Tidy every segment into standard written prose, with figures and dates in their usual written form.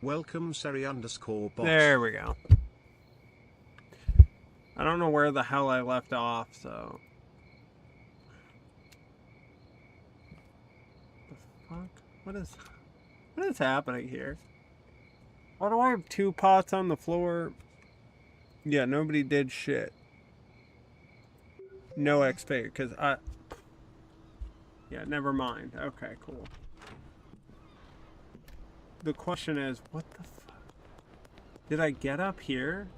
Welcome Seri_bot. There we go. I don't know where the hell I left off, so... The fuck? What is happening here? Why do I have 2 pots on the floor? Yeah, nobody did shit. No XP, because I... Yeah, never mind. Okay, cool. The question is, what the fuck? Did I get up here?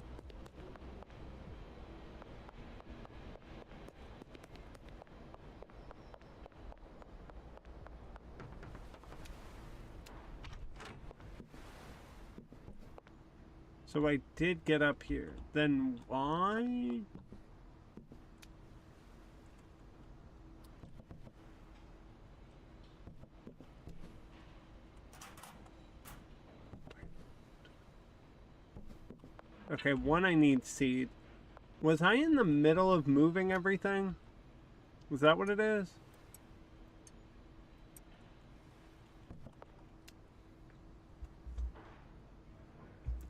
So I did get up here. Then why? Okay, one, I need seed. Was I in the middle of moving everything? Was that what it is?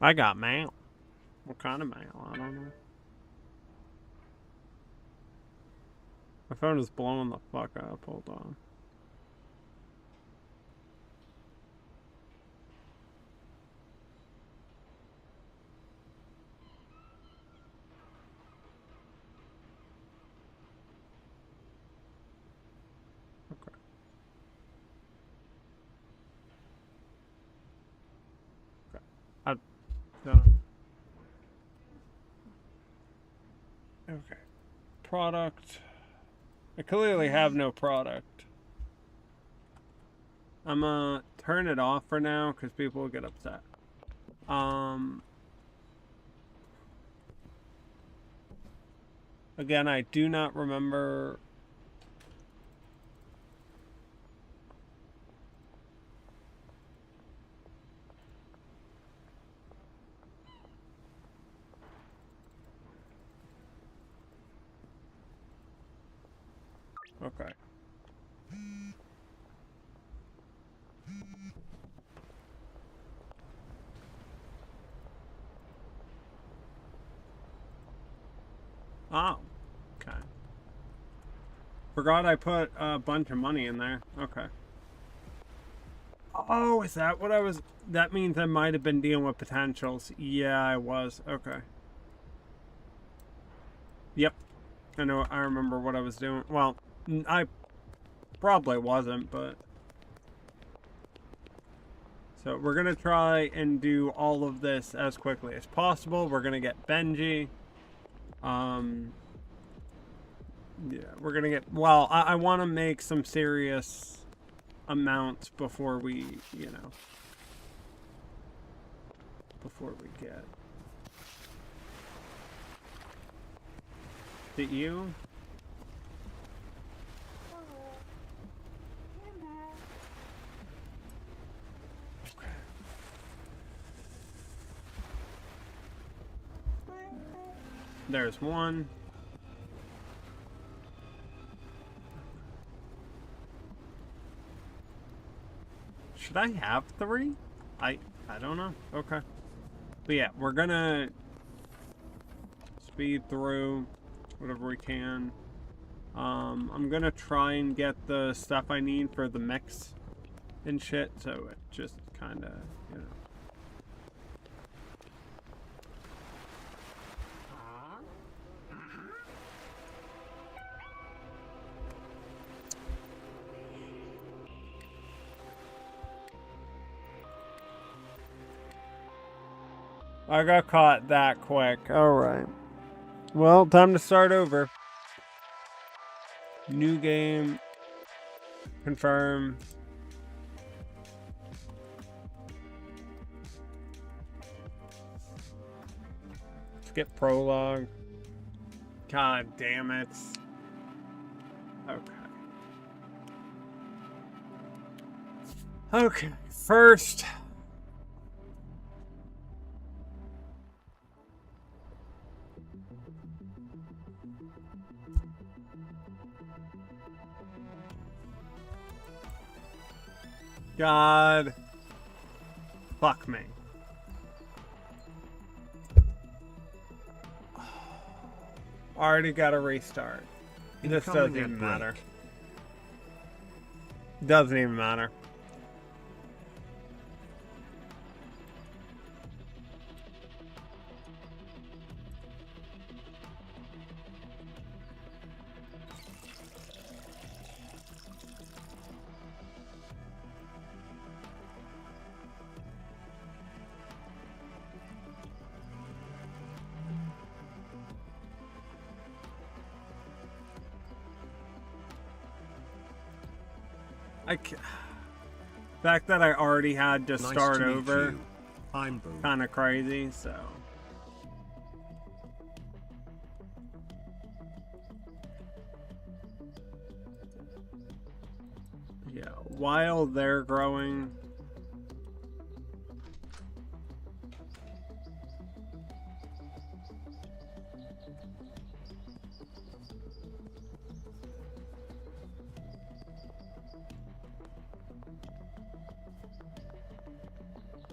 I got mail. What kind of mail? I don't know. My phone is blowing the fuck up. Hold on. Okay. Okay. Okay. Product. I clearly have no product. I'm gonna turn it off for now because people will get upset. Again, I do not remember. Okay. Oh. Okay. Forgot I put a bunch of money in there. Okay. Oh, is that what I was... That means I might have been dealing with potentials. Yeah, I was. Okay. Yep. I know. I remember what I was doing. Well, I probably wasn't, but... So we're going to try and do all of this as quickly as possible. We're going to get Benji. Yeah, we're going to get... Well, I want to make some serious amounts before we, you know... Before we get... Is it you? There's one. Should I have 3? I don't know. Okay. But yeah, we're gonna speed through whatever we can. I'm gonna try and get the stuff I need for the mix and shit, so it just kinda, you know. I got caught that quick. Alright. Well, time to start over. New game. Confirm. Skip prologue. God damn it. Okay. Okay, first... God. Fuck me. Already got to restart. This Incoming doesn't even ad matter. break. Doesn't even matter. Fact that I already had to Nice start to meet over, you. I'm Boom. kind of crazy, so. Yeah, while they're growing.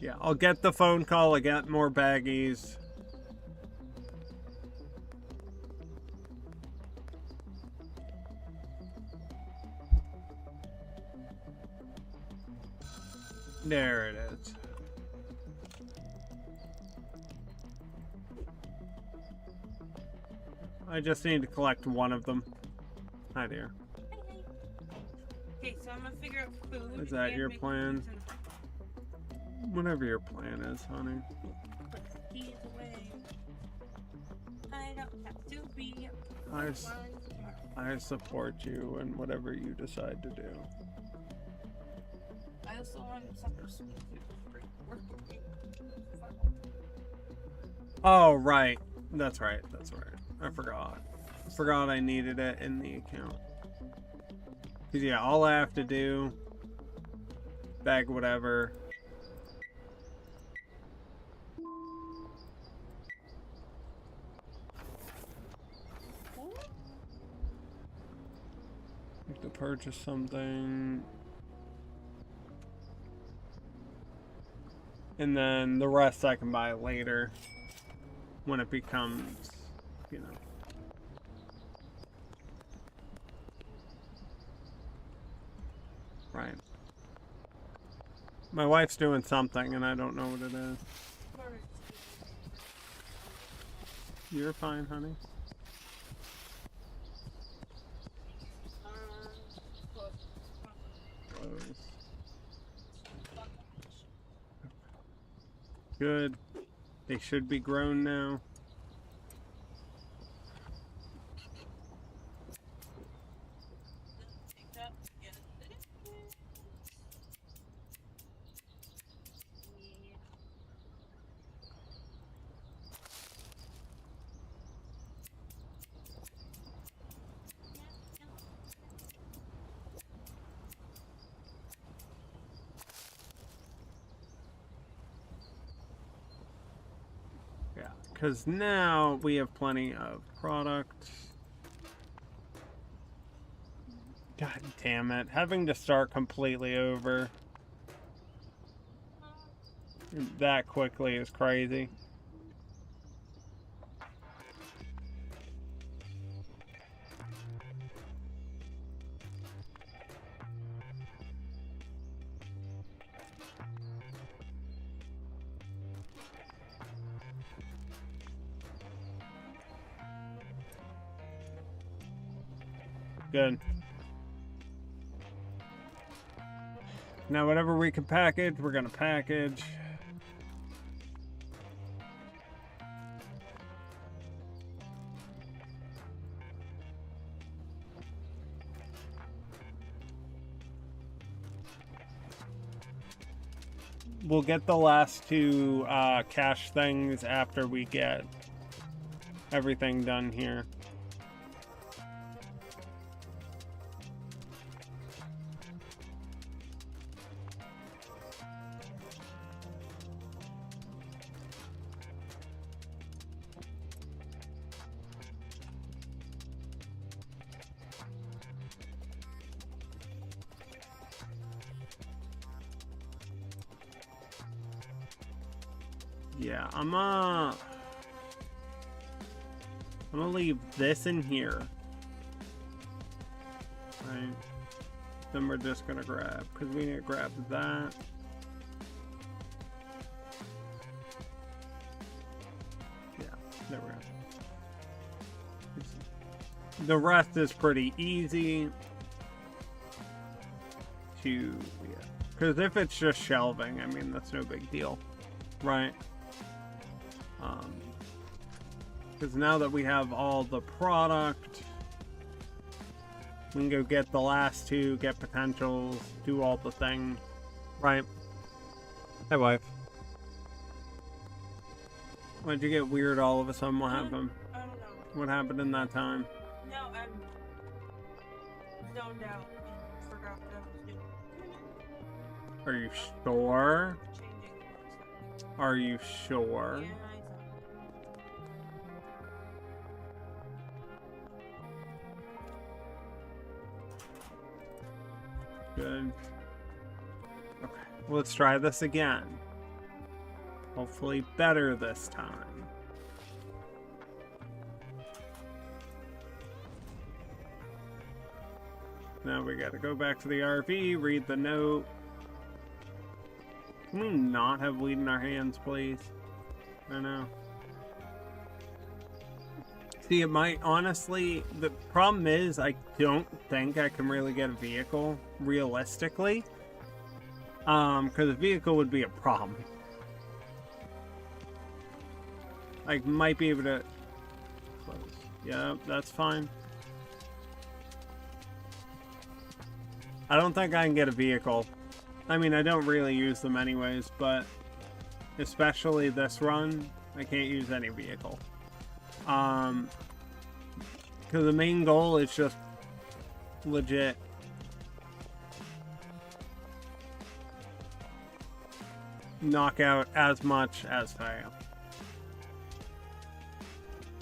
Yeah, I'll get the phone call, I get more baggies. There it is. I just need to collect one of them. Hi there. Okay, so I'm gonna figure out food. Is that and your make plan? these Whatever your plan is, honey. and put the keys away. I don't have to be. I support you in whatever you decide to do. I also want supper sweet too. Work with me. Oh, right. That's right. That's right. I forgot. Forgot I needed it in the account. Cause yeah, all I have to do, bag whatever. Have to purchase something. And then the rest I can buy later when it becomes, you know. Right. My wife's doing something and I don't know what it is. You're fine, honey. Close. Good. They should be grown now. Yeah, because now we have plenty of product. God damn it. Having to start completely over that quickly is crazy. Good. Now whatever we can package, we're gonna package. We'll get the last two cash things after we get everything done here. Yeah, I'm gonna leave this in here. Right. Then we're just gonna grab, because we need to grab that. Yeah, there we go. The rest is pretty easy to, yeah. Because if it's just shelving, I mean, that's no big deal, right? Because now that we have all the product, we can go get the last two, get potentials, do all the things, right? Hey, wife. Why'd you get weird all of a sudden? What happened? I don't know. What happened in that time? No, I'm zoned out and forgot what I was doing. Are you sure? Changing the looks. Are you sure? Yeah, I zoned Good. Okay, let's try this again. Hopefully better this time. Now we gotta go back to the RV, read the note. Can we not have weed in our hands, please? I know. See, it might, honestly, the problem is I don't think I can really get a vehicle, realistically. Because a vehicle would be a problem. I might be able to close. Yeah, that's fine. I don't think I can get a vehicle. I mean, I don't really use them anyways, but especially this run, I can't use any vehicle. Because the main goal is just legit knock out as much as fail.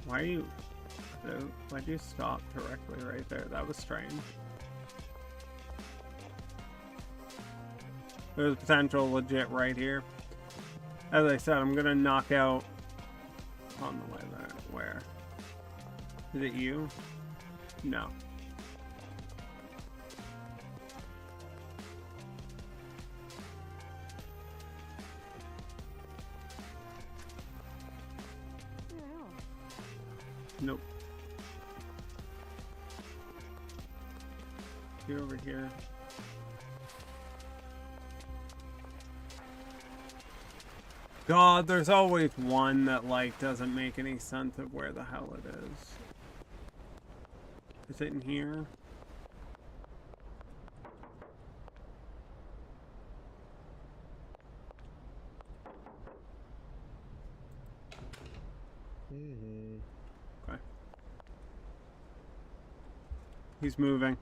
Why'd you stop directly right there? That was strange. There's potential legit right here. As I said, I'm gonna knock out on the way there. Where? Is it you? No. Nope. You over here. God, there's always one that, like, doesn't make any sense of where the hell it is. Is it in here? Okay. He's moving.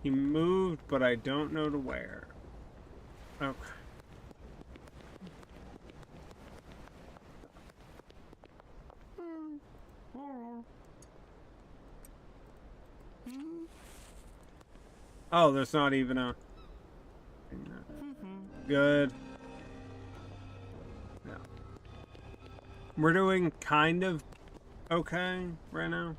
He moved, but I don't know to where. Okay. Oh, there's not even a... Good. Yeah. We're doing kind of okay right now.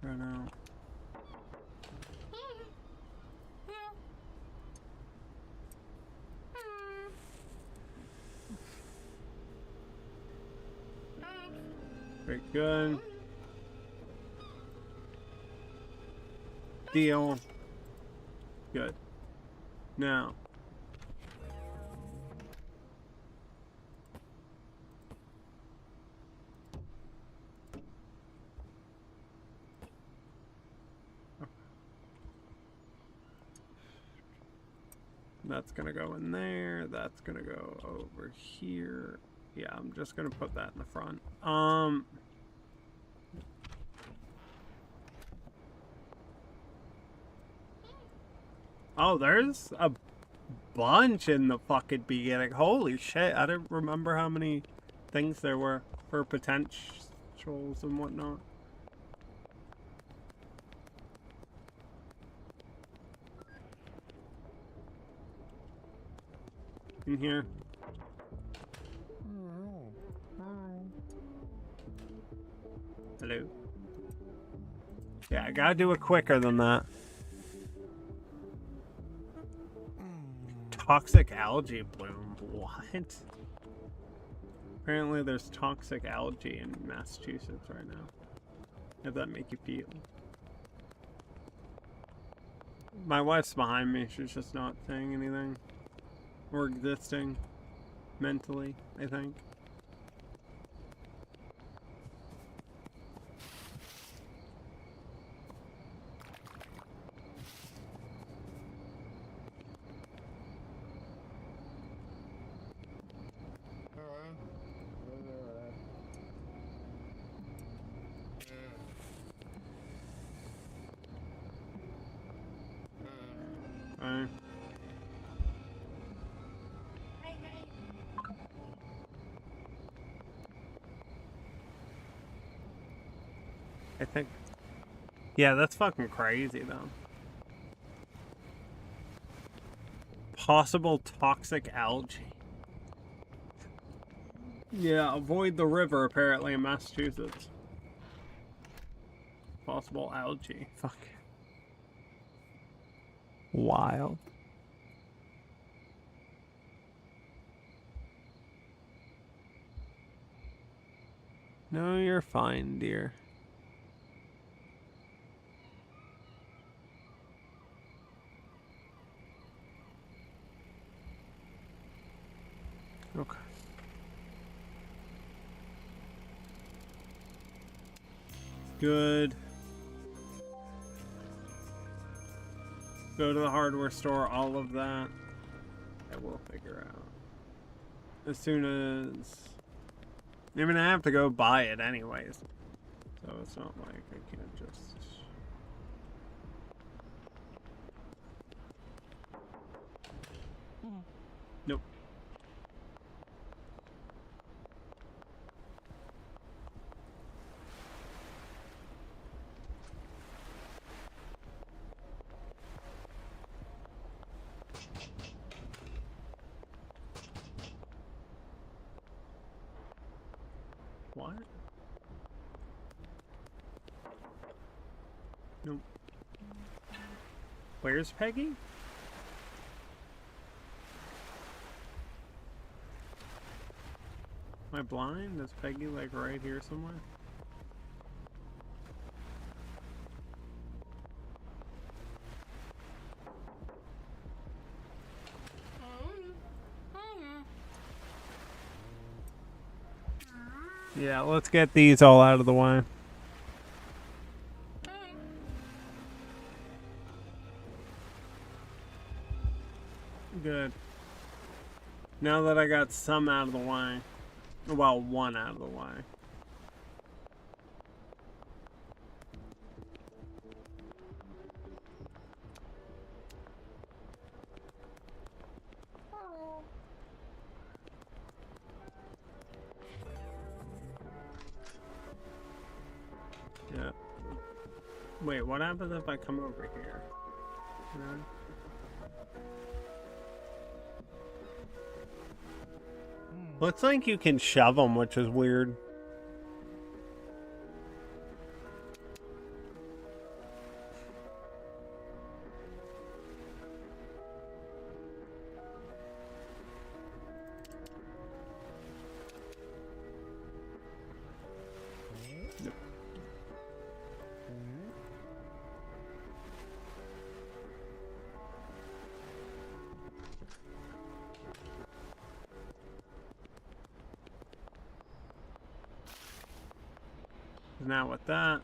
Right now. Very good. Deal. Good. Now. That's gonna go in there. That's gonna go over here. Yeah, I'm just gonna put that in the front. Oh, there's a bunch in the fucking beginning. Holy shit, I don't remember how many things there were for potential patrols and whatnot. In here. Hello. Yeah, I gotta do it quicker than that. Toxic algae bloom. What? Apparently there's toxic algae in Massachusetts right now. How does that make you feel? My wife's behind me. She's just not saying anything. Or existing. Mentally, I think. Alright. I think. Yeah, that's fucking crazy, though. Possible toxic algae. Yeah, avoid the river, apparently, in Massachusetts. Possible algae. Fuck. Wild. No, you're fine, dear. Okay. Good. Go to the hardware store, all of that. I will figure out. As soon as... I mean, I have to go buy it anyways. So it's not like I can't just... Nope. What? Nope. Where's Peggy? Am I blind? Is Peggy like right here somewhere? Yeah, let's get these all out of the way. Good. Now that I got some out of the way. Well, one out of the way. Yeah. Wait, what happens if I come over here? No? Looks like you can shove them, which is weird. Nope. Now with that,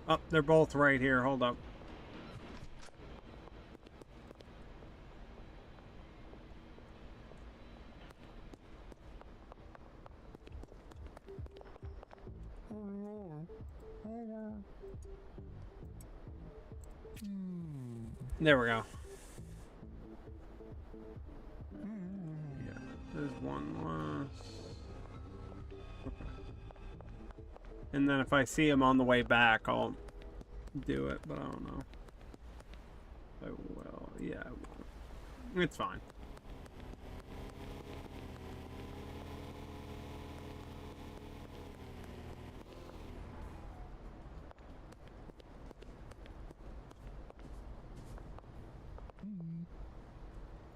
oh, they're both right here. Hold up. There we go. There's one less. Okay. And then if I see him on the way back, I'll do it, but I don't know. I will. Yeah, I will. It's fine.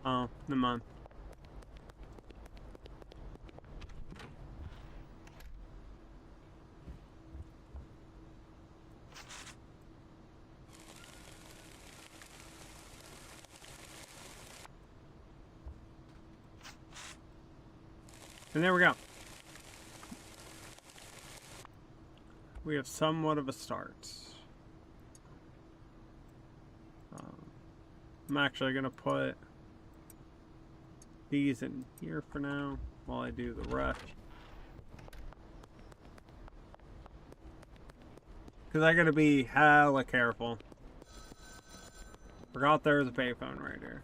Oh, never mind. And there we go. We have somewhat of a start. I'm actually going to put these in here for now while I do the rest. Because I got to be hella careful. Forgot there was a payphone right here.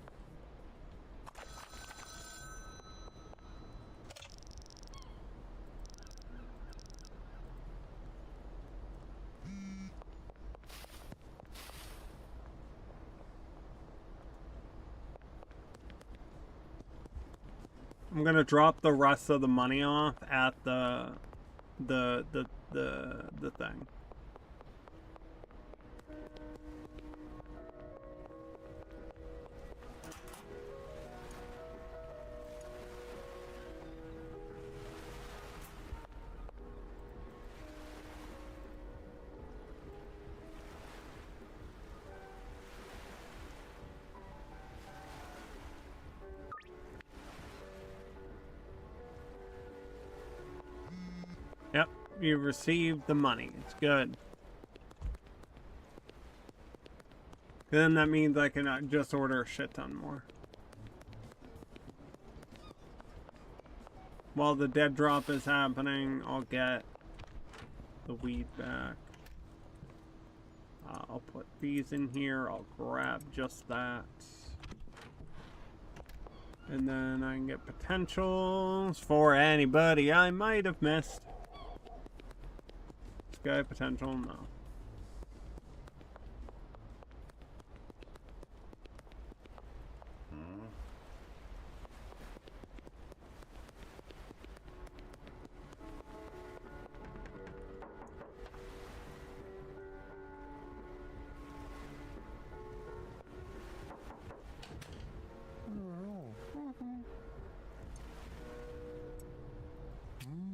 I'm gonna drop the rest of the money off at the thing. Yep, you received the money. It's good. Then that means I can just order a shit ton more. While the dead drop is happening, I'll get the weed back. I'll put these in here. I'll grab just that. And then I can get potentials for anybody I might have missed. Guy potential? No.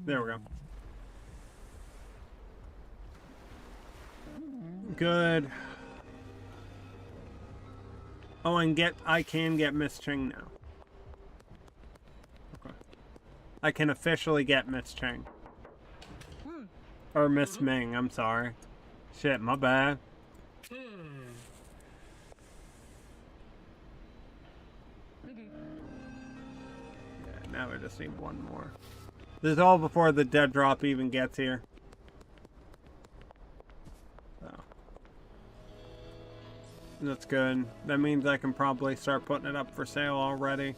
There we go. Good. Oh, and I can get Miss Ching now. Okay. I can officially get Miss Ching. Or Miss Ming, I'm sorry. Shit, my bad. Yeah, now we just need one more. This is all before the dead drop even gets here. That's good. That means I can probably start putting it up for sale already.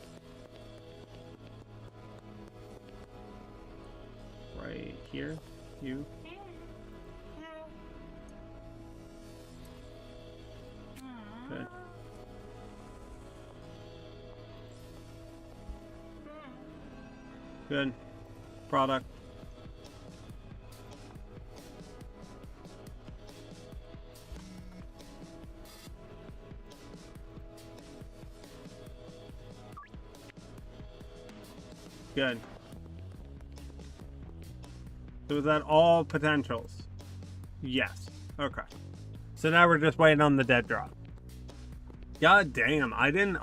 Right here. You. Good. Good. Product. Good. So is that all potentials? Yes. Okay. So now we're just waiting on the dead drop. God damn, I didn't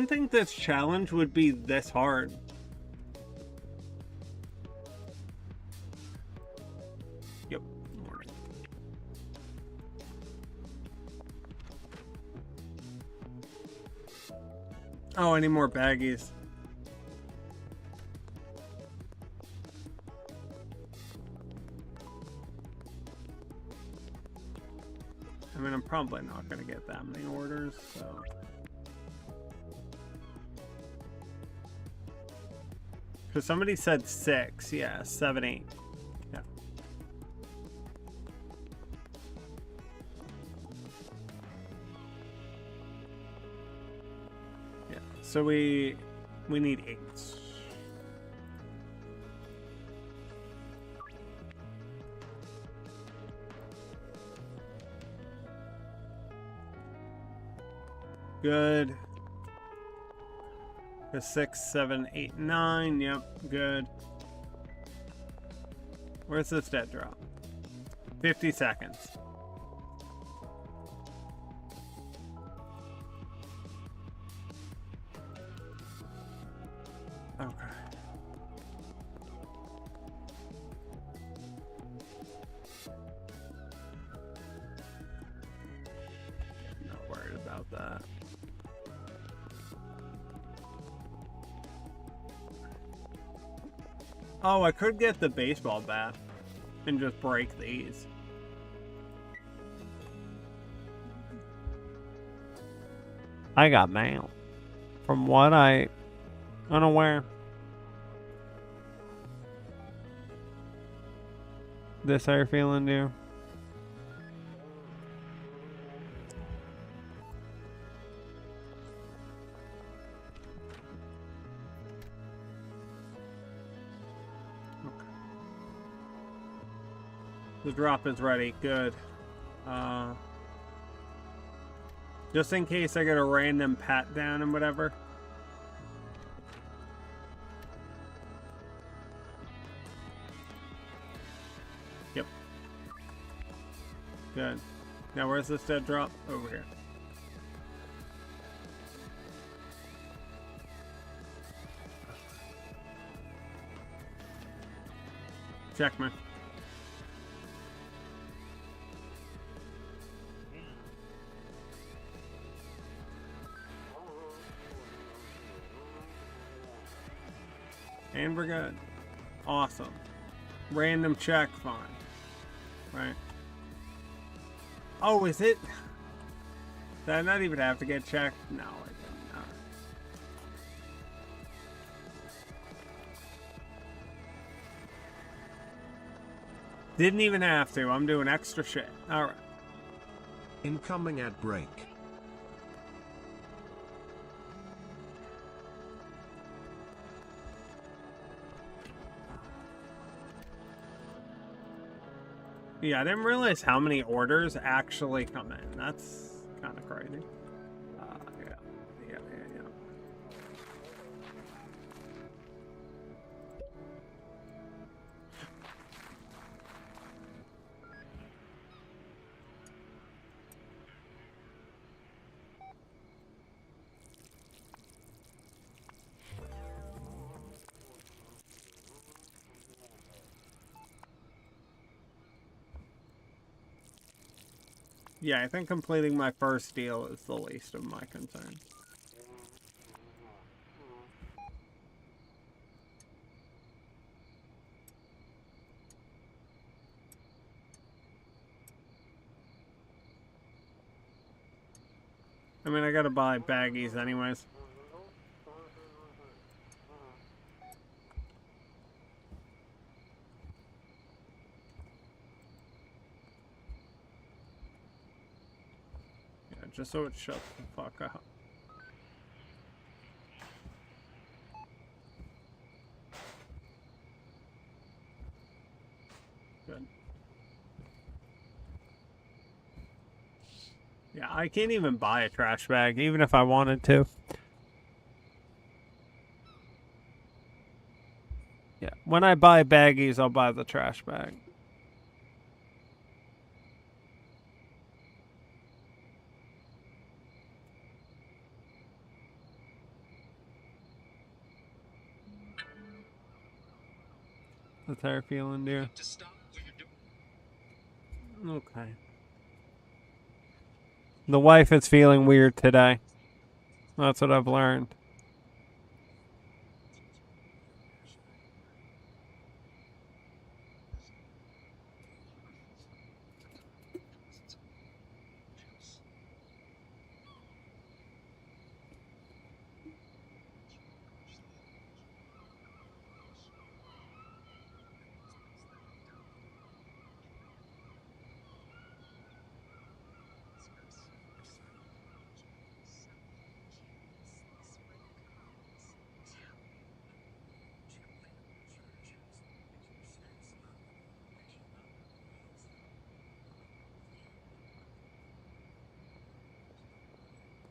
think this challenge would be this hard. Yep. Oh, I need more baggies. I mean, I'm probably not going to get that many orders, so... Because somebody said 6. Yeah, 7, 8. Yeah. Yeah. So we need 8. Good. The 6, 7, 8, 9. Yep, good. Where's this dead drop? 50 seconds. Okay. Not worried about that. Oh, I could get the baseball bat and just break these. I got mail. From what I... unaware. This how you're feeling, dude? The drop is ready. Good. Just in case I get a random pat down and whatever. Yep. Good. Now where's this dead drop? Over here. Check me. And we're good. Awesome. Random check, fine. Right. Oh, is it? Did I not even have to get checked? No, I didn't. Alright. Didn't even have to. I'm doing extra shit. Alright. Incoming ad break. Yeah, I didn't realize how many orders actually come in. That's kind of crazy. Yeah. Yeah, I think completing my first deal is the least of my concern. I mean, I gotta buy baggies anyways. Yeah, just so it shuts the fuck up. Good. Yeah, I can't even buy a trash bag, even if I wanted to. Yeah, when I buy baggies, I'll buy the trash bag. That's how you're feeling, dear. Okay. The wife is feeling weird today. That's what I've learned.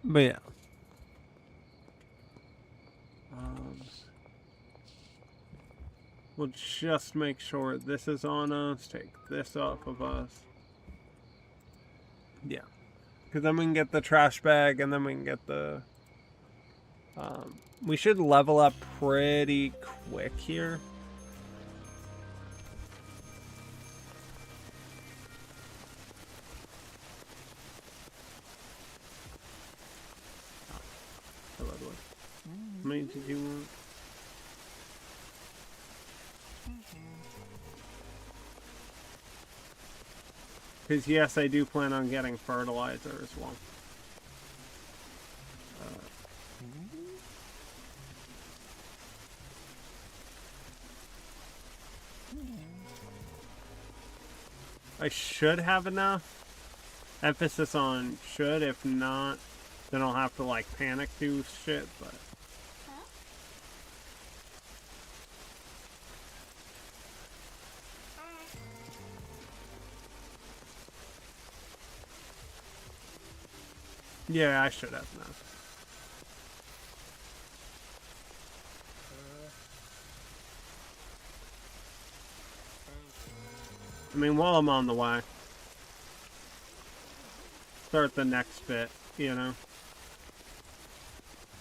But yeah. We'll just make sure this is on us. Take this off of us. Yeah. Because then we can get the trash bag and then we can get the... we should level up pretty quick here. How many did you want? Because yes, I do plan on getting fertilizer as well. I should have enough. Emphasis on should. If not, then I'll have to like panic do shit. But yeah, I should have enough. I mean, while I'm on the way, start the next bit, you know?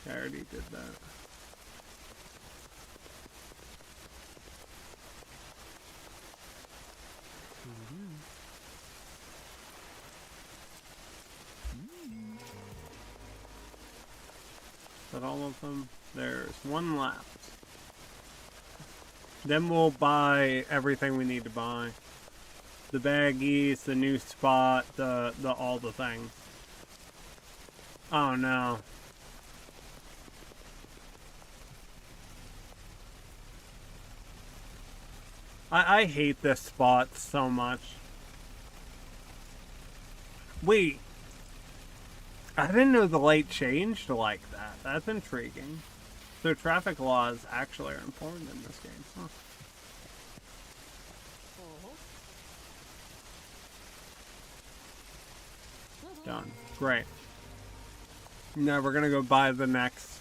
I already did that. Is that all of them? There's one left. Then we'll buy everything we need to buy. The baggies, the new spot, the all the things. Oh no. I hate this spot so much. Wait. I didn't know the light changed like that. That's intriguing. So traffic laws actually are important in this game, huh? Done. Great. Now we're gonna go buy the next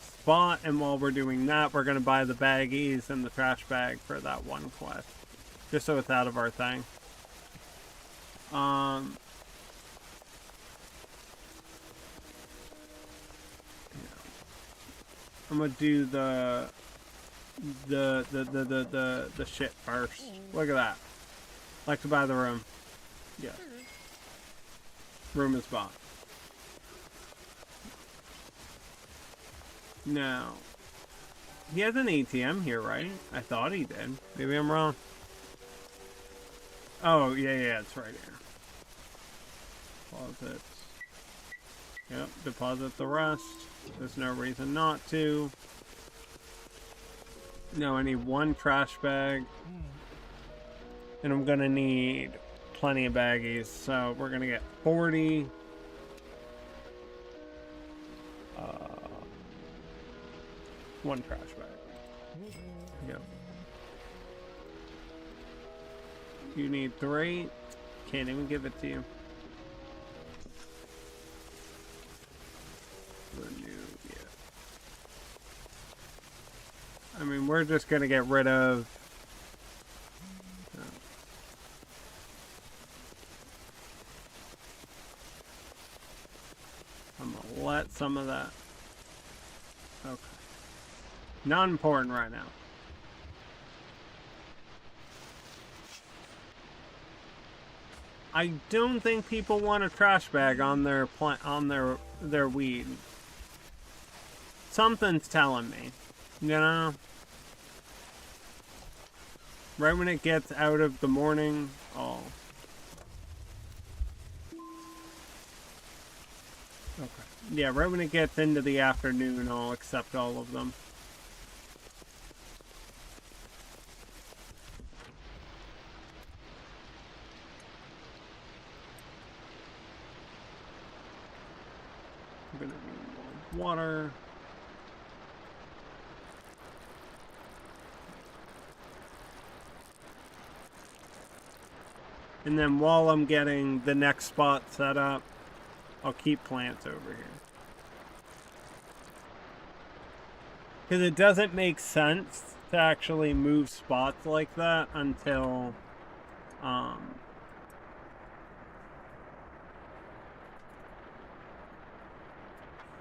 spot, and while we're doing that, we're gonna buy the baggies and the trash bag for that one quest. Just so it's out of our thing. Yeah. I'm gonna do the shit first. Look at that. Like to buy the room. Yeah. Room is bought. Now, he has an ATM here, right? I thought he did. Maybe I'm wrong. Oh, yeah, it's right here. Deposit. Yep, deposit the rest. There's no reason not to. No, I need one trash bag. And I'm gonna need plenty of baggies, so we're gonna get 40. One trash bag. Yep. You need 3. Can't even give it to you. Renew, yeah. I mean, we're just gonna get rid of. I'm gonna let some of that. Okay. Not important right now. I don't think people want a trash bag on their their weed. Something's telling me, you know. Right when it gets out of the morning, oh. Okay. Yeah, right when it gets into the afternoon, I'll accept all of them. I'm gonna need more water. And then while I'm getting the next spot set up, I'll keep plants over here. Because it doesn't make sense to actually move spots like that until,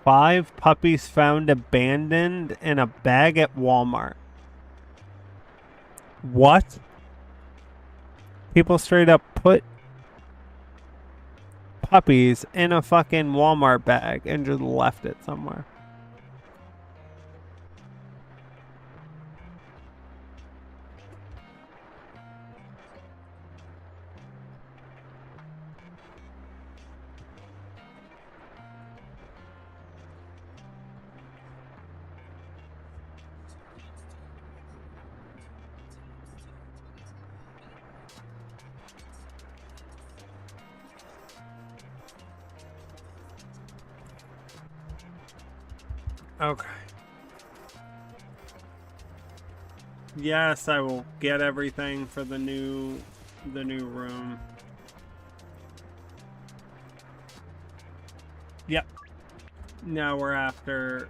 5 puppies found abandoned in a bag at Walmart. What? People straight up put puppies in a fucking Walmart bag and just left it somewhere. Okay. Yes, I will get everything for the new room. Yep. Now we're after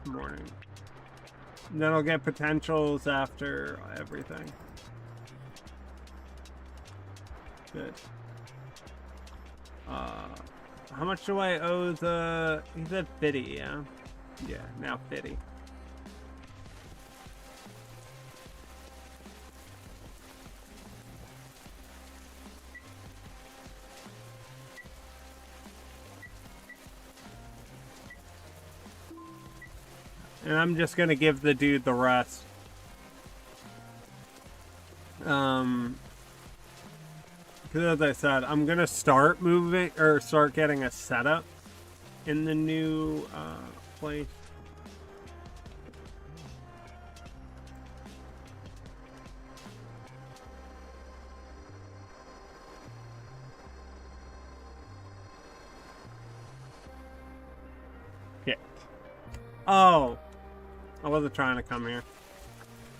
morning. Then I'll get potentials after everything. Good. How much do I owe the... He said 50, yeah? Yeah, now 50. And I'm just gonna give the dude the rest. Because as I said, I'm gonna start moving, or start getting a setup in the new place. Yeah. Oh. I wasn't trying to come here.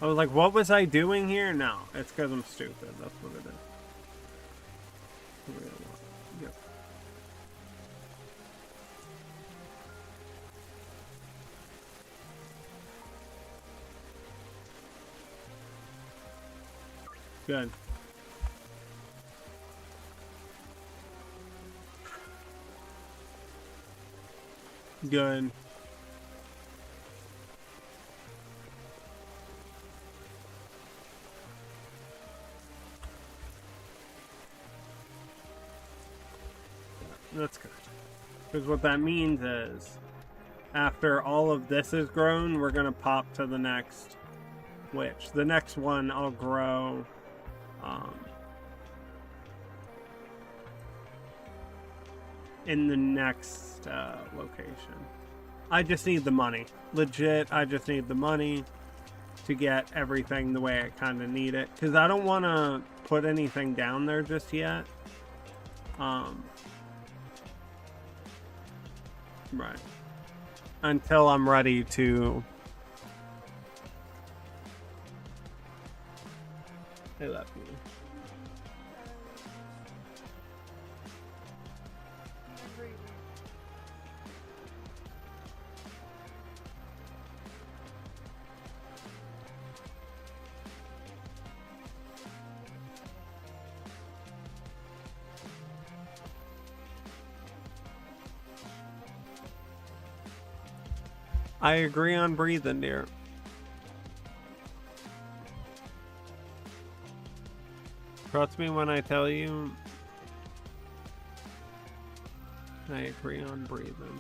I was like, what was I doing here? No, it's because I'm stupid. That's what it is. Yep. Good. Good. That's good. Because what that means is, after all of this is grown, we're going to pop to the next witch. The next one I'll grow in the next location. I just need the money. Legit, I just need the money to get everything the way I kind of need it. Because I don't want to put anything down there just yet. Right. Until I'm ready to... They left me. I agree on breathing, dear. Trust me when I tell you, I agree on breathing.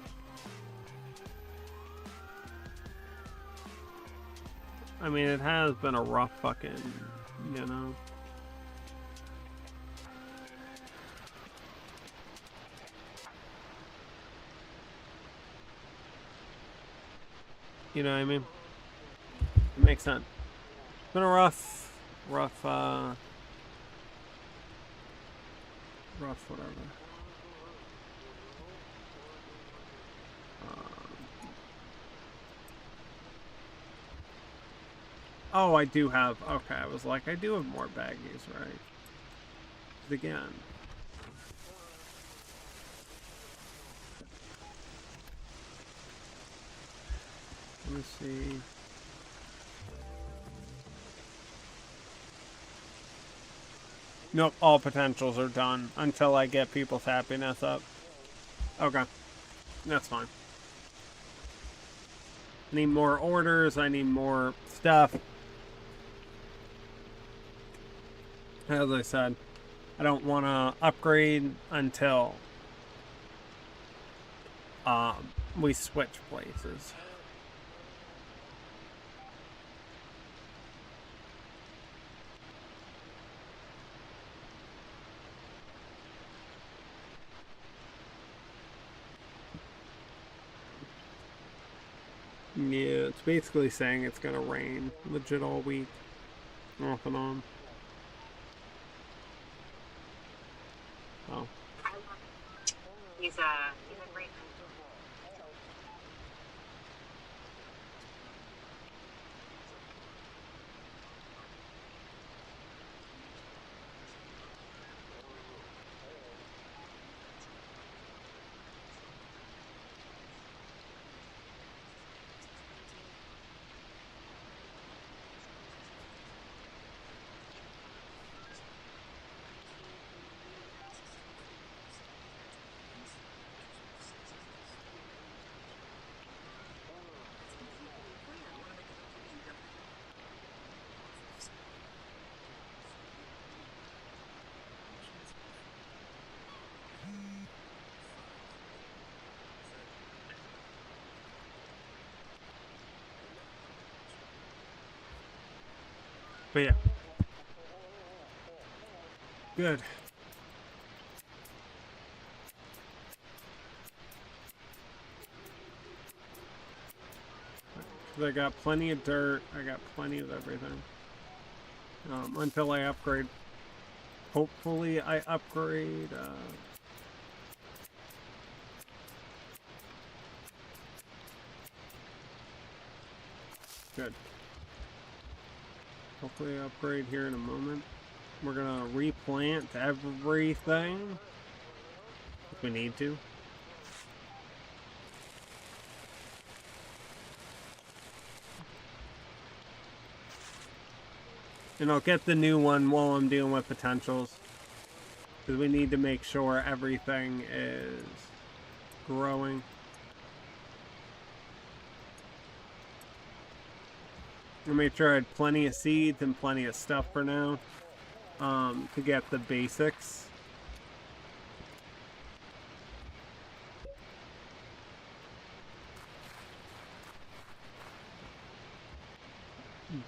I mean, it has been a rough fucking, you know. You know what I mean? It makes sense. It's been a rough whatever. Oh, I do have, okay, I was like, I do have more baggies, right? Again. Let me see. Nope, all potentials are done until I get people's happiness up. Okay, that's fine. I need more orders, I need more stuff. As I said, I don't want to upgrade until we switch places. Yeah, it's basically saying it's gonna rain legit all week, off and on. Oh. He's a great man. But yeah. Good. I got plenty of dirt, I got plenty of everything. Until I upgrade. Hopefully I upgrade, good. Hopefully I upgrade here in a moment. We're gonna replant everything if we need to. And I'll get the new one while I'm dealing with potentials. Because we need to make sure everything is growing. I made sure I had plenty of seeds and plenty of stuff for now. To get the basics.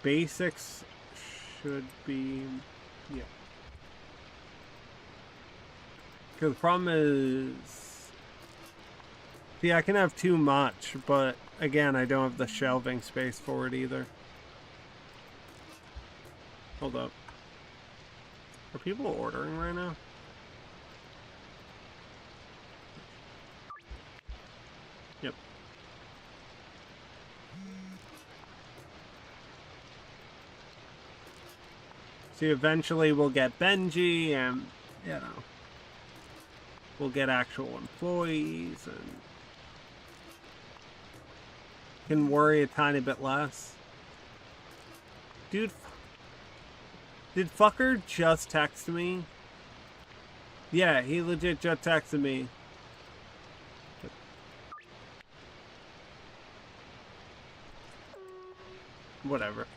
Basics should be, yeah. Because the problem is, see, I can have too much, but again, I don't have the shelving space for it either. Hold up. Are people ordering right now? Yep. See, eventually we'll get Benji and, you know, we'll get actual employees and can worry a tiny bit less. Dude, did fucker just text me? Yeah, he legit just texted me. Whatever.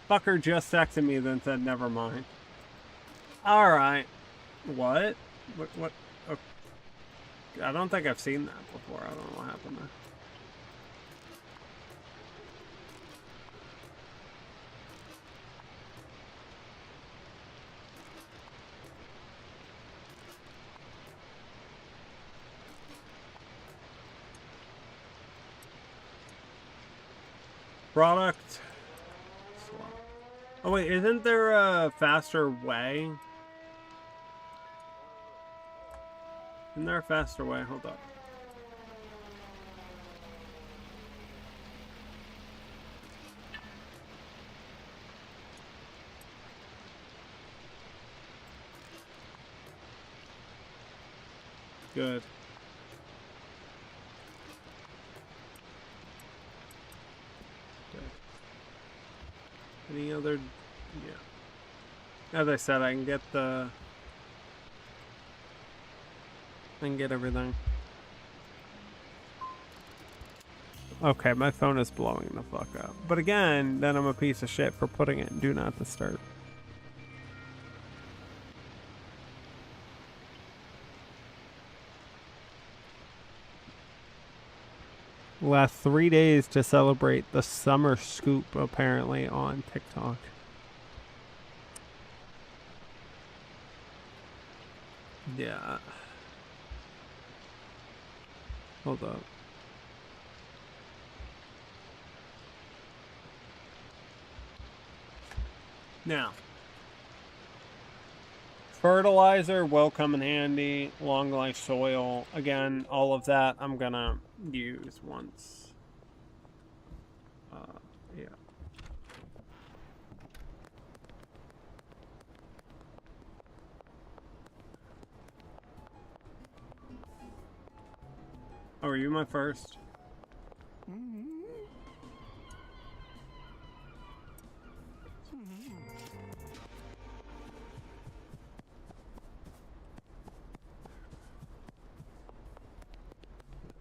Fucker just texted me, then said never mind. Alright. What? What? Okay. I don't think I've seen that before. I don't know what happened there. Product. Oh wait, isn't there a faster way? Isn't there a faster way? Hold up. Good. Any other? Yeah. As I said, I can get everything. Okay, my phone is blowing the fuck up. But again, then I'm a piece of shit for putting it in Do Not Disturb. Last 3 days to celebrate the summer scoop, apparently, on TikTok. Yeah. Hold up. Now, fertilizer will come in handy. Long life soil. Again, all of that I'm gonna use once. Yeah. Oh, are you my first?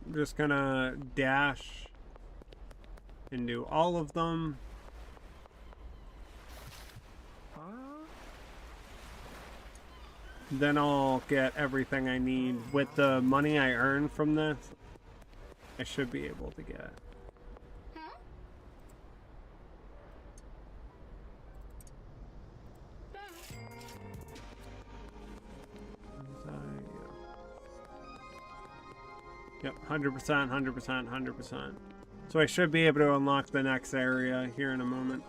I'm just gonna dash and do all of them. Then I'll get everything I need. With the money I earn from this, I should be able to get. Yep, 100%, 100%, 100%. So I should be able to unlock the next area here in a moment.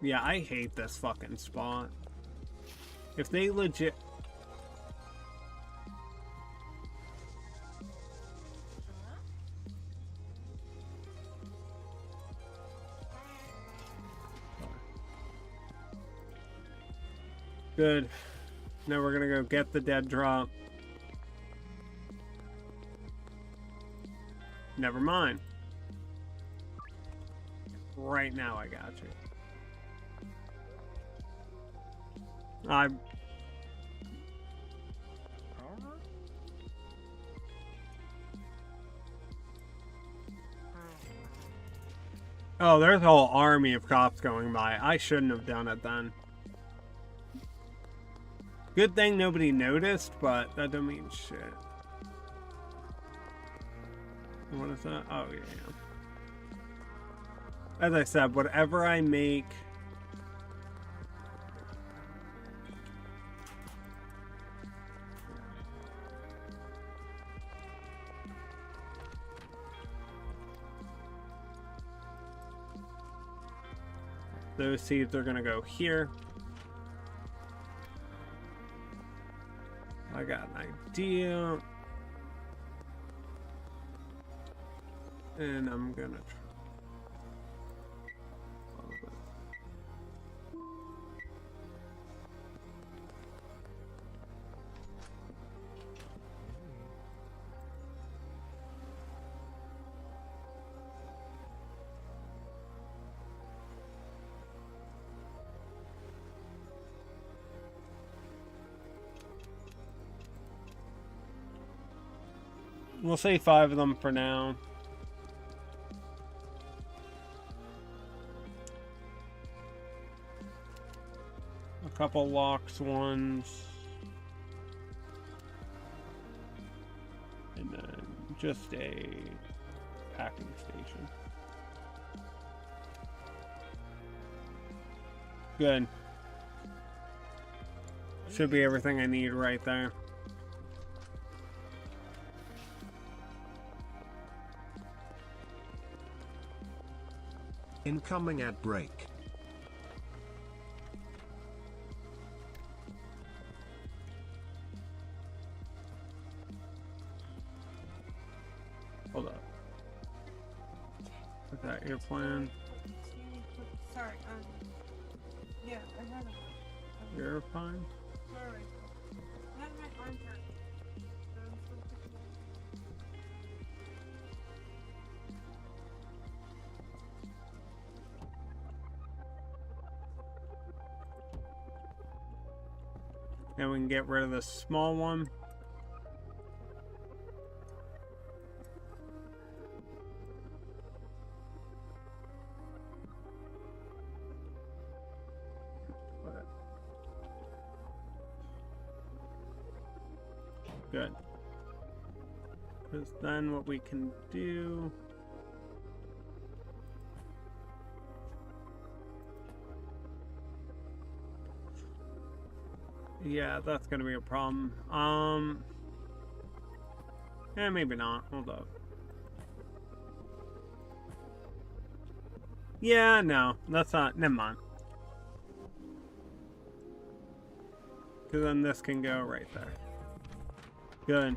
Yeah, I hate this fucking spot. If they legit... Good. Now we're gonna go get the dead drop. Never mind. Right now I got you. Oh, there's a whole army of cops going by. I shouldn't have done it then. Good thing nobody noticed, but that don't mean shit. What is that? Oh, yeah. As I said, whatever I make... Those seeds are going to go here. I got an idea. And I'm going to try. We'll say 5 of them for now. A couple locks ones. And then just a packing station. Good. Should be everything I need right there. Incoming at break. Hold up. Is that your plan? Sorry, yeah, I had a... You're fine? Sorry. I had my arm hurt. And we can get rid of the small one. Good. Because then what we can do... Yeah, that's gonna be a problem. Yeah, maybe not. Hold up. Yeah, no, that's not. Never mind. Because then this can go right there. Good.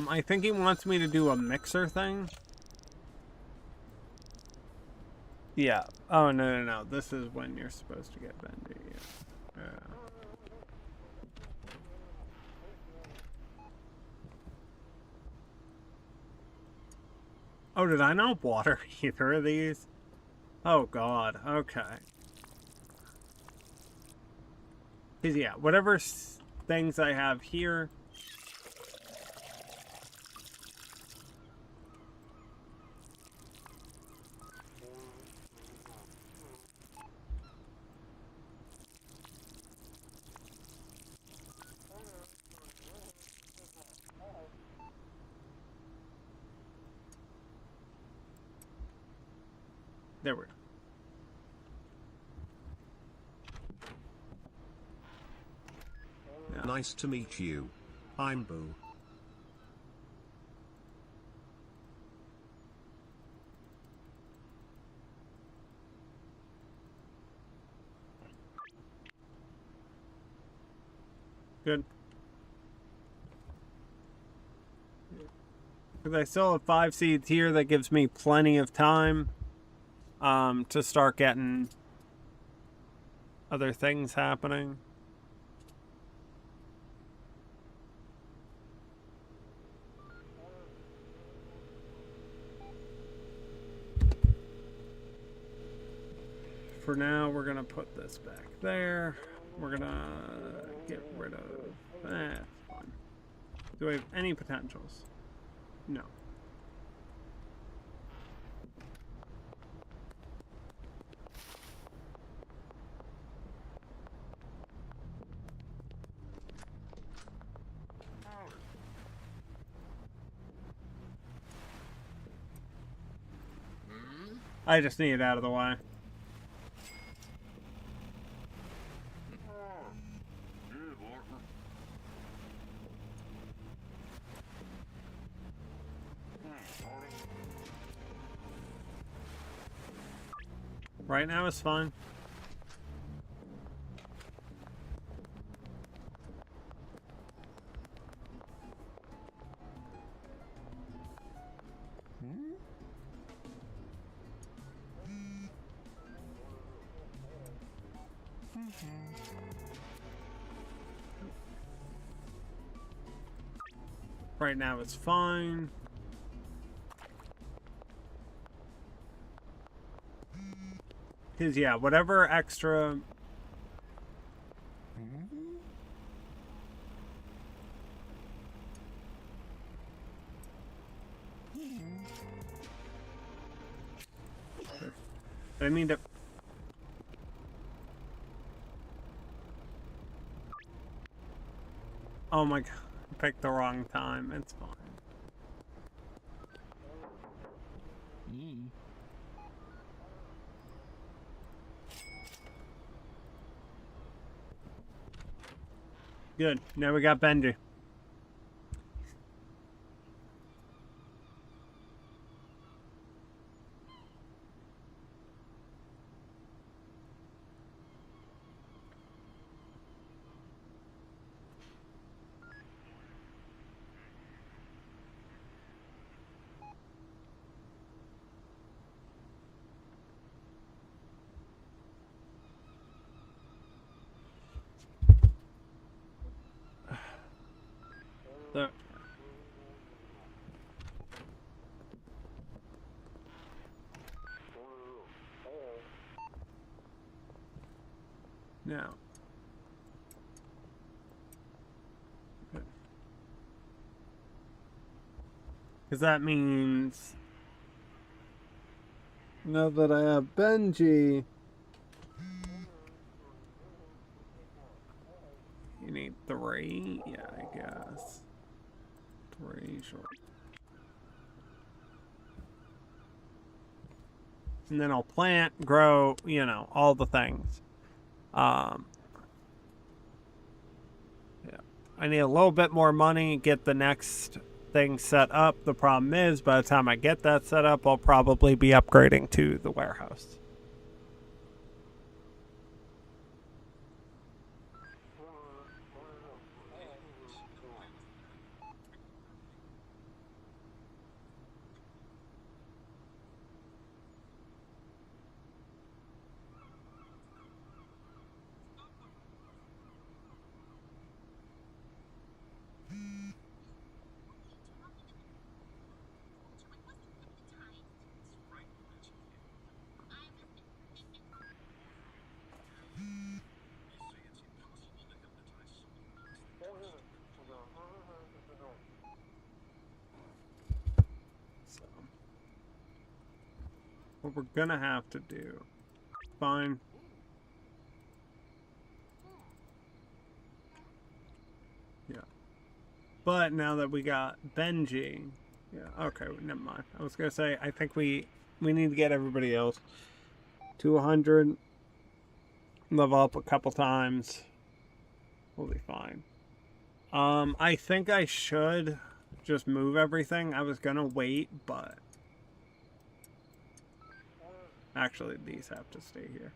I think he wants me to do a mixer thing. Yeah. Oh, no. This is when you're supposed to get bendy. Yeah. Oh, did I not water either of these? Oh, God. Okay. Because, yeah, whatever things I have here... There we go. Yeah. Nice to meet you. I'm Boo. Good. Because I still have 5 seeds here. That gives me plenty of time to start getting other things happening. For now, we're going to put this back there. We're going to get rid of that. Fine. Do I have any potentials? No. I just need it out of the way. Right now it's fine. Right now it's fine. Because, yeah, whatever extra... I mean to... Oh my god, I picked the wrong time. It's fine. Good. Now we got Benji. So, now. Because that means now that I have Benji, you need 3? Yeah, I guess. 3 short. And then I'll plant, grow, you know, all the things. Yeah. I need a little bit more money, get the next thing set up. The problem is, by the time I get that set up, I'll probably be upgrading to the warehouse. So, what we're gonna have to do, fine. Yeah. But now that we got Benji, yeah, okay, never mind. I was gonna say, I think we need to get everybody else to 100, level up a couple times. We'll be fine. I think I should just move everything. I was gonna wait, but actually these have to stay here.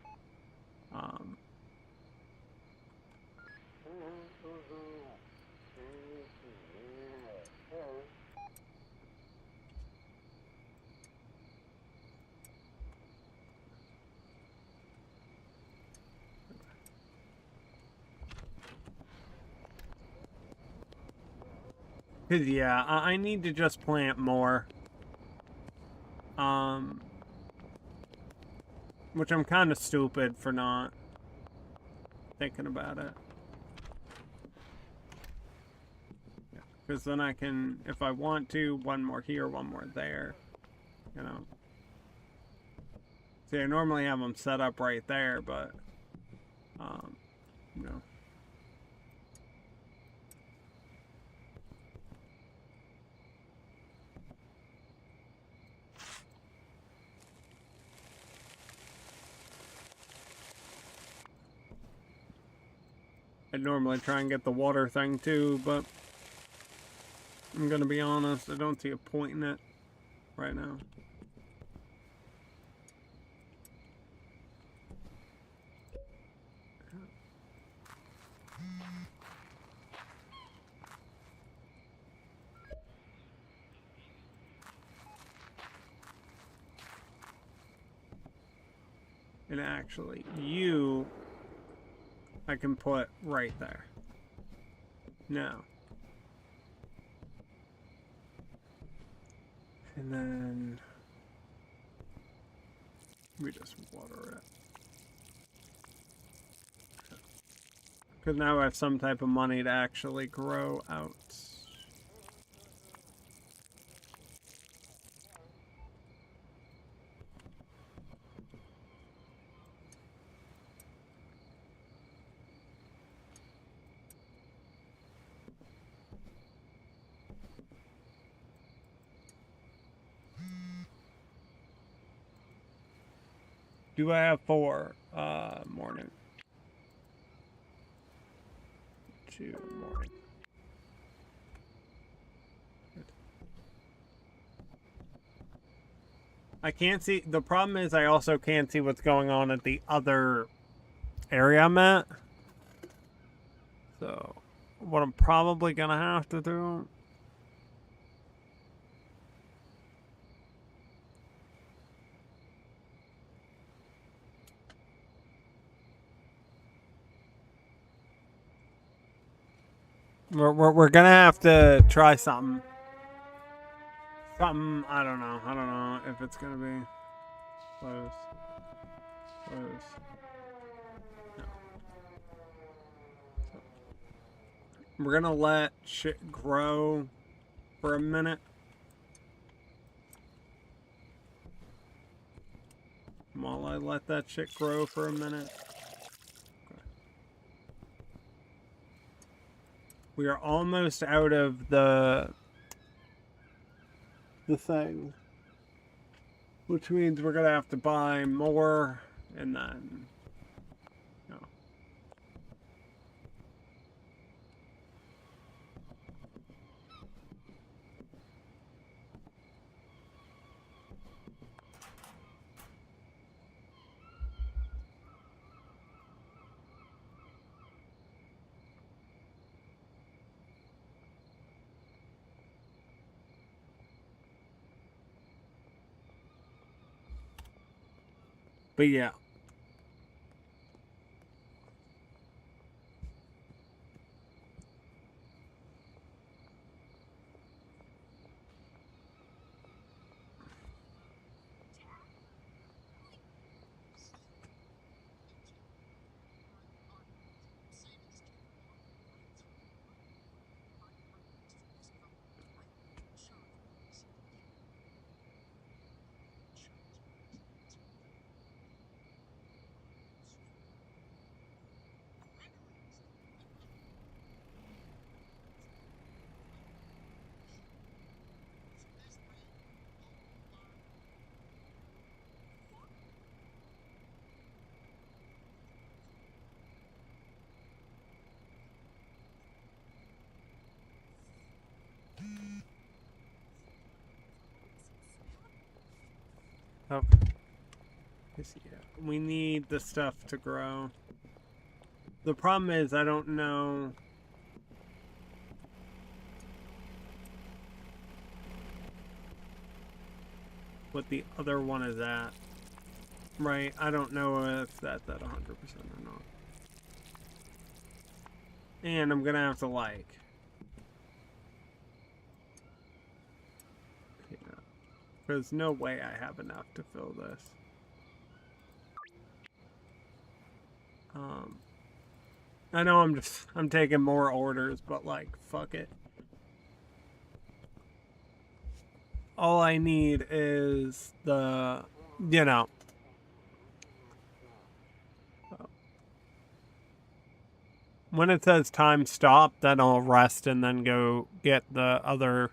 Cause yeah, I need to just plant more. Which I'm kind of stupid for not thinking about it. Because then I can, if I want to, one more here, one more there. You know. See, I normally have them set up right there, but, you know. I'd normally try and get the water thing too, but I'm gonna be honest, I don't see a point in it right now. And actually, you, I can put right there. Now. And then we just water it. Because now I have some type of money to actually grow out. Do I have 4? Morning. 2 morning. Good. I can't see. The problem is I also can't see what's going on at the other area I'm at. So, what I'm probably gonna have to do. We're gonna have to try something. Something, I don't know. I don't know if it's gonna be close. Close. No. So, we're gonna let shit grow for a minute. While I let that shit grow for a minute. Okay. We are almost out of the thing. Which means we're gonna have to buy more and then no. But yeah. Okay. Yeah. We need the stuff to grow. The problem is I don't know what the other one is at. Right? I don't know if that's at 100% or not. And I'm gonna have to like... Yeah. There's no way I have enough to fill this. I know I'm taking more orders, but like, fuck it. All I need is the, you know. When it says time stop, then I'll rest and then go get the other.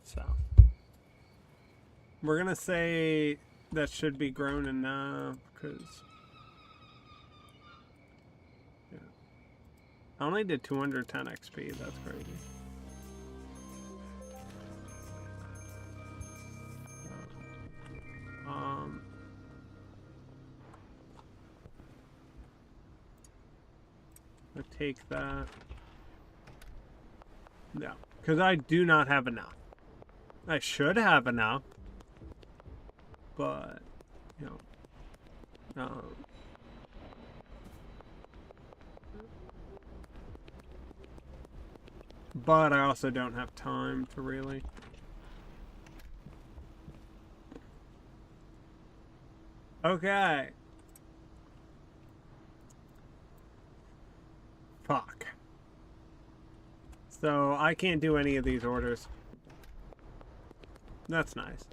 So we're gonna say that should be grown enough because yeah. I only did 210 XP. That's crazy. I'll take that. No, because I do not have enough. I should have enough, but you know, but I also don't have time to really. Okay. Fuck. So I can't do any of these orders. That's nice.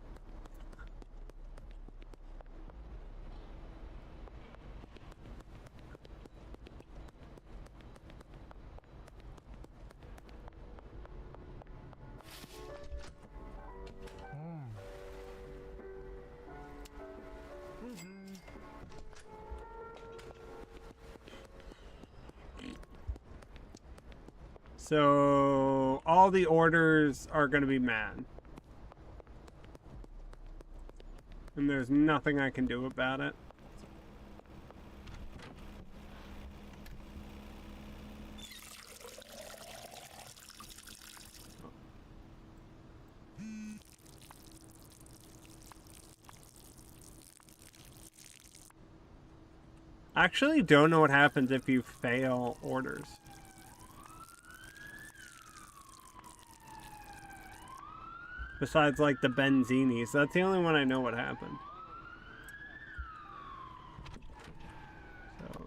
So all the orders are going to be mad. And there's nothing I can do about it. I actually don't know what happens if you fail orders. Besides, like, the Benzinis. That's the only one I know what happened. So.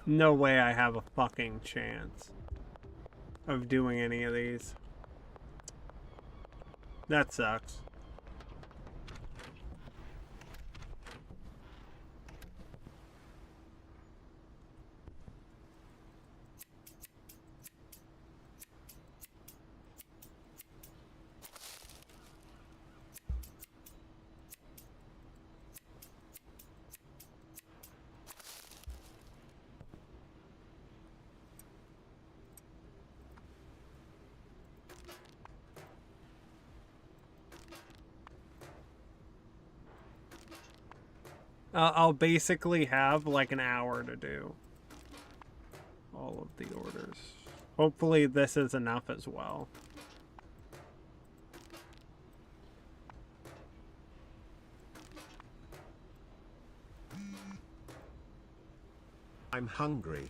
No way I have a fucking chance of doing any of these. That sucks. I'll basically have like an hour to do all of the orders. Hopefully this is enough as well. I'm hungry.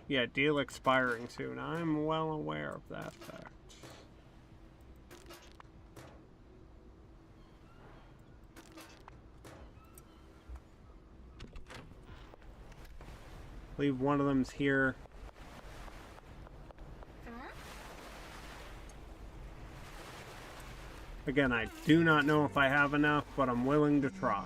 Yeah, deal expiring soon. I'm well aware of that fact. Leave one of them's here. Again, I do not know if I have enough, but I'm willing to try.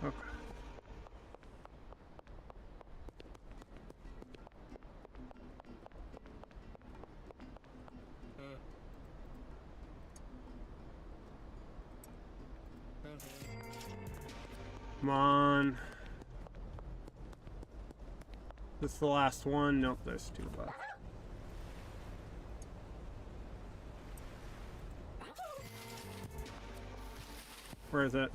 Okay. Come on. This is the last one. Nope, there's two left. Where is it?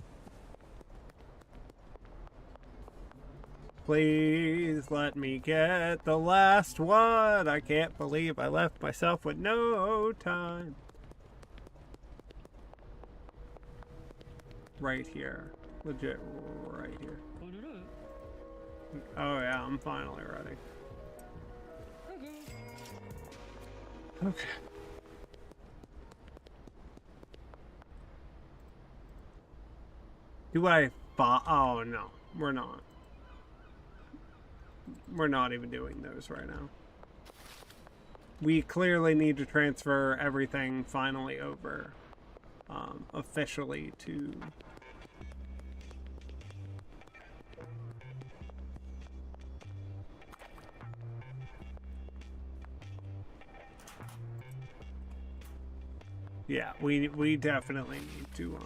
Please let me get the last one. I can't believe I left myself with no time. Right here. Legit right here. Oh yeah, I'm finally ready. Okay. Do I oh no, we're not. We're not even doing those right now. We clearly need to transfer everything finally over officially to yeah, we definitely need to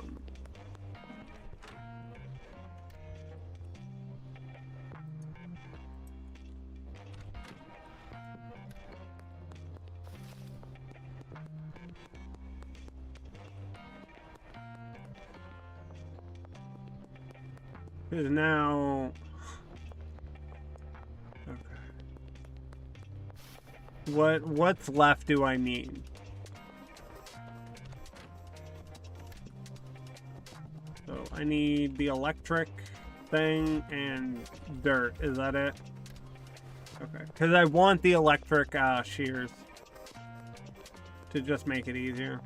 because now okay. What's left do I need? So I need the electric thing and dirt. Is that it? Okay. Because I want the electric shears to just make it easier.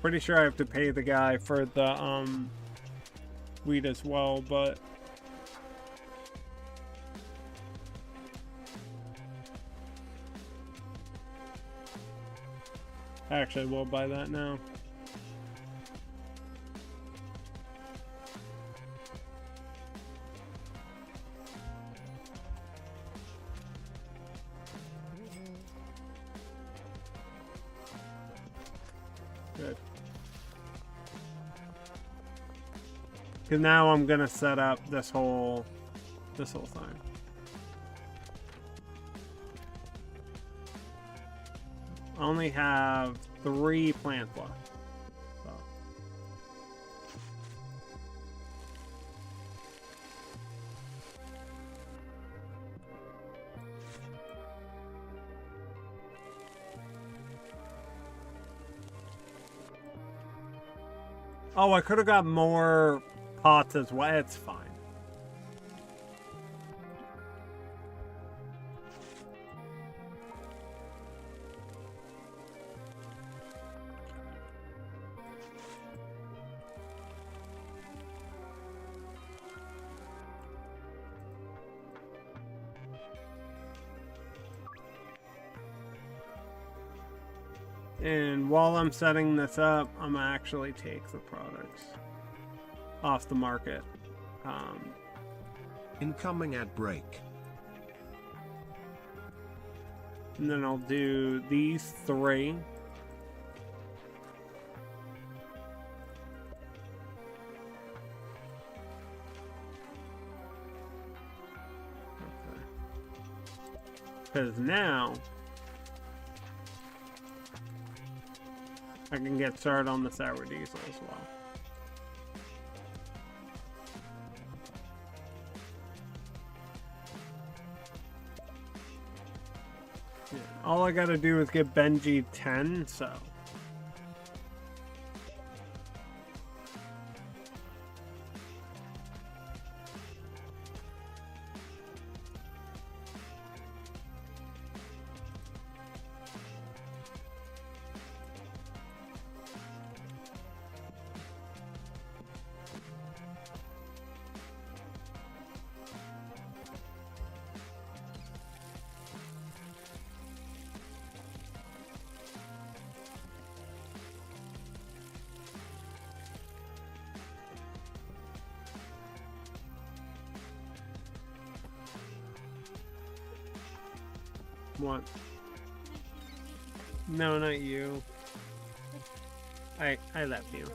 Pretty sure I have to pay the guy for the wheat as well, but actually we'll buy that now. Good. Because now I'm gonna set up this whole thing. I only have 3 plants left. So. Oh, I could have got more pots as well. It's fine. And while I'm setting this up, I'm gonna actually take the products off the market. Incoming ad break. And then I'll do these 3. Because now I can get started on the sour diesel as well. Yeah, all I gotta do is get Benji 10, so. What? No, not you. I love you.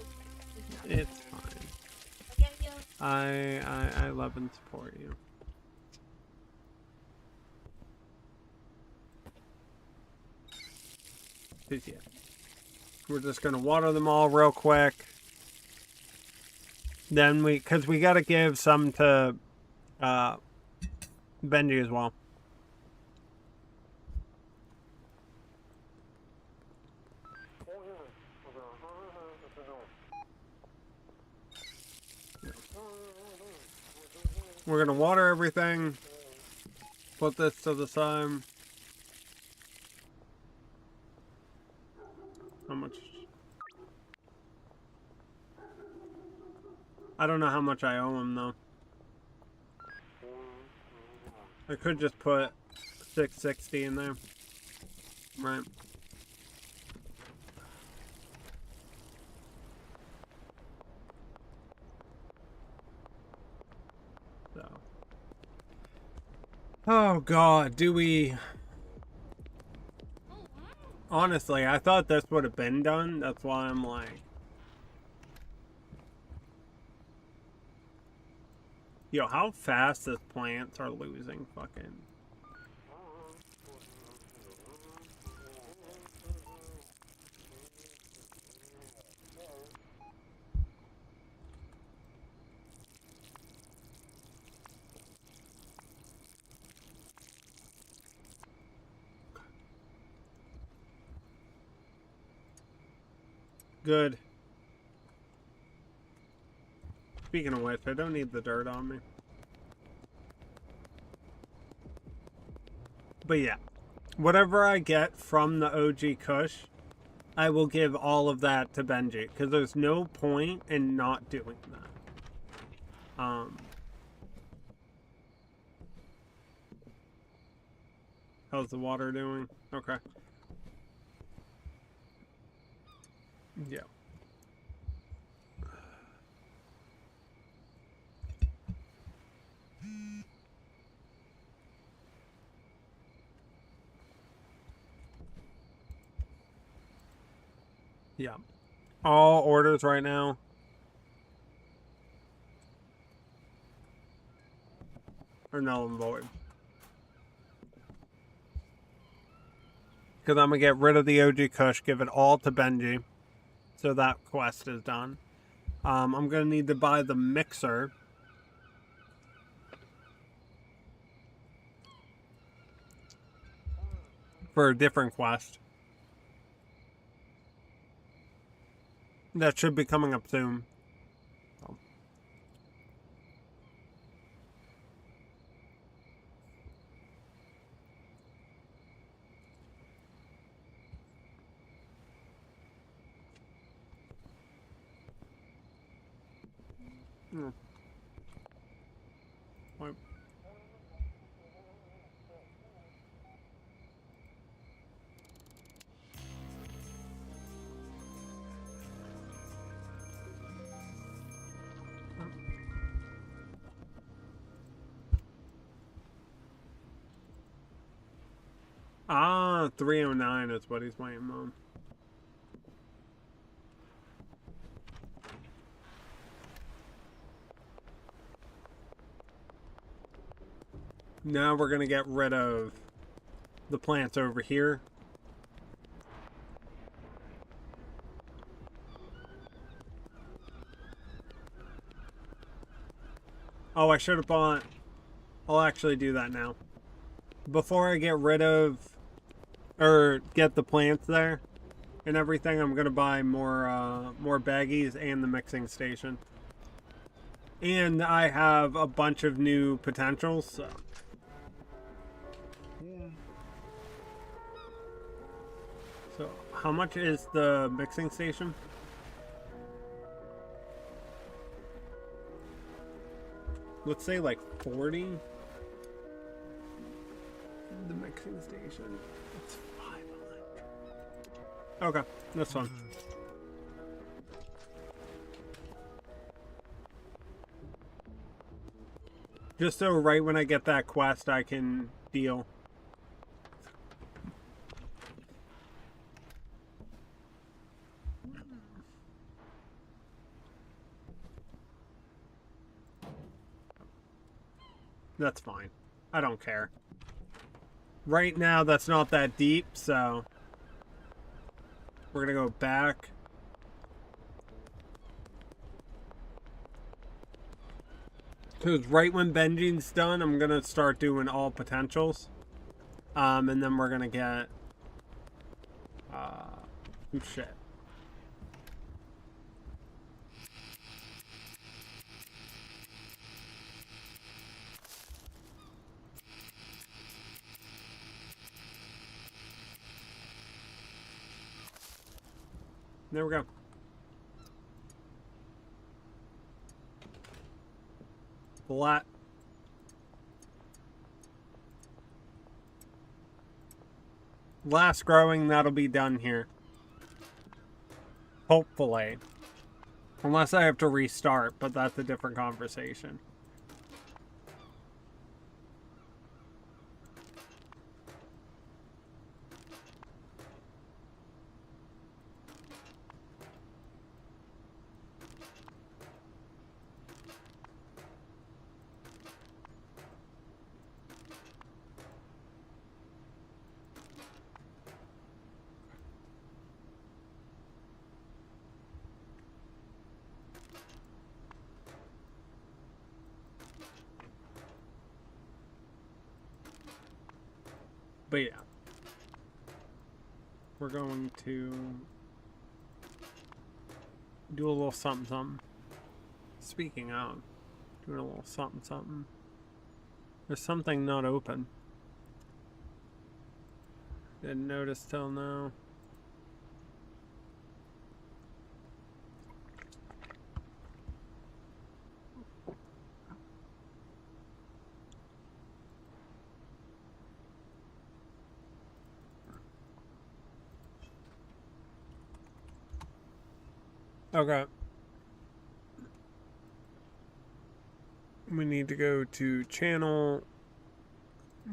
It's fine. I love and support you. Yeah. We're just gonna water them all real quick. Then cause we gotta give some to Benji as well. We're gonna water everything. Put this to the side. How much? I don't know how much I owe him though. I could just put 660 in there. Right. Oh god, do we... Honestly, I thought this would have been done. That's why I'm like... Yo, how fast these plants are losing fucking... Good. Speaking of which, I don't need the dirt on me. But yeah, whatever I get from the OG Kush, I will give all of that to Benji, because there's no point in not doing that. How's the water doing? Okay. Yeah. Yeah. All orders right now. Are null and void. Because I'm going to get rid of the OG Kush, give it all to Benji. So that quest is done. I'm going to need to buy the mixer. For a different quest. That should be coming up soon. Wait. Ah, 309 is what he's waiting on. Now we're going to get rid of the plants over here. Oh, I should have bought... I'll actually do that now. Before I get rid of... Or get the plants there and everything, I'm going to buy more baggies and the mixing station. And I have a bunch of new potentials, so... So, how much is the mixing station? Let's say like 40. The mixing station. It's 500. Okay, that's fine. Just so right when I get that quest, I can deal. That's fine. I don't care. Right now, that's not that deep, so... We're gonna go back. Because right when Benji's done, I'm gonna start doing all potentials. And then we're gonna get... oh, shit. There we go. Flat. Last growing, that'll be done here. Hopefully. Unless I have to restart, but that's a different conversation. But yeah. We're going to do a little something something. Speaking of, doing a little something something. There's something not open. Didn't notice till now. Okay. We need to go to channel.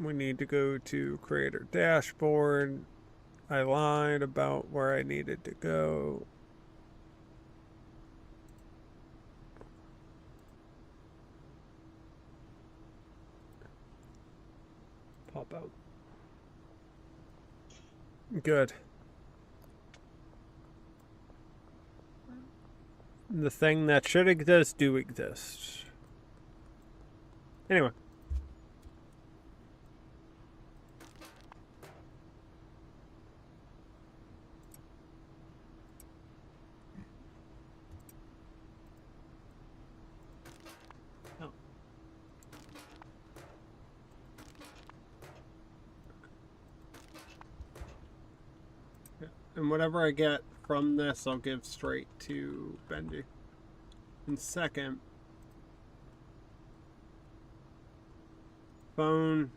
We need to go to creator dashboard. I lied about where I needed to go. Pop out. Good. The thing that should exist do exist. Anyway. Oh. Yeah. And whatever I get from this, I'll give straight to Benji. And second, phone,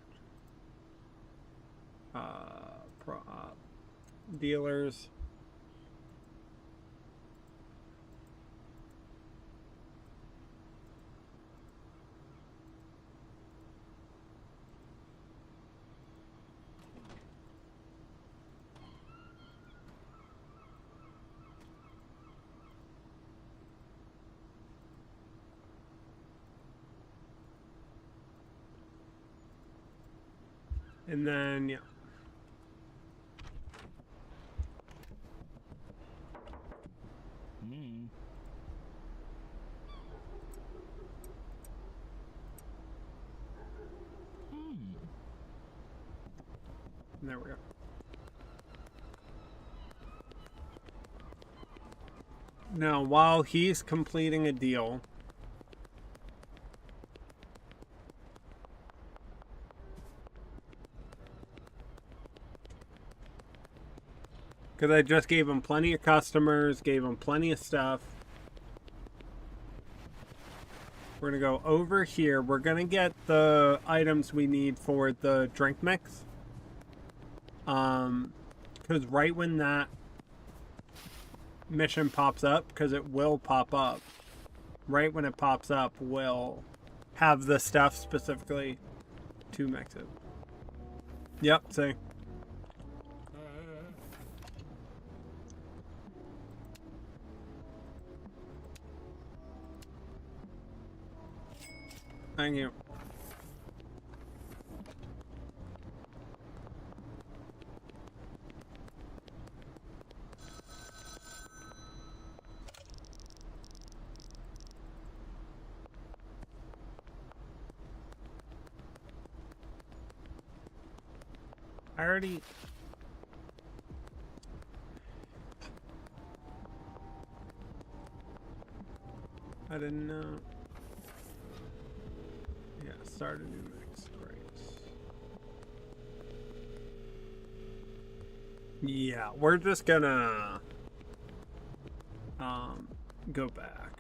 dealers. And then, yeah. There we go. Now, while he's completing a deal, because I just gave him plenty of customers, gave him plenty of stuff. We're going to go over here. We're going to get the items we need for the drink mix. Because right when that mission pops up, because it will pop up, right when it pops up, we'll have the stuff specifically to mix it. Yep, see. Thank you. I already... I didn't know. Yeah, start a new mix. Great. Yeah, we're just gonna go back.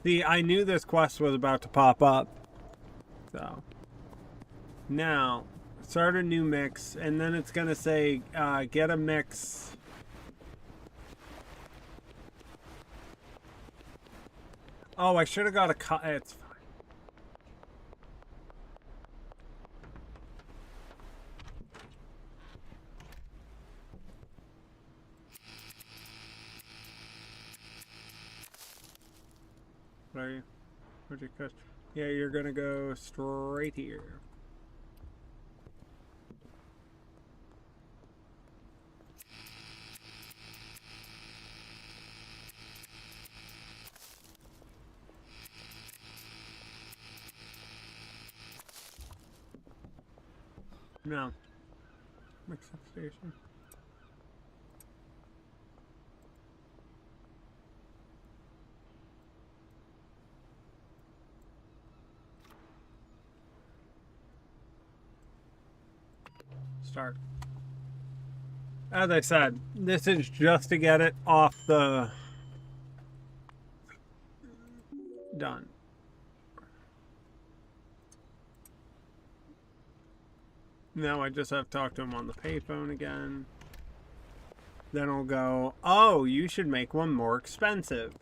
See, I knew this quest was about to pop up. So now start a new mix, and then it's gonna say get a mix. Oh, I should have got a cut. It's fine. What are you? Where'd you cut? Yeah, you're gonna go straight here. No. Mix-up station. Start. As I said, this is just to get it off the... Done. Now I just have to talk to him on the payphone again. Then it'll go, oh, you should make one more expensive.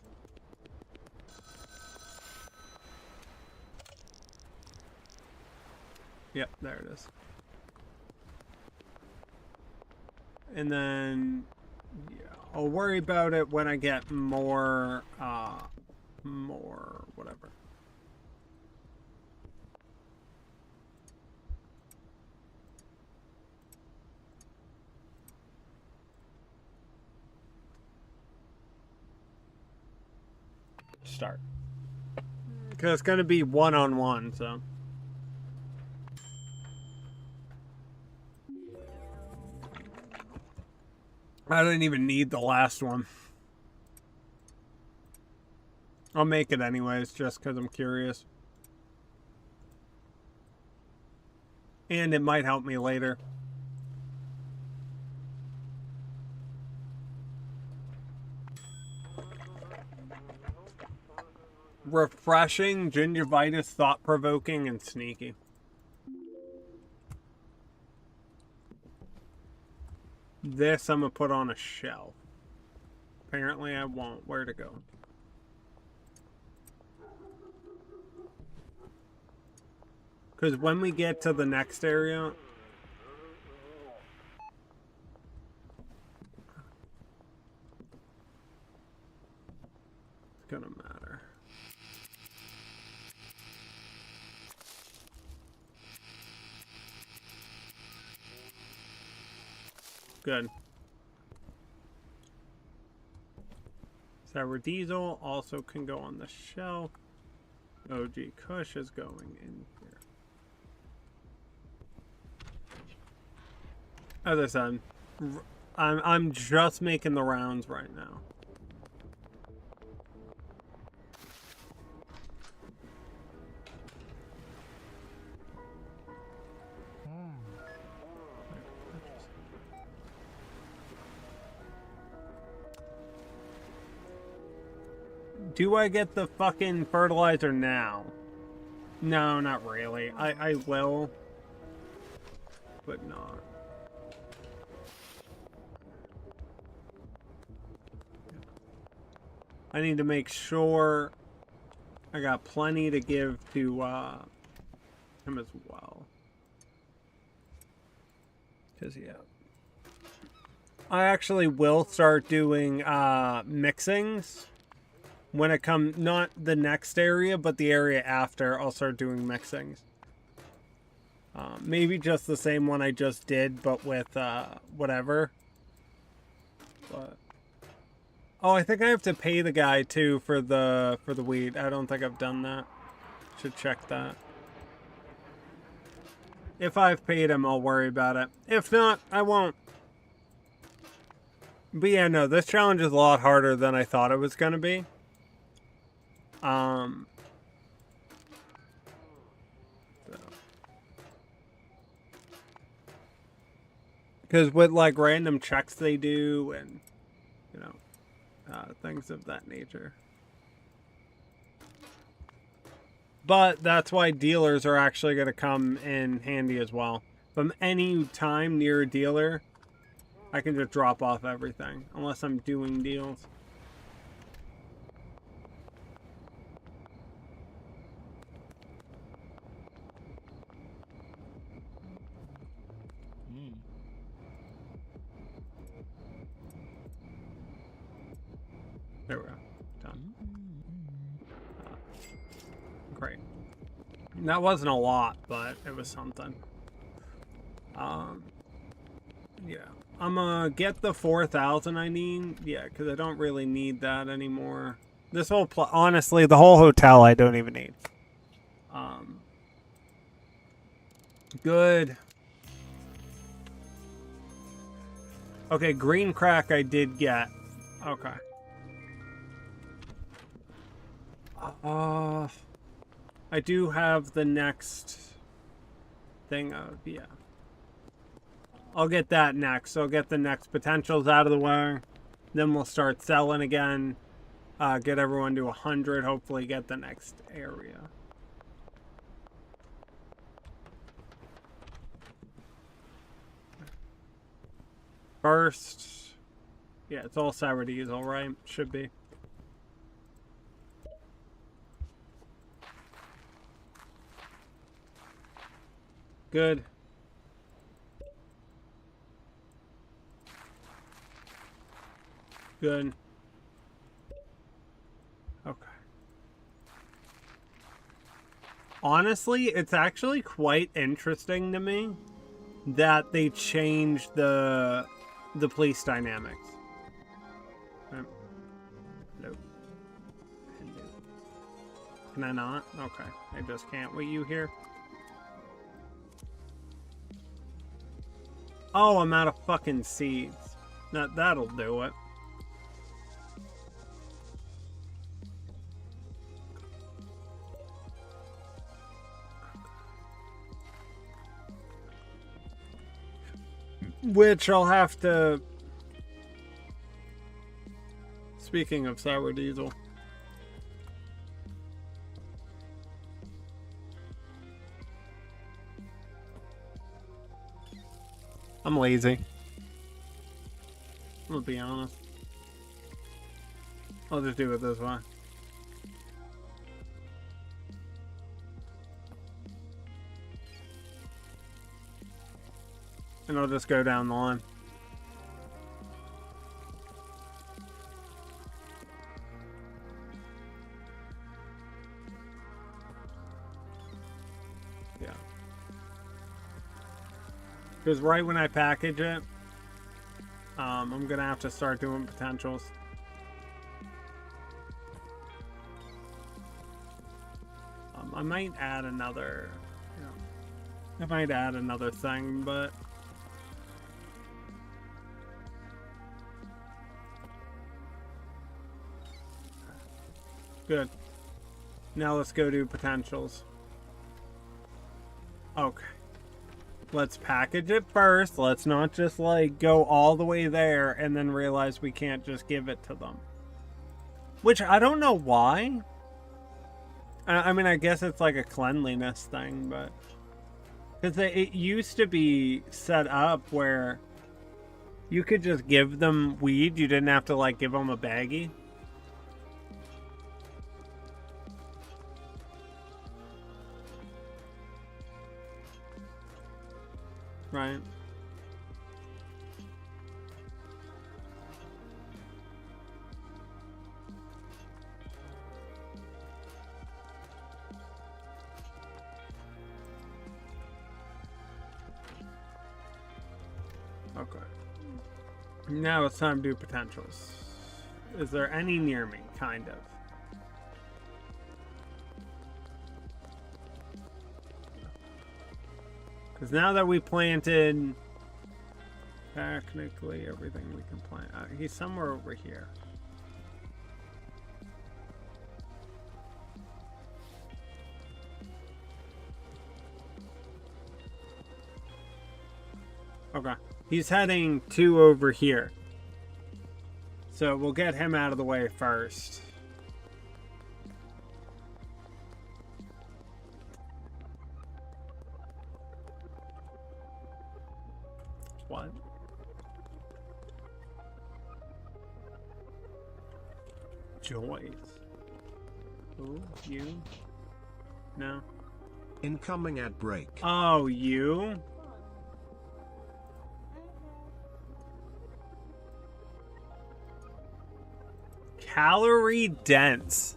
Yep, there it is. And then yeah, I'll worry about it when I get more whatever. Start. Because it's going to be one-on-one, so. I don't even need the last one. I'll make it anyways, just because I'm curious. And it might help me later. Refreshing, gingivitis, thought-provoking, and sneaky. This I'm going to put on a shelf. Apparently I won't. Where to go? Because when we get to the next area... It's going to matter. Good. Sour Diesel also can go on the shelf. OG Kush is going in here. As I said, I'm just making the rounds right now. Do I get the fucking fertilizer now? No, not really. I will, but not. I need to make sure I got plenty to give to him as well. Because, yeah. I actually will start doing mixings. When it comes, not the next area, but the area after, I'll start doing mixings. Maybe just the same one I just did, but with whatever. But oh, I think I have to pay the guy too for the weed. I don't think I've done that. Should check that. If I've paid him, I'll worry about it. If not, I won't. But yeah, no, this challenge is a lot harder than I thought it was gonna be. Because with like random checks they do and, you know, things of that nature. But that's why dealers are actually going to come in handy as well. From any time near a dealer, I can just drop off everything unless I'm doing deals. There we go. Done. Great. That wasn't a lot, but it was something. Yeah. I'm gonna get the 4,000 I need. Yeah, because I don't really need that anymore. This whole honestly, the whole hotel I don't even need. Good. Okay, green crack I did get. Okay. I do have the next thing of, yeah. I'll get that next. I'll get the next potentials out of the way. Then we'll start selling again. Get everyone to 100. Hopefully get the next area. First, Yeah, it's all sour diesel, right? Should be. Good. Good. Okay. Honestly, it's actually quite interesting to me that they changed the police dynamics. Nope. Can I not? Okay. I just can't with you here. Oh, I'm out of fucking seeds. That'll do it. Which I'll have to... Speaking of sour diesel. I'm lazy. I'm gonna be honest. I'll just do it this way. And I'll just go down the line. Yeah. Because right when I package it, I'm gonna have to start doing potentials. I might add another, I might add another thing, but good. Now let's go do potentials. Okay. Let's package it first. Let's not just like go all the way there and then realize we can't just give it to them. Which I don't know why. I mean, I guess it's like a cleanliness thing, but because it used to be set up where you could just give them weed. You didn't have to like give them a baggie. Right. Okay. Now it's time to do potentials. Is there any near me? Kind of. Because now that we planted technically everything we can plant. He's somewhere over here. Okay. He's heading to over here. So we'll get him out of the way first. What? Joyce. Who? You? No. Incoming ad break. Oh, you? Calorie dense.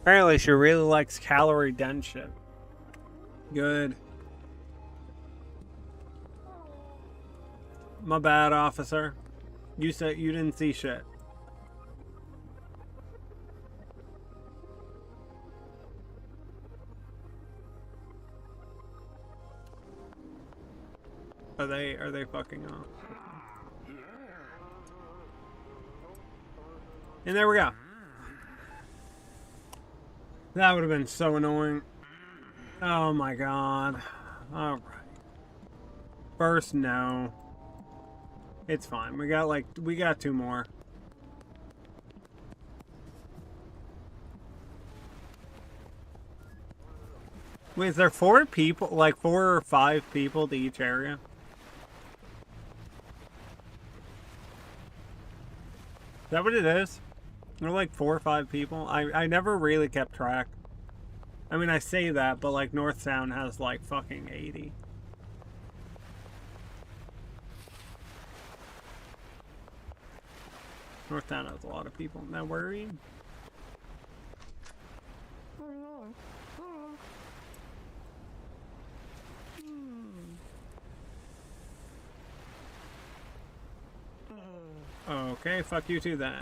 Apparently she really likes calorie dense shit. Good. My bad, officer. You said you didn't see shit. Are they fucking off? And there we go. That would have been so annoying. Oh my god. Alright. First, no. It's fine. We got two more. Wait, is there 4 people? Like 4 or 5 people to each area? that what it is? There are like 4 or 5 people. I never really kept track. I mean, I say that, but like North Sound has like fucking 80. North Sound has a lot of people. Now worrying. Okay, fuck you too then.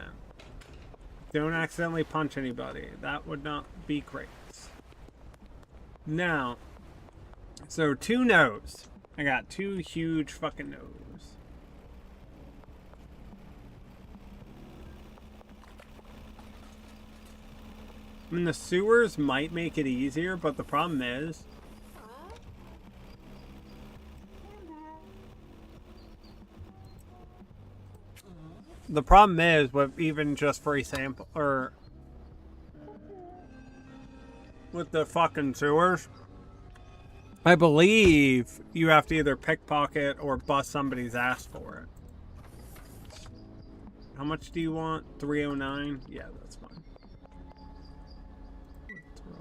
Don't accidentally punch anybody. That would not be great. Now, so 2 no's. I got 2 huge fucking no's. I mean, the sewers might make it easier, but the problem is... The problem is with even just free sample, or... with the fucking sewers, I believe you have to either pickpocket or bust somebody's ass for it. How much do you want? 309? Yeah, that's fine. Withdraw.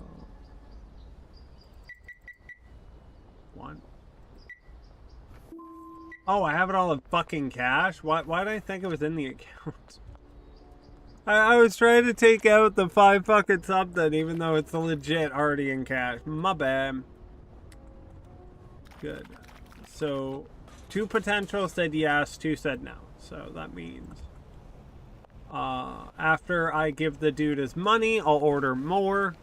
1. Oh, I have it all in fucking cash? Why did I think it was in the account? I was trying to take out the 5 fucking something, even though it's legit already in cash. My bad. Good. So, 2 potential said yes, 2 said no. So that means after I give the dude his money, I'll order more.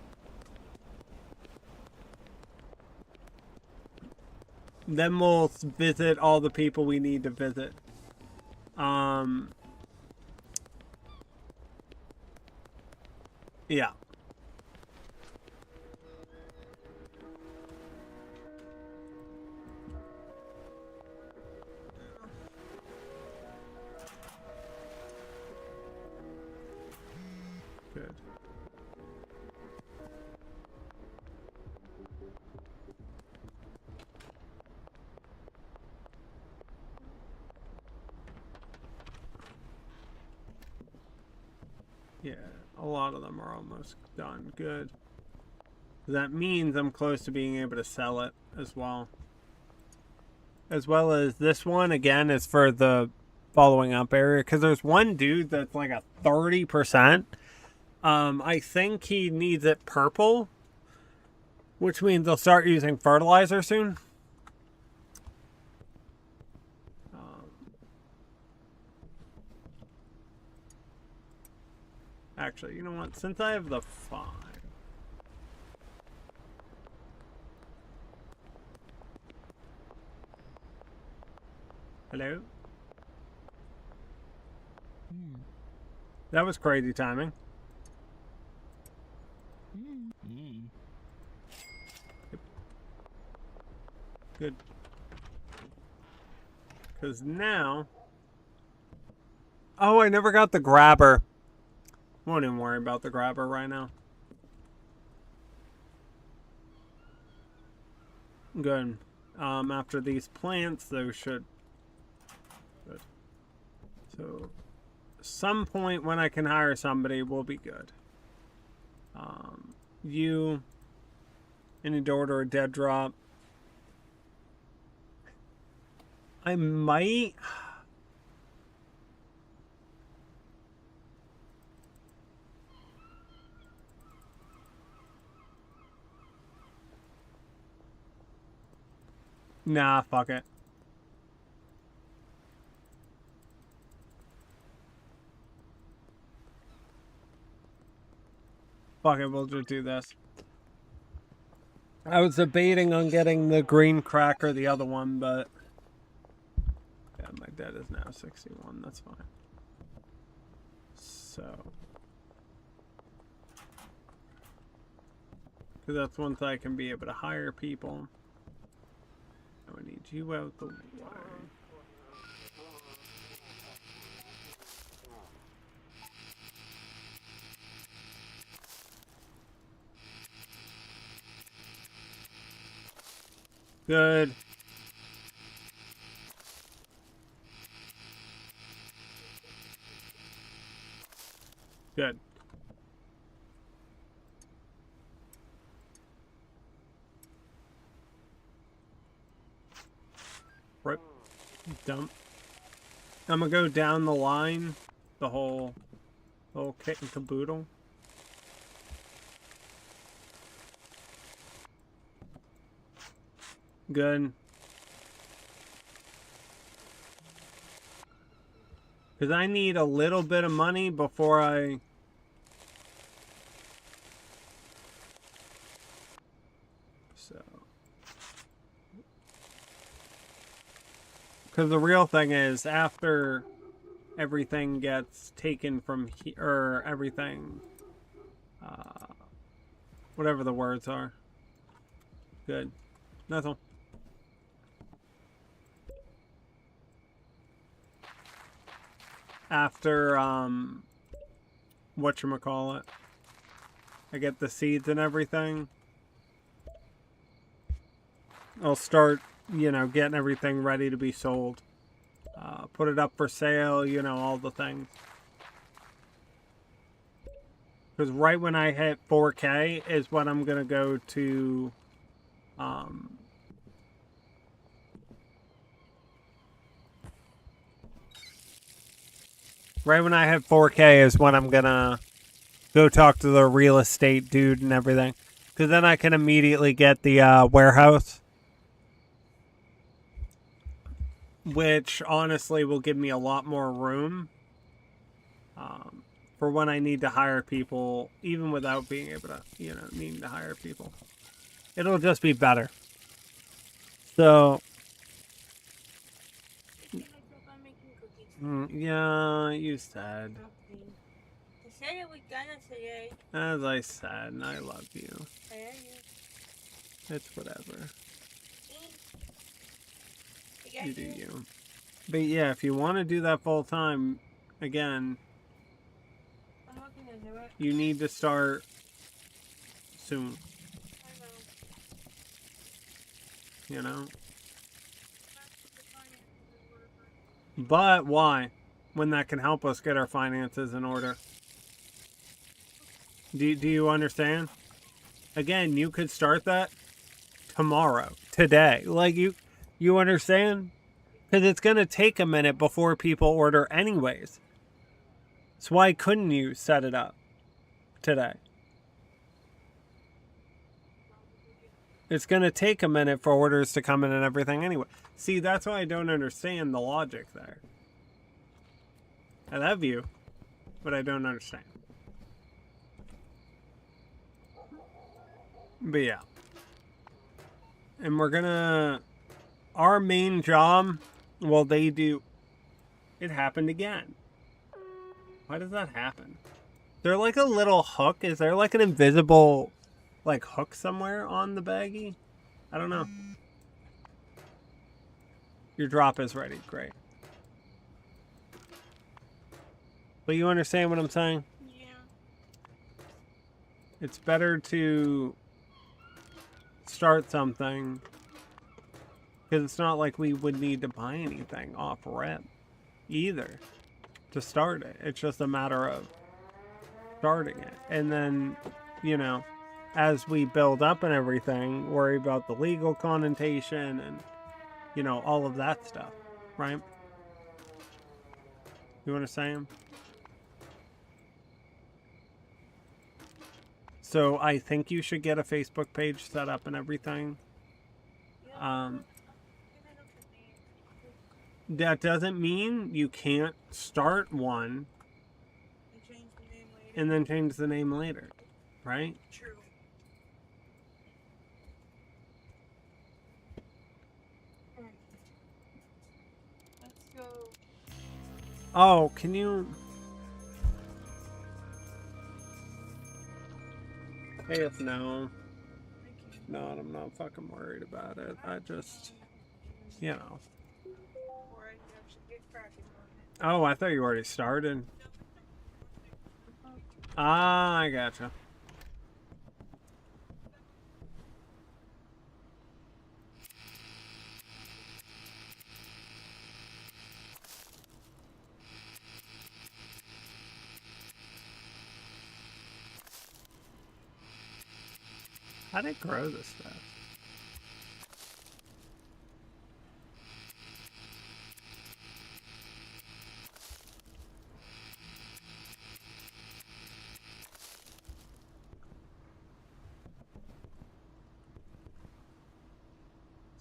Then we'll visit all the people we need to visit. Yeah. Good. Yeah, a lot of them are almost done. Good. That means I'm close to being able to sell it as well. As well as this one, again, is for the following up area. Because there's one dude that's like a 30%. I think he needs it purple. Which means they'll start using fertilizer soon. Actually, you know what? Since I have the 5. Hello? That was crazy timing. Yep. Good. Because now... Oh, I never got the grabber. Won't even worry about the grabber right now. Good. After these plants, those should... Good. So, some point when I can hire somebody will be good. You... I need to order a dead drop. I might... Nah, fuck it. Fuck it, we'll just do this. I was debating on getting the green crack or the other one, but... Yeah, my debt is now 61, that's fine. So... Because that's once I can be able to hire people. I need you out the way. Good. Good. Right. Dump. I'm gonna go down the line, the whole kit and caboodle. Good. Because I need a little bit of money before I... So... Because the real thing is, after everything gets taken from here, or everything... whatever the words are. Good. That's all. After, whatchamacallit, I get the seeds and everything, I'll start, you know, getting everything ready to be sold. Put it up for sale, you know, all the things. Because right when I hit 4K is when I'm going to go to, right when I hit 4K is when I'm gonna go talk to the real estate dude and everything. Because then I can immediately get the warehouse. Which honestly will give me a lot more room. For when I need to hire people, even without being able to, you know, needing to hire people. It'll just be better. So... yeah, you said. Okay. I said it was gonna today. As I said, and I love you. I am you. It's whatever. I got You do you. But yeah, if you want to do that full time, again, I'm not gonna do it. you need to start soon. I know. You know? But why? When that can help us get our finances in order. Do you understand? Again, you could start that tomorrow, today. Like, you understand? Because it's going to take a minute before people order anyways. So why couldn't you set it up today? It's going to take a minute for orders to come in and everything anyway. See, that's why I don't understand the logic there. I love you, but I don't understand. But yeah. And we're gonna... Our main job, well, they do... It happened again. Why does that happen? Is there like a little hook? Is there like an invisible, like, hook somewhere on the baggie? I don't know. Your drop is ready. Great. But you understand what I'm saying? Yeah. It's better to start something, because it's not like we would need to buy anything off rip either to start it. It's just a matter of starting it. And then, you know, as we build up and everything, worry about the legal connotation and, you know, all of that stuff, right? You understand? So I think you should get a Facebook page set up and everything. That doesn't mean you can't start one And change the name later. and then change the name later, right? True. Let's go. Oh, can you... Hey, if no. No, I'm not fucking worried about it. I just, you know. Or I can actually get cracking on it. Oh, I thought you already started. Ah, I gotcha. How'd it grow this fast?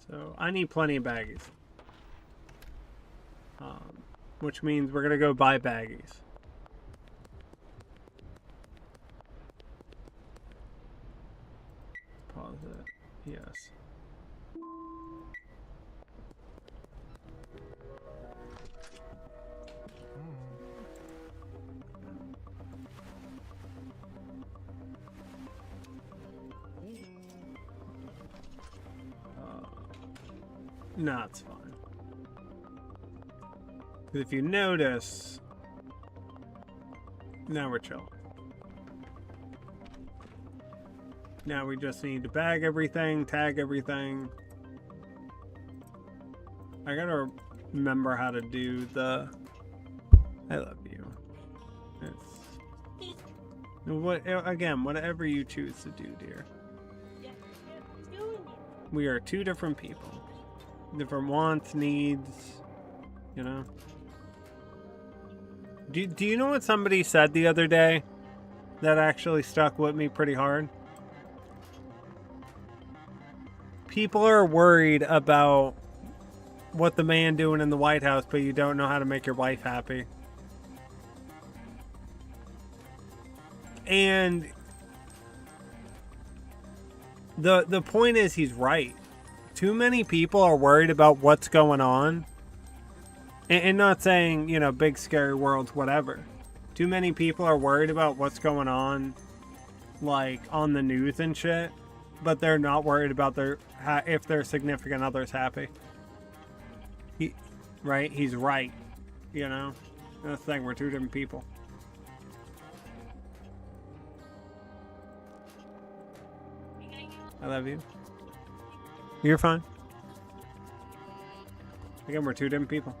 So I need plenty of baggies. Which means we're gonna go buy baggies. Pause it. Yes. No, it's fine. 'Cause if you notice, now we're chill. Now we just need to bag everything, tag everything. I gotta remember how to do the I love you. It's what again, whatever you choose to do, dear. Yeah, you're doing it. We are two different people. Different wants, needs, you know. Do you know what somebody said the other day that actually stuck with me pretty hard? People are worried about what the man doing in the White House, but you don't know how to make your wife happy. And the point is, he's right. Too many people are worried about what's going on. And not saying, you know, big scary worlds, whatever. Too many people are worried about what's going on, like, on the news and shit. But they're not worried about if their significant other's happy. Right? He's right. You know? That's the thing, we're two different people. I love you. You're fine. Again, we're two different people.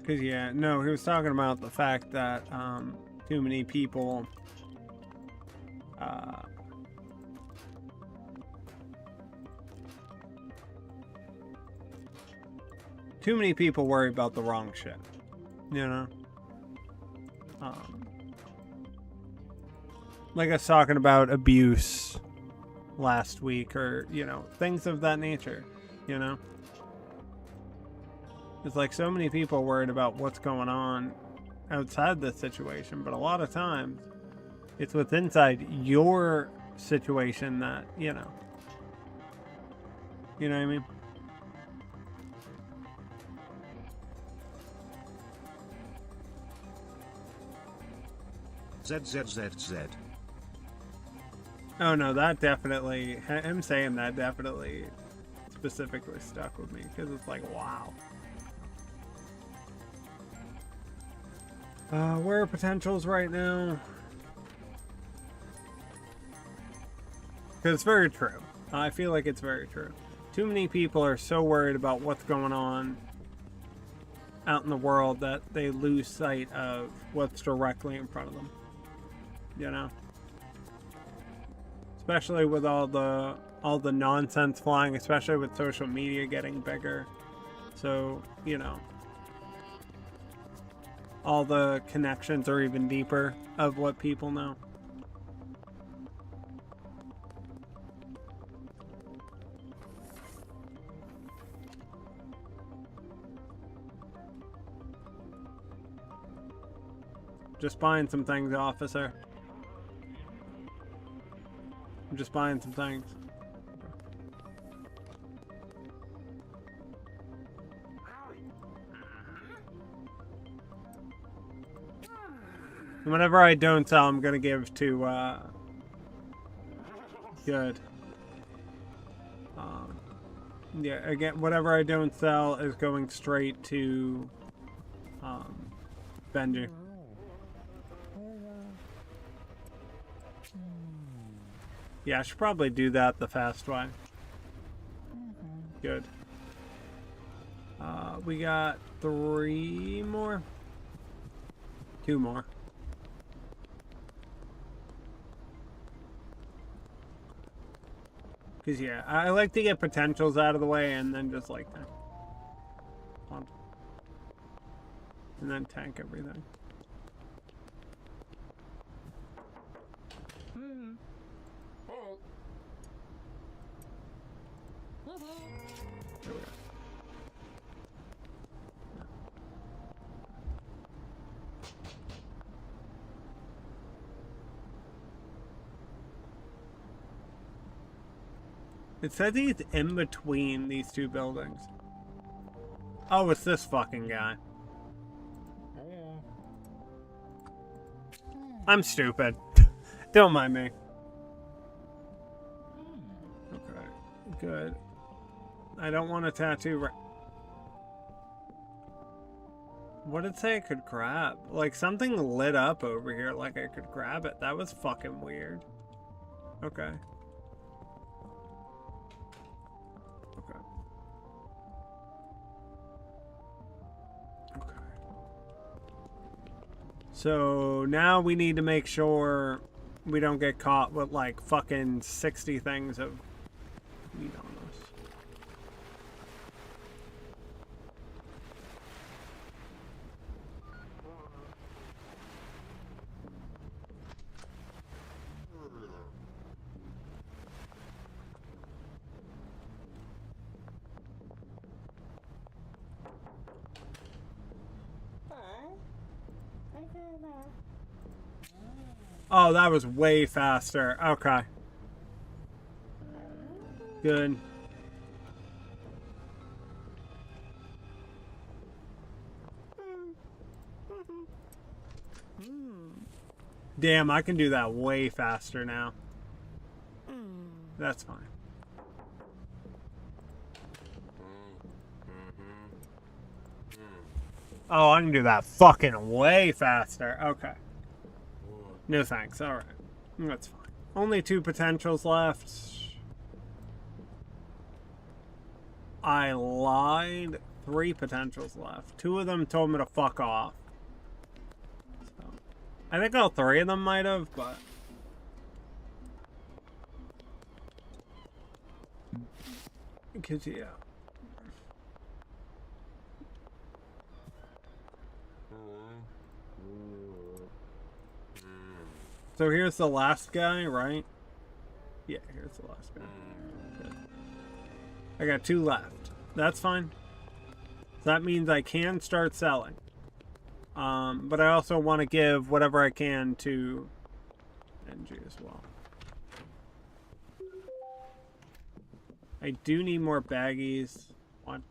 Because, yeah, no, he was talking about the fact that too many people worry about the wrong shit, you know? Like I was talking about abuse last week, or, you know, things of that nature, you know? It's like so many people worried about what's going on outside this situation, but a lot of times it's what's inside your situation that, you know what I mean? ZZZZ. Oh no, that definitely, him saying that definitely specifically stuck with me, because it's like, wow. Where are potentials right now? Because it's very true. I feel like it's very true. Too many people are so worried about what's going on out in the world that they lose sight of what's directly in front of them. You know? Especially with all the nonsense flying, especially with social media getting bigger. So, you know, all the connections are even deeper of what people know. Just buying some things, officer. I'm just buying some things. Whenever I don't sell, I'm gonna give to, good. Yeah, again, whatever I don't sell is going straight to, Benji. Yeah, I should probably do that the fast way. Good. We got 3 more. 2 more. Because, yeah, I like to get potentials out of the way and then just like that. And then tank everything. There we go. It says he's in between these 2 buildings. Oh, it's this fucking guy. I'm stupid. Don't mind me. Okay, good. I don't want a tattoo. What did it say I could grab? Like something lit up over here like I could grab it. That was fucking weird. Okay. Okay. Okay. So now we need to make sure we don't get caught with like fucking 60 things of meat on us. Oh, that was way faster. Okay. Good. Damn, I can do that way faster now. That's fine. Oh, I can do that fucking way faster. Okay. No thanks. Alright. That's fine. Only 2 potentials left. I lied. 3 potentials left. 2 of them told me to fuck off. So, I think all 3 of them might have, but... Because, yeah. So here's the last guy, right? Yeah, here's the last guy. Good. I got 2 left. That's fine. So that means I can start selling. But I also want to give whatever I can to NG as well. I do need more baggies. One.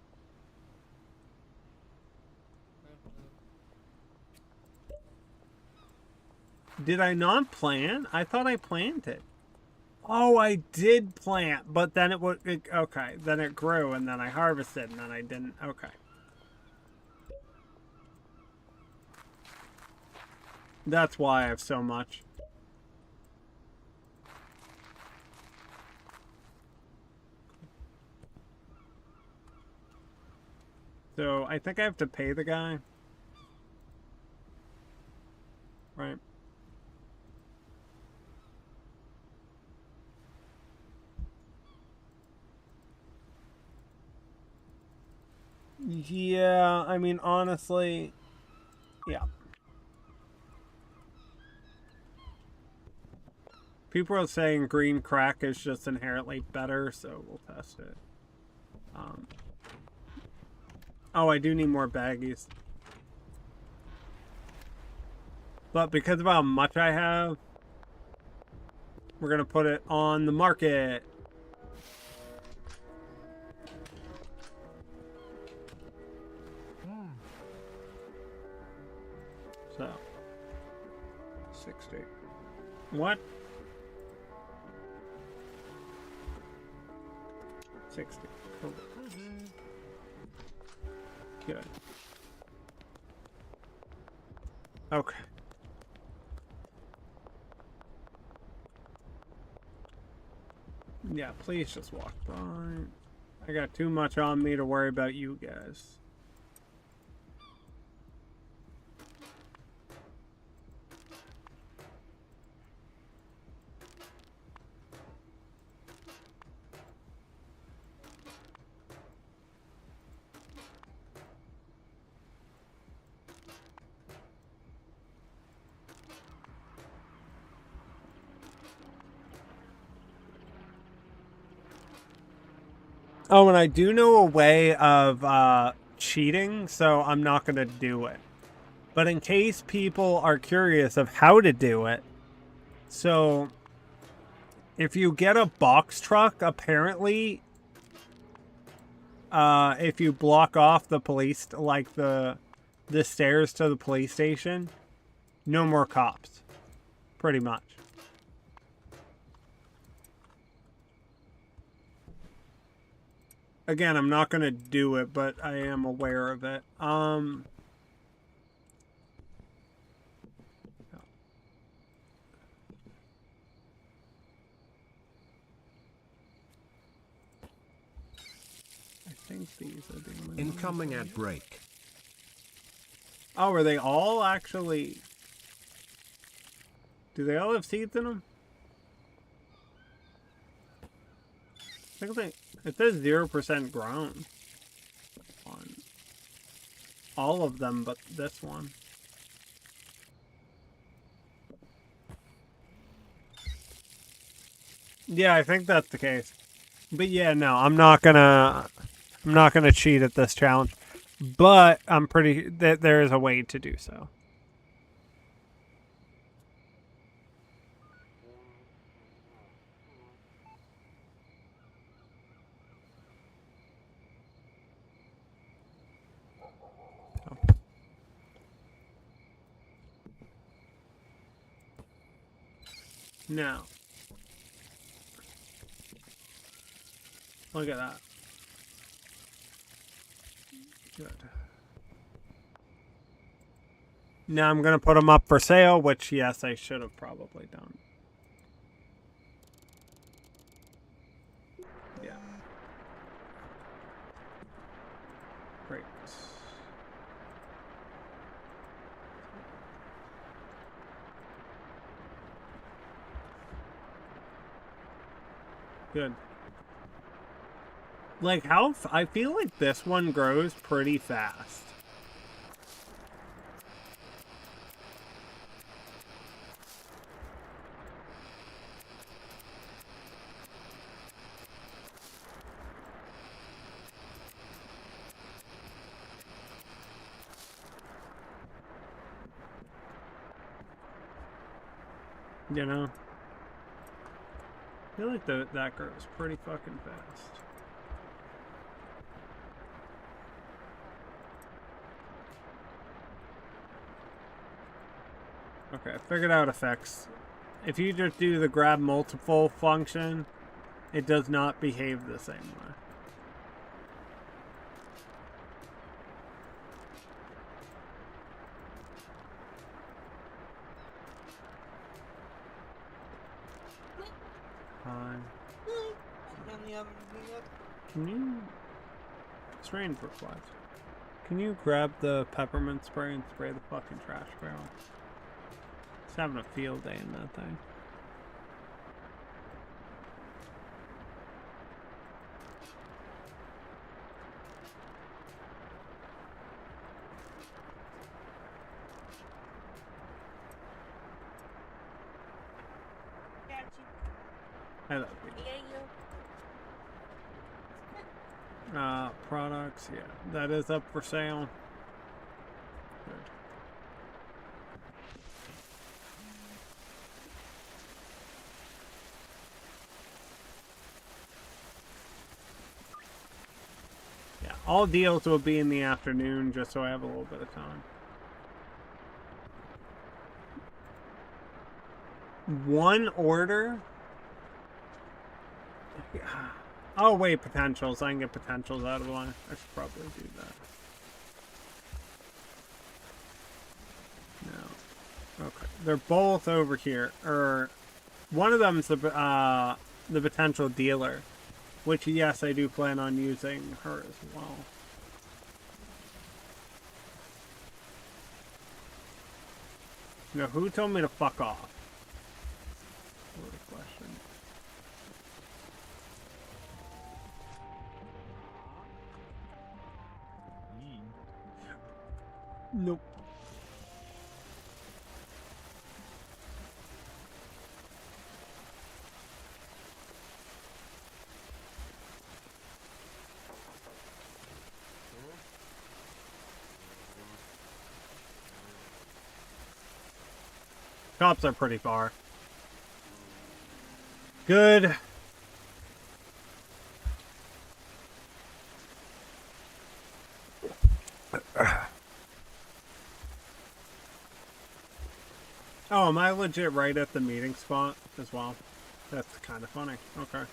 Did I not plant? I thought I planted. Oh, I did plant, but then it would... Okay, then it grew, and then I harvested, and then I didn't... Okay. That's why I have so much. So, I think I have to pay the guy. Right. Yeah, I mean, honestly, yeah. People are saying green crack is just inherently better, so we'll test it. Oh, I do need more baggies. But because of how much I have, we're going to put it on the market. So, 60. What? 60. Cool. Good. Okay. Yeah, please just walk by. I I got too much on me to worry about you guys. Oh, and I do know a way of cheating, so I'm not going to do it. But in case people are curious of how to do it, so if you get a box truck, apparently, if you block off the police, like the stairs to the police station, no more cops, pretty much. Again, I'm not going to do it, but I am aware of it. I think these are the only Incoming ones. at break. Oh, are they all actually... Do they all have seeds in them? I think they... It says 0% grown on all of them, but this one. Yeah, I think that's the case. But yeah, no, I'm not gonna cheat at this challenge. But I'm pretty that there is a way to do so. Now, look at that. Good. Now I'm going to put them up for sale, which, yes, I should have probably done. Yeah. Great. Good. Like, I feel like this one grows pretty fast. You know? I feel like that grows pretty fucking fast. Okay, I figured out effects. If you just do the grab multiple function, it does not behave the same way. Fine. Can you... It's rain for flies. Can you grab the peppermint spray and spray the fucking trash barrel? It's having a field day in that thing. I love you. Products, yeah. That is up for sale. Good. Yeah, all deals will be in the afternoon just so I have a little bit of time. One order? Oh wait, potentials. I can get potentials out of the line. I should probably do that. No. Okay. They're both over here. Or one of them's the potential dealer, Which, yes, I do plan on using her as well. Now, who told me to fuck off? What a question. Nope. Cops are pretty far. Good. Oh, am I legit right at the meeting spot as well? That's kind of funny. Okay.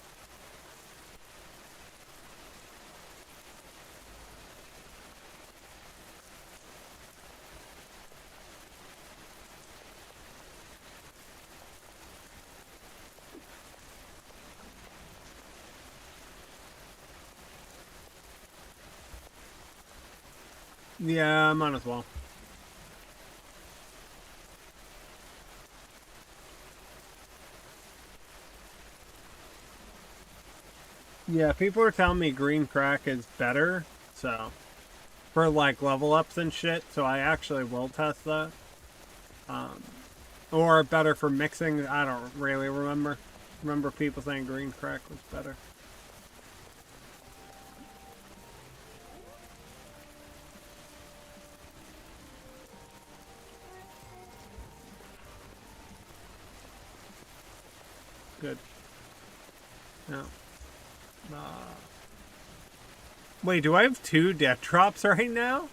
Yeah, might as well. Yeah, people are telling me green crack is better, so for like level ups and shit, so I actually will test that. Or better for mixing, I don't really remember. Remember people saying green crack was better. Good. No. Wait, do I have 2 death drops right now?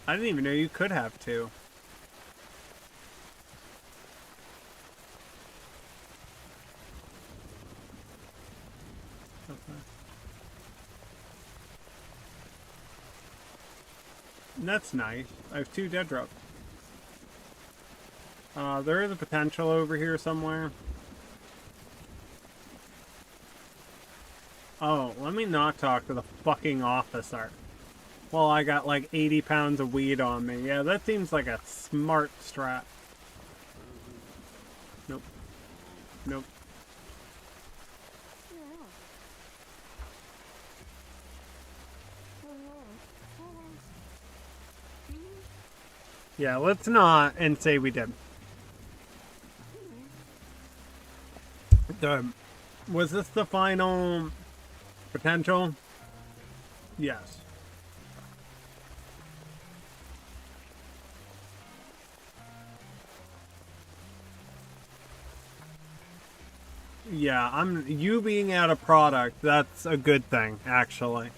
I didn't even know you could have 2. Okay. That's nice. I have 2 dead drops. There is a potential over here somewhere. Oh, let me not talk to the fucking officer. Well, I got like 80 pounds of weed on me. Yeah, that seems like a smart strat. Nope. Nope. Yeah, let's not and say we did. Was this the final potential? Yes. Yeah, you being out of product, that's a good thing, actually.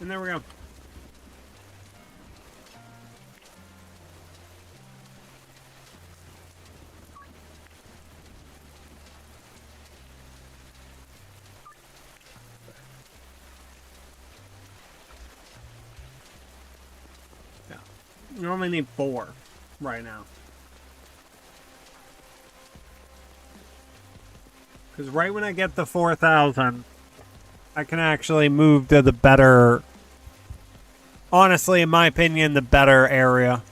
And there we go. Yeah. You only need 4 right now. Because right when I get the 4,000, I can actually move to the better... Honestly, in my opinion, the better area.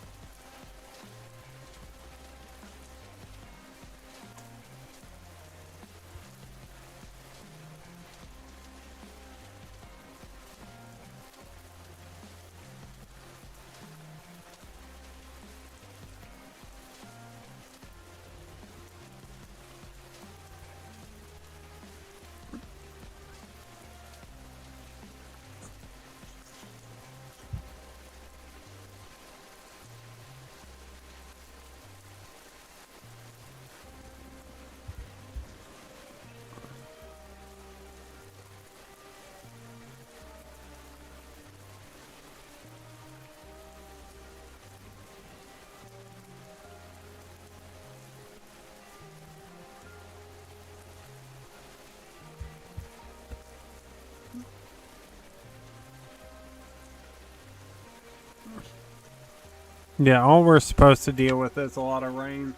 Yeah, all we're supposed to deal with is a lot of rain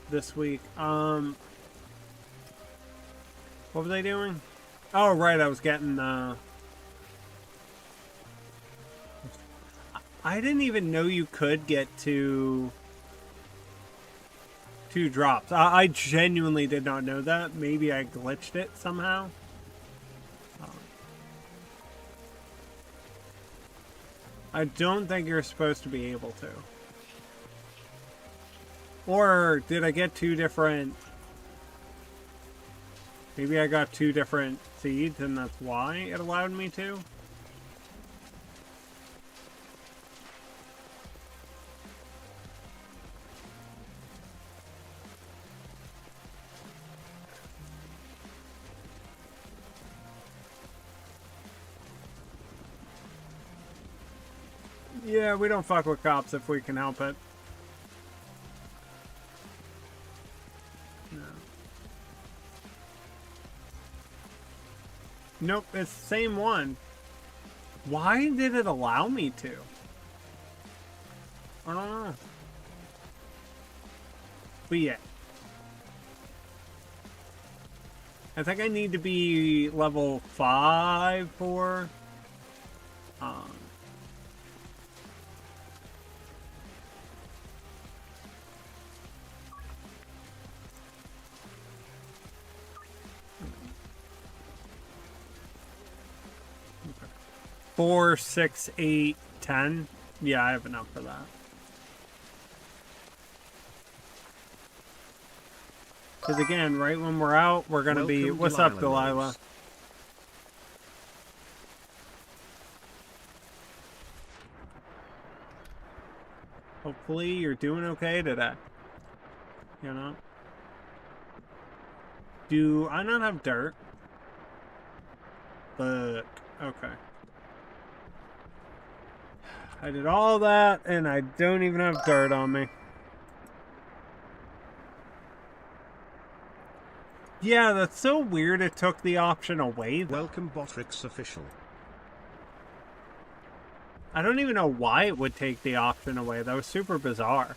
this week. What was I doing? Oh, right, I was getting, I didn't even know you could get to 2 drops. I genuinely did not know that. Maybe I glitched it somehow. I don't think you're supposed to be able to. Or did I get 2 different... Maybe I got 2 different seeds and that's why it allowed me to? Yeah, we don't fuck with cops if we can help it. No. Nope, it's the same one. Why did it allow me to? I don't know. But yeah. I think I need to be level 5 for... Okay. 4, 6, 8, 10. Yeah, I have enough for that. Because again, right when we're out, we're going to be... Welcome, What's up, Delilah? Rose. Hopefully you're doing okay today. You know? Do I not have dirt? But, okay. I did all that, and I don't even have dirt on me. Yeah, that's so weird it took the option away, though. Welcome, Botrix Official. I don't even know why it would take the option away. That was super bizarre.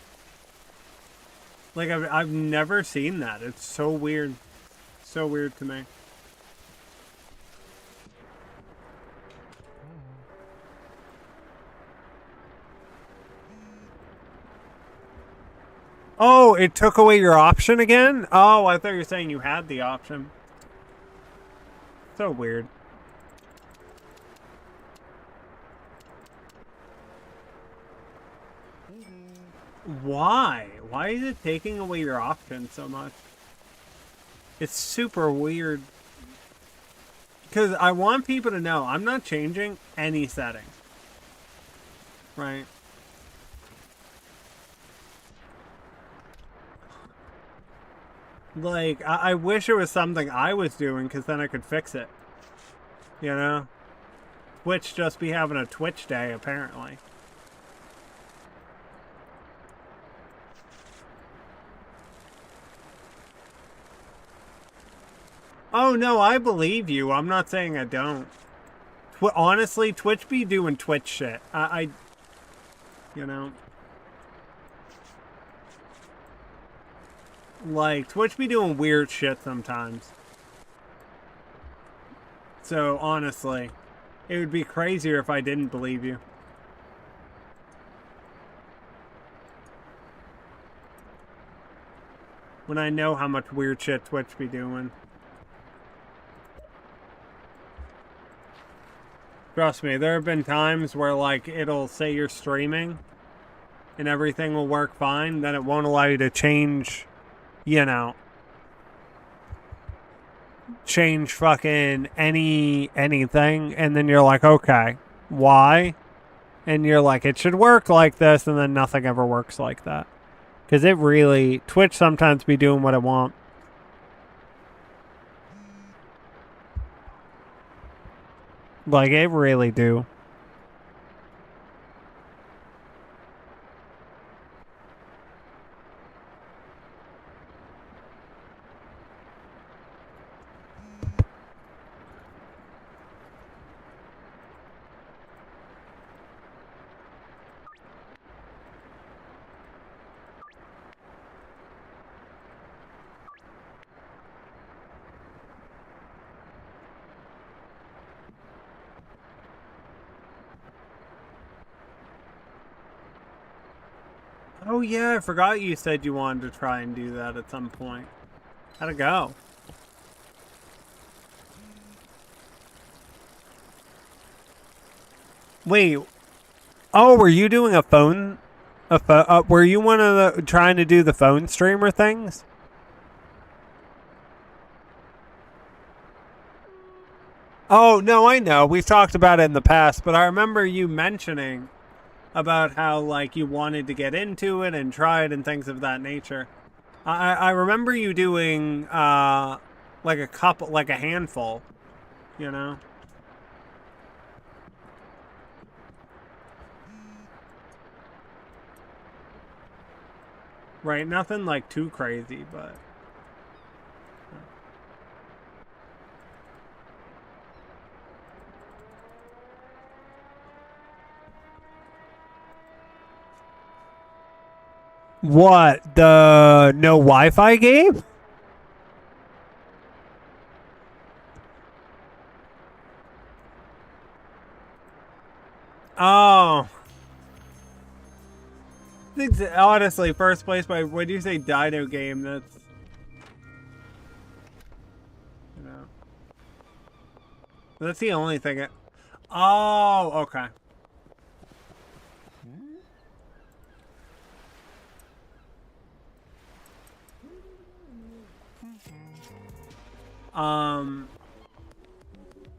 Like, I've never seen that. It's so weird. So weird to me. Oh, it took away your option again? Oh, I thought you were saying you had the option. So weird. Why? Why is it taking away your option so much? It's super weird. Because I want people to know I'm not changing any settings. Right? Like, I wish it was something I was doing because then I could fix it. You know? Twitch just be having a Twitch day, apparently. Oh, no, I believe you. I'm not saying I don't. Honestly, Twitch be doing Twitch shit. You know. Like, Twitch be doing weird shit sometimes. So, honestly, it would be crazier if I didn't believe you. When I know how much weird shit Twitch be doing. Trust me, there have been times where, like, it'll say you're streaming and everything will work fine, then it won't allow you to change, you know, change fucking anything, and then you're like, okay, why? And you're like, it should work like this, and then nothing ever works like that. Because it really, Twitch sometimes be doing what it want. Like, it really do. Oh yeah, I forgot you said you wanted to try and do that at some point. How'd it go? Wait. Oh, were you doing a phone? Were you one of the trying to do the phone streamer things? Oh no, I know. We've talked about it in the past, but I remember you mentioning about how like you wanted to get into it and try it and things of that nature. I remember you doing like a couple, like a handful, you know. Right, nothing like too crazy, but what, the no Wi-Fi game? Oh. Honestly, first place by, when you say Dino game, that's, you know, that's the only thing. Oh, okay.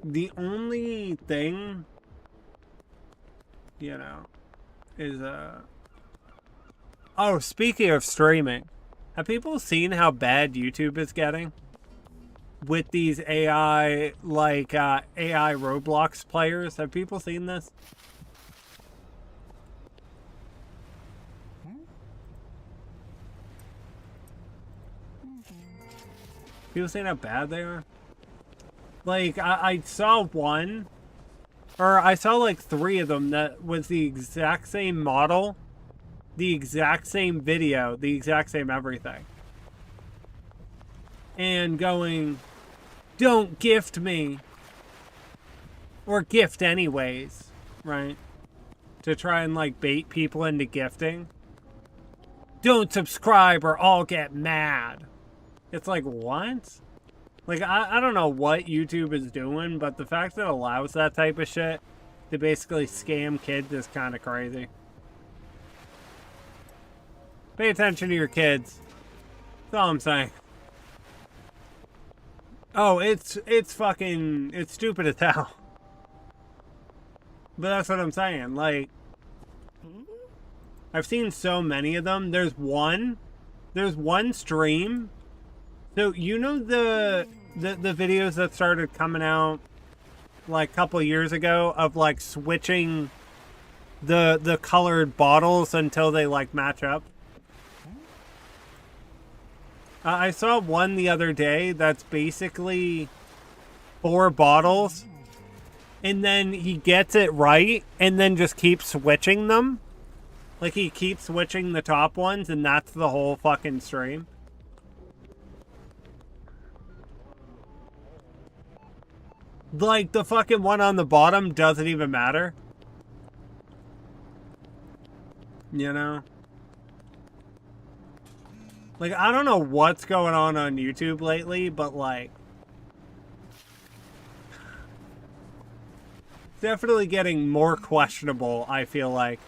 The only thing, you know, is oh, speaking of streaming, have people seen how bad YouTube is getting with these AI, like AI Roblox players? Have people seen this? People seen how bad they are? Like, I saw one, or I saw like 3 of them that was the exact same model, the exact same video, the exact same everything. And going, don't gift me. Or gift anyways, right? To try and like bait people into gifting. Don't subscribe or I'll get mad. It's like, what? Like, I don't know what YouTube is doing, but the fact that it allows that type of shit to basically scam kids is kind of crazy. Pay attention to your kids. That's all I'm saying. Oh, it's fucking, it's stupid as hell. But that's what I'm saying. Like, I've seen so many of them. There's one stream. So, you know the videos that started coming out like a couple years ago of like switching the colored bottles until they like match up? I saw one the other day that's basically 4 bottles, and then he gets it right and then just keeps switching them. Like, he keeps switching the top ones, and that's the whole fucking stream. Like, the fucking one on the bottom doesn't even matter. You know? Like, I don't know what's going on YouTube lately, but, like, definitely getting more questionable, I feel like.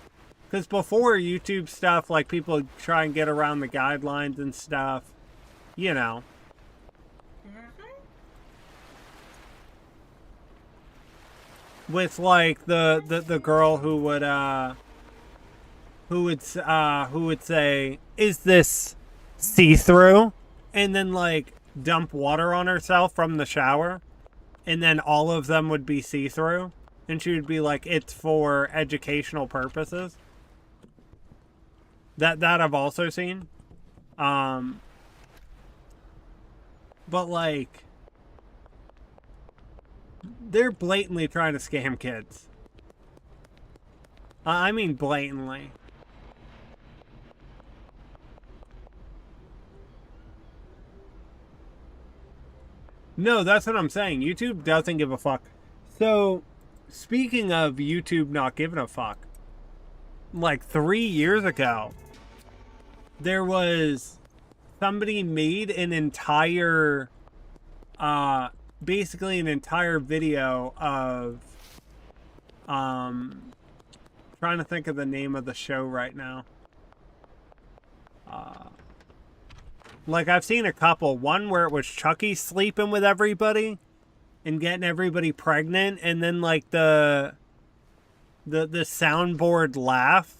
Because before YouTube stuff, like, people try and get around the guidelines and stuff. You know. With, like, the girl who would say, is this see-through? And then, like, dump water on herself from the shower. And then all of them would be see-through. And she would be like, it's for educational purposes. That I've also seen. But, like, they're blatantly trying to scam kids. I mean blatantly. No, that's what I'm saying. YouTube doesn't give a fuck. So, speaking of YouTube not giving a fuck, like 3 years ago, there was somebody made an entire, basically an entire video of, trying to think of the name of the show right now. Like, I've seen a couple. One where it was Chucky sleeping with everybody and getting everybody pregnant, and then like the soundboard laugh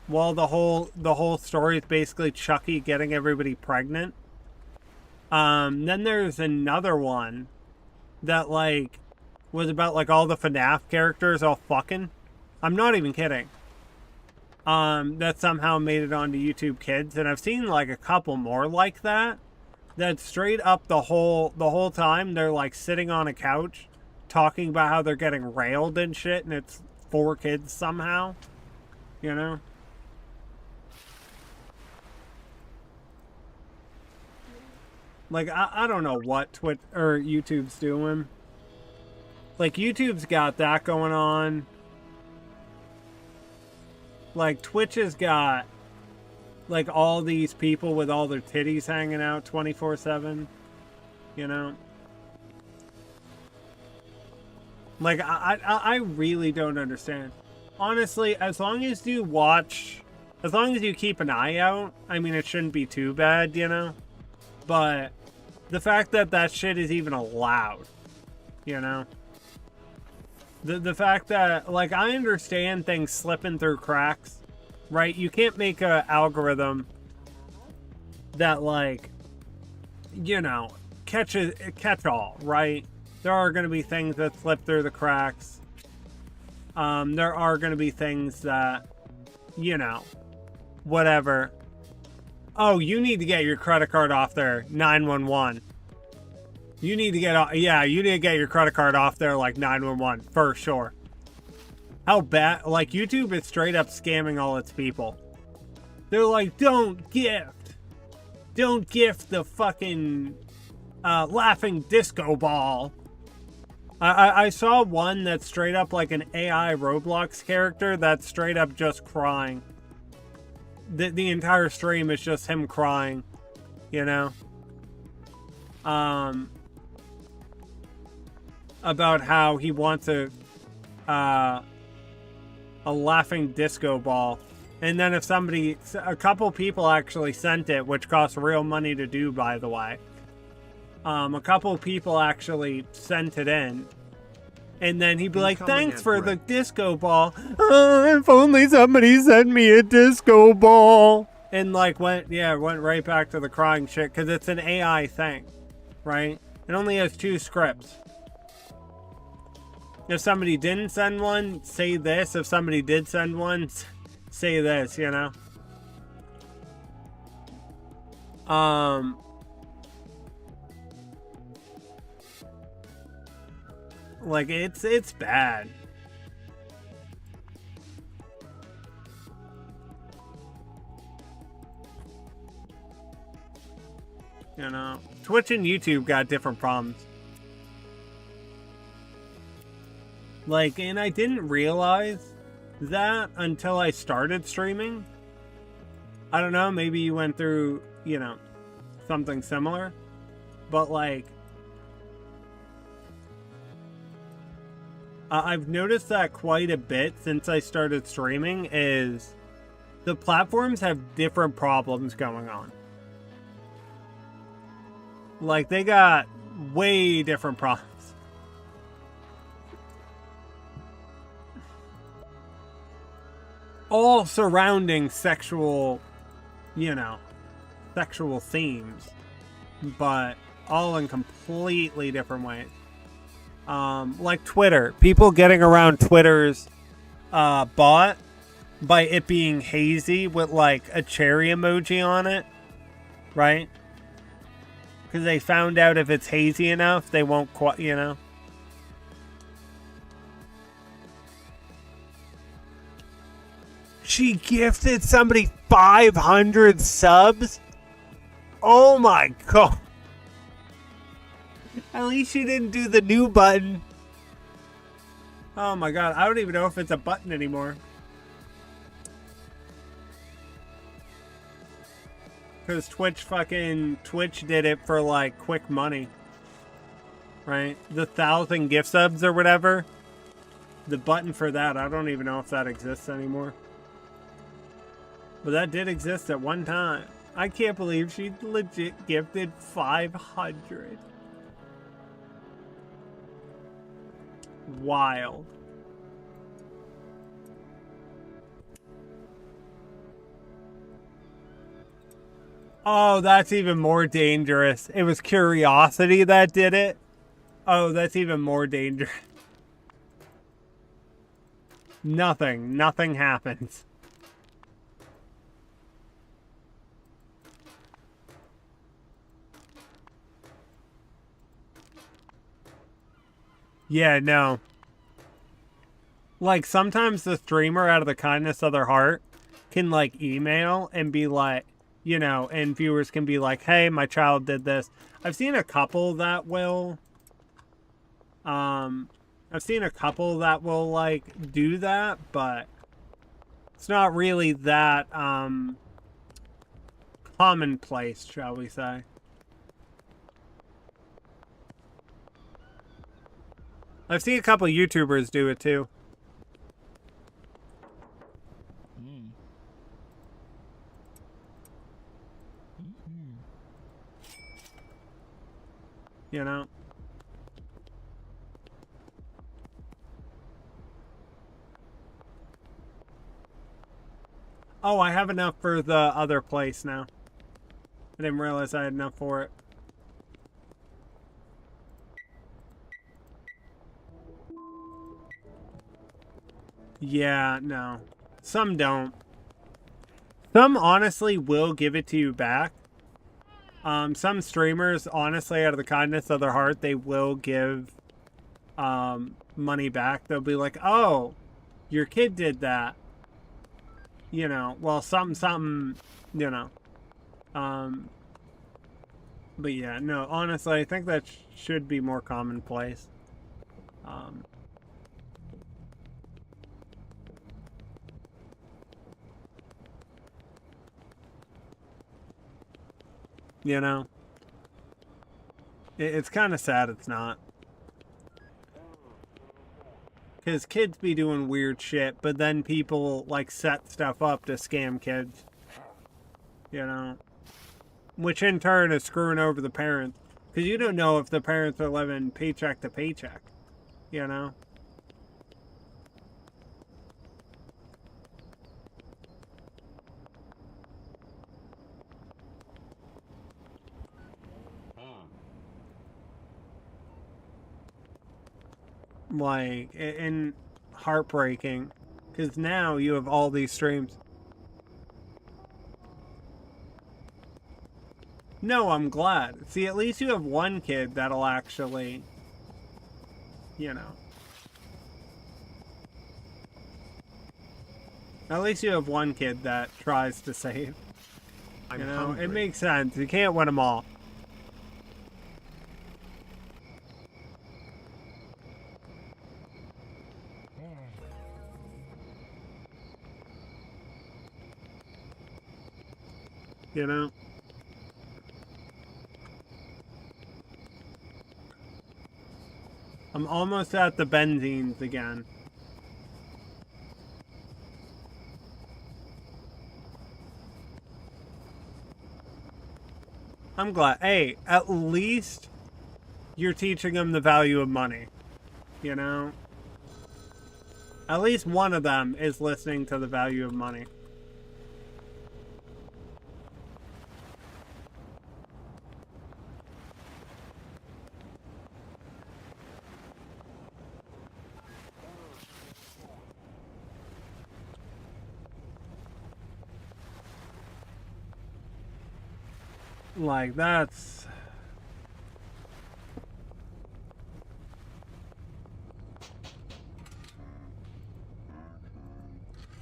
while the whole story is basically Chucky getting everybody pregnant. Then there's another one that like was about like all the FNAF characters all fucking. I'm not even kidding. That somehow made it onto YouTube Kids, and I've seen like a couple more like that. That straight up the whole time they're like sitting on a couch talking about how they're getting railed and shit, and it's 4 kids somehow, you know. Like I don't know what Twitch or YouTube's doing. Like YouTube's got that going on. Like Twitch has got like all these people with all their titties hanging out 24/7, you know. Like I really don't understand. Honestly, as long as you keep an eye out, I mean, it shouldn't be too bad, you know. But the fact that that shit is even allowed, you know. The fact that, like, I understand things slipping through cracks, right? You can't make an algorithm that, like, you know, catch all, right? There are going to be things that slip through the cracks. There are going to be things that, you know, whatever. Oh, you need to get your credit card off there, 911. You need to get your credit card off there like 911 for sure. How bad? Like, YouTube is straight up scamming all its people. They're like, don't gift the fucking laughing disco ball. I saw one that's straight up like an AI Roblox character that's straight up just crying. The entire stream is just him crying, you know. About how he wants a laughing disco ball, and then if a couple people actually sent it, which costs real money to do, by the way. A couple people actually sent it in, and then he'd be like, "Thanks for the disco ball. If only somebody sent me a disco ball." And like went right back to the crying shit because it's an AI thing, right? It only has 2 scripts. If somebody didn't send one, say this. If somebody did send one, say this, you know? Like, it's bad. You know? Twitch and YouTube got different problems. Like, and I didn't realize that until I started streaming. I don't know, maybe you went through, you know, something similar. But, like, I've noticed that quite a bit since I started streaming is the platforms have different problems going on. Like, they got way different problems. All surrounding sexual, you know, sexual themes, but all in completely different ways. Like Twitter. People getting around Twitter's bot by it being hazy with like a cherry emoji on it, right? Because they found out if it's hazy enough, they won't quite, you know. She gifted somebody 500 subs? Oh my god. At least she didn't do the new button. Oh my god, I don't even know if it's a button anymore. Because Twitch did it for, like, quick money. Right? The 1,000 gift subs or whatever. The button for that, I don't even know if that exists anymore. But that did exist at one time. I can't believe she legit gifted 500. Wild. Oh, that's even more dangerous. It was curiosity that did it. Oh, that's even more dangerous. Nothing happens. Yeah, no. Like, sometimes the streamer, out of the kindness of their heart, can, like, email and be like, you know, and viewers can be like, hey, my child did this. I've seen a couple that will, like, do that, but it's not really that, commonplace, shall we say. I've seen a couple YouTubers do it, too. You know? Oh, I have enough for the other place now. I didn't realize I had enough for it. Yeah, no. Some don't. Some honestly will give it to you back. Some streamers, honestly, out of the kindness of their heart, they will give money back. They'll be like, oh, your kid did that. You know, well, something, you know. But yeah, no, honestly, I think that should be more commonplace. You know? It's kind of sad it's not. Because kids be doing weird shit, but then people, like, set stuff up to scam kids. You know? Which in turn is screwing over the parents. Because you don't know if the parents are living paycheck to paycheck. You know? Like, and heartbreaking. Because now you have all these streams. No, I'm glad. See, at least you have one kid that'll actually, you know. At least you have one kid that tries to save. You know, hungry. it makes sense. You can't win them all. You know? I'm almost at the benzines again. I'm glad. Hey, at least you're teaching them the value of money. You know? At least one of them is listening to the value of money. Like, that's...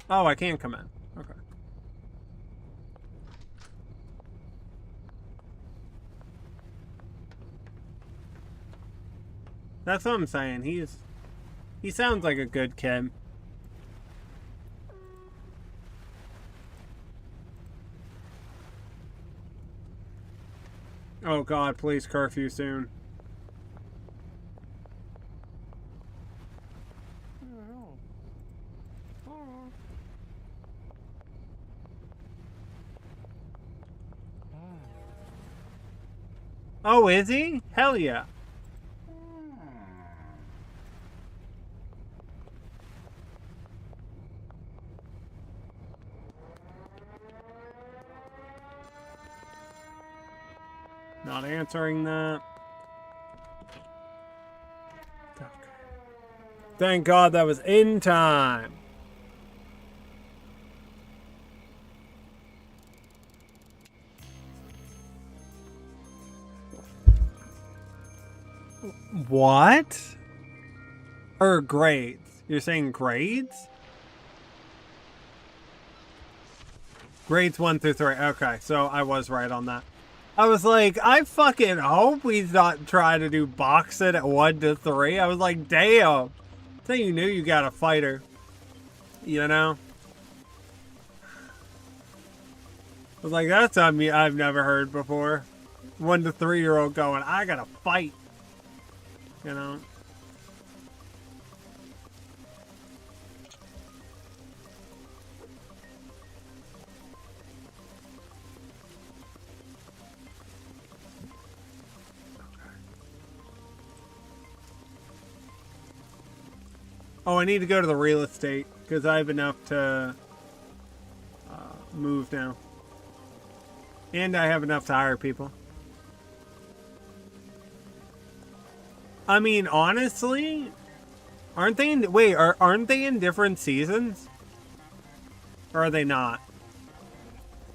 Oh, I can't come in. Okay. That's what I'm saying. He sounds like a good kid. Oh God, please curfew soon. Oh, is he? Hell yeah. Not answering that. Okay. Thank God that was in time. What? Or grades? You're saying grades? Grades 1 through 3. Okay, so I was right on that. I was like, I fucking hope he's not trying to do boxing at 1 to 3. I was like, damn. So you knew you got a fighter. You know? I was like, that's on me. I've never heard before. 1 to 3-year-old going, I gotta fight. You know? Oh, I need to go to the real estate because I have enough to move now. And I have enough to hire people. I mean, honestly, aren't they in, wait, aren't they in different seasons? Or are they not?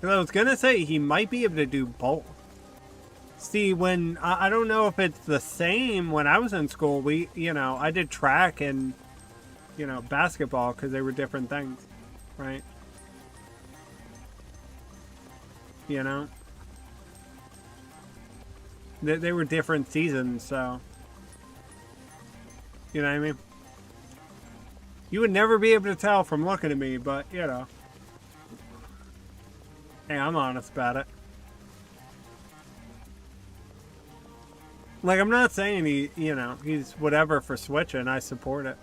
Because I was going to say he might be able to do both. See, when, I don't know if it's the same when I was in school, I did track and, basketball because they were different things, right? You know? They were different seasons, so... You know what I mean? You would never be able to tell from looking at me, but, Hey, I'm honest about it. Like, I'm not saying he's whatever for switching. I support it.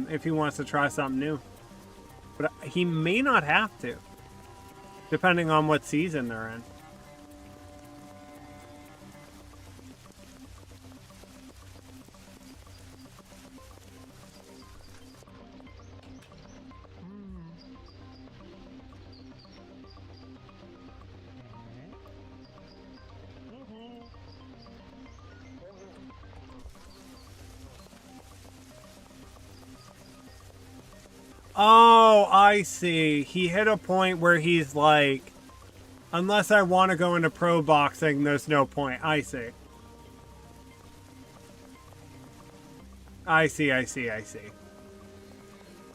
If he wants to try something new. But he may not have to. Depending on what season they're in. Oh, I see. He hit a point where he's like, unless I want to go into pro boxing, there's no point. I see. I see.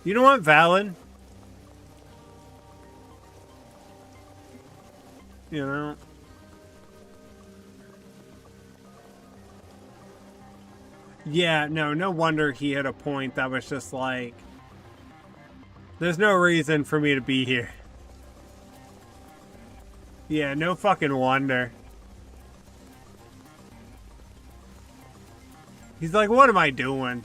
You know what, valid? You know? Yeah, no wonder he hit a point that was just like, there's no reason for me to be here. Yeah, no fucking wonder. He's like, what am I doing?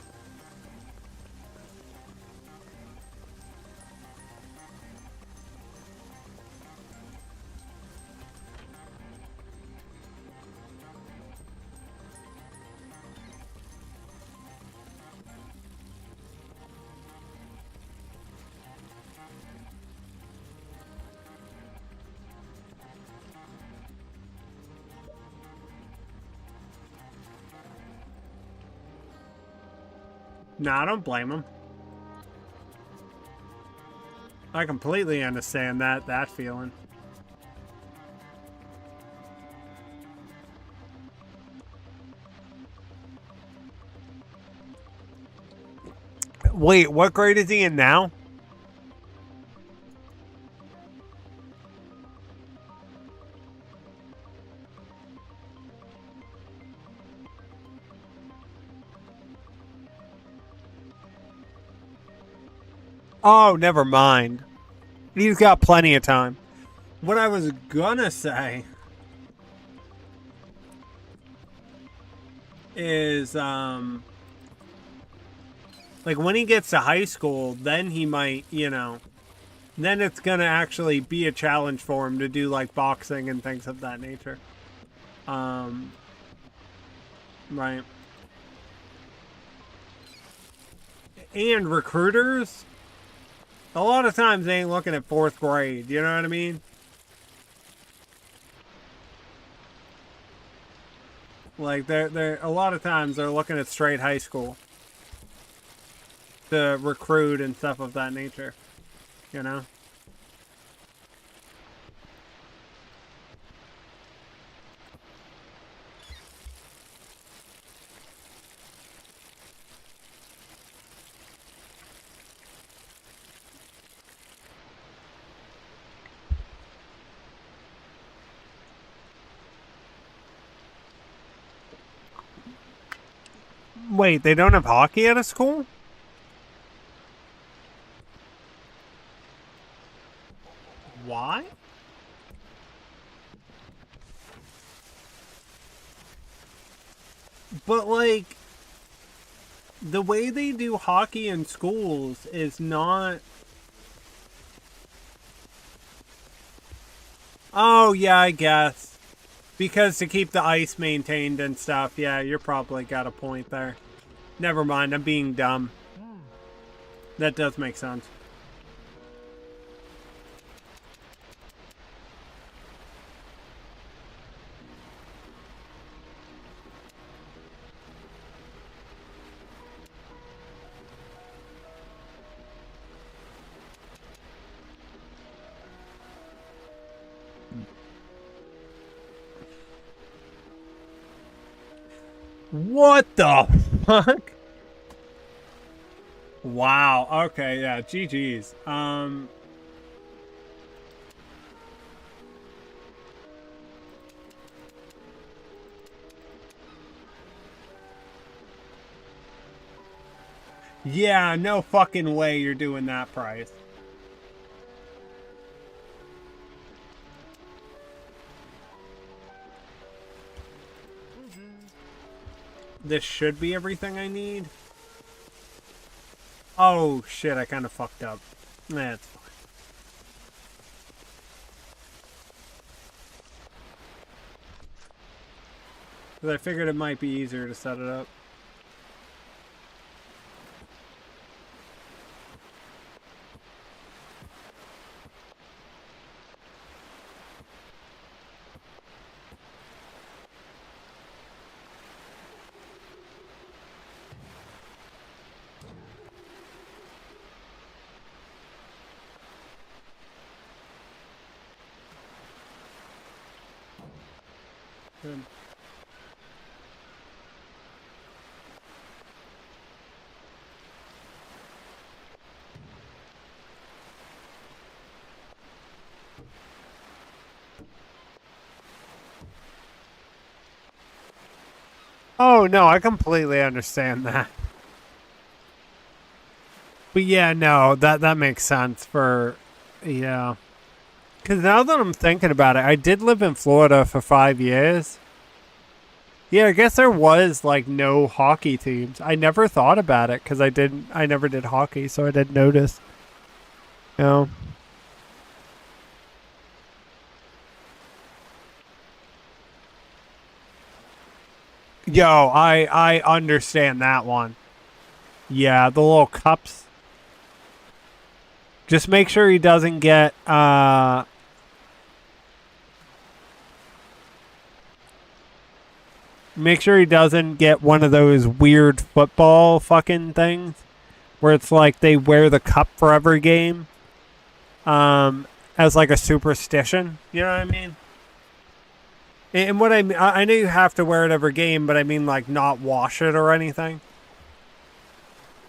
Nah, I don't blame him. I completely understand that feeling. Wait, what grade is he in now? Oh, never mind. He's got plenty of time. What I was gonna say is like when he gets to high school, then he might, then it's gonna actually be a challenge for him to do like boxing and things of that nature. Right. And recruiters, a lot of times they ain't looking at 4th grade, you know what I mean? Like they're a lot of times they're looking at straight high school to recruit and stuff of that nature, you know? Wait, they don't have hockey at a school? Why? But like, the way they do hockey in schools is not... Oh, yeah, I guess. Because to keep the ice maintained and stuff, yeah, you're probably got a point there. Never mind, I'm being dumb. That does make sense. What the fuck? Wow. Okay, yeah, GG's. Yeah, no fucking way you're doing that price. This should be everything I need. Oh shit, I kind of fucked up. That's fine. Because I figured it might be easier to set it up. Good. Oh no, I completely understand that. But yeah, no, that makes sense for, yeah. Because now that I'm thinking about it, I did live in Florida for 5 years. Yeah, I guess there was like no hockey teams. I never thought about it because I never did hockey, so I didn't notice. You know? Yo, I understand that one. Yeah, the little cups. Just make sure he doesn't get make sure he doesn't get one of those weird football fucking things where it's like they wear the cup for every game as like a superstition. You know what I mean? And what I mean, I know you have to wear it every game, but I mean like not wash it or anything.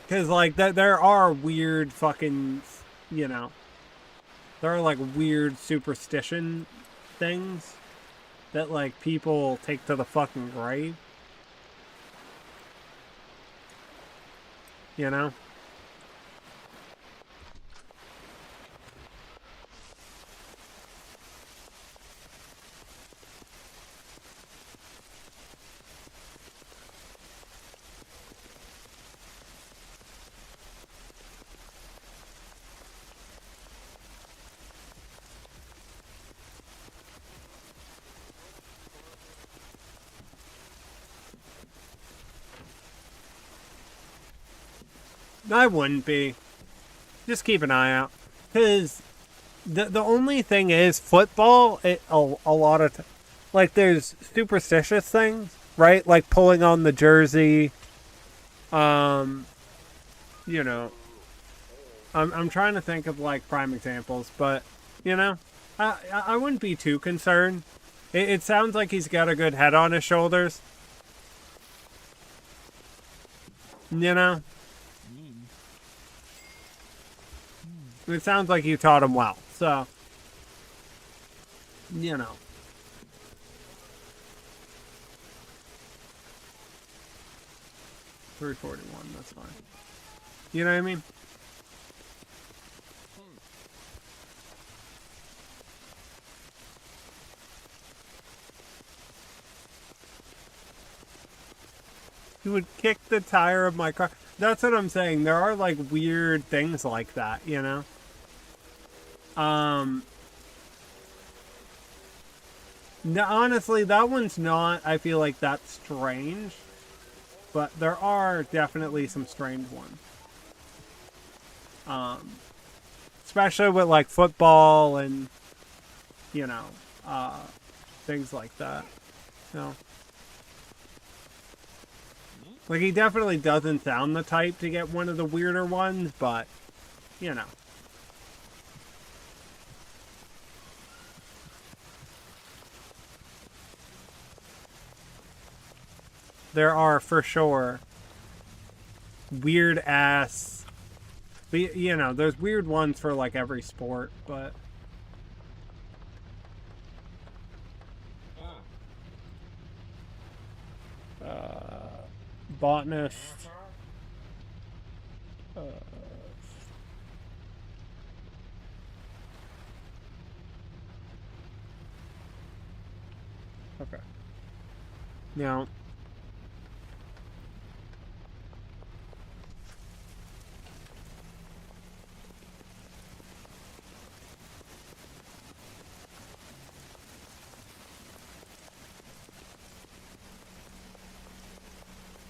Because like there are weird fucking, there are like weird superstition things that like people take to the fucking grave. You know? I wouldn't be. Just keep an eye out. Because the only thing is, football, a lot of like, there's superstitious things, right? Like pulling on the jersey. You know, I'm trying to think of like prime examples, but you know, I wouldn't be too concerned. It sounds like he's got a good head on his shoulders. You know, it sounds like you taught him well. So, you know. 341, that's fine. You know what I mean? He would kick the tire of my car. That's what I'm saying. There are like weird things like that, you know? No, honestly, that one's not, I feel like, that strange. But there are definitely some strange ones. Especially with like football and, you know, things like that. You know? Like, he definitely doesn't sound the type to get one of the weirder ones, but, you know. There are, for sure, weird ass, you know, there's weird ones for, like, every sport, but... botanist. Okay. Now...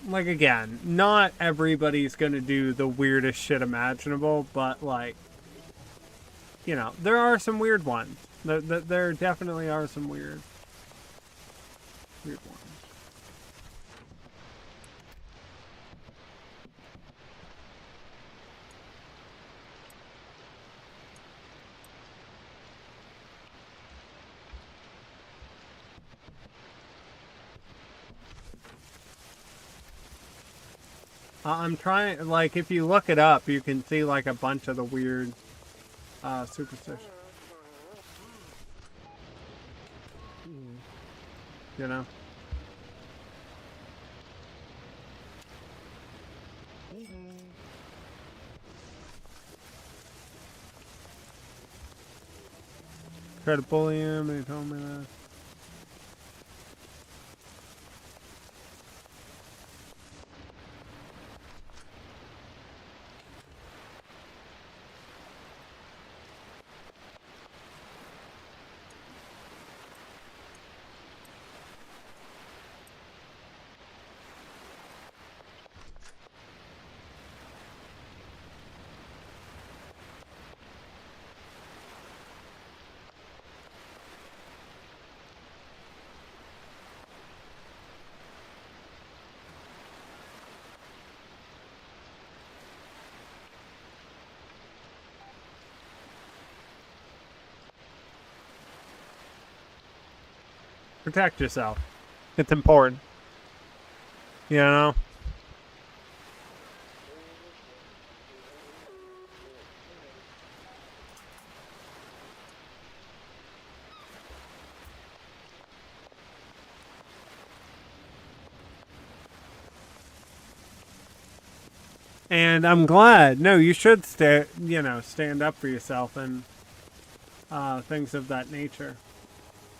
like, again, not everybody's gonna do the weirdest shit imaginable, but, like, you know, there are some weird ones. There definitely are some weird ones. I'm trying, like, if you look it up, you can see, like, a bunch of the weird superstitions. You know? Tried to bully him, and he told me that. Protect yourself. It's important. You know? And I'm glad. No, you should stand up for yourself and things of that nature.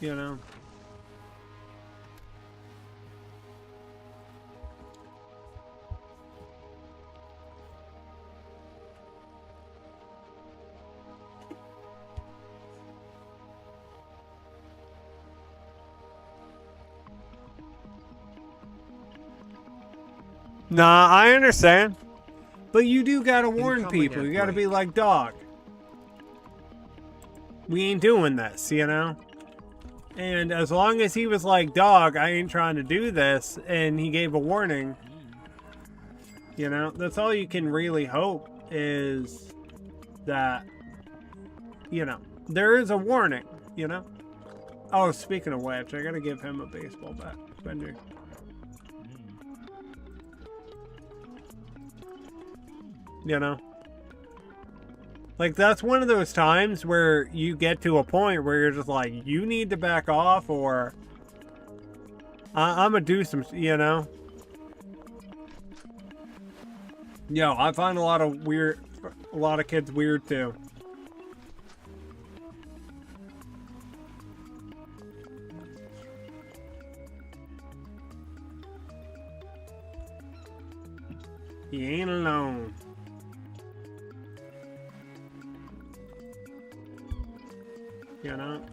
You know? Nah, I understand. But you do gotta warn Incoming people. at You gotta be break. like, dog. We ain't doing this, you know? And as long as he was like, dog, I ain't trying to do this, and he gave a warning, you know, that's all you can really hope is that, you know, there is a warning, you know? Oh, speaking of which, I gotta give him a baseball bat. Bender. You know? Like, that's one of those times where you get to a point where you're just like, you need to back off, or I'm gonna do some, you know? Yo, I find a lot of kids weird too. He ain't alone. You know?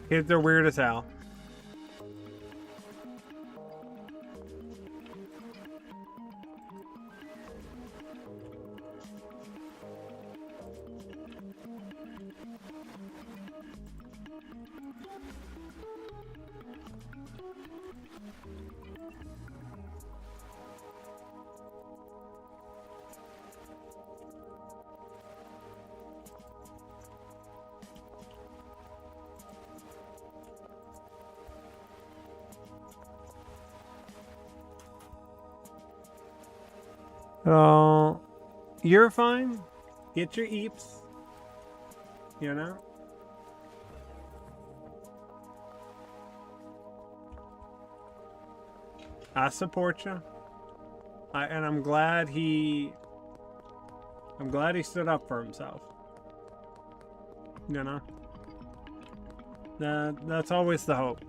Kids are weird as hell. Oh, you're fine. Get your eeps. You know? I support you. And I'm glad he stood up for himself. You know? That's always the hope,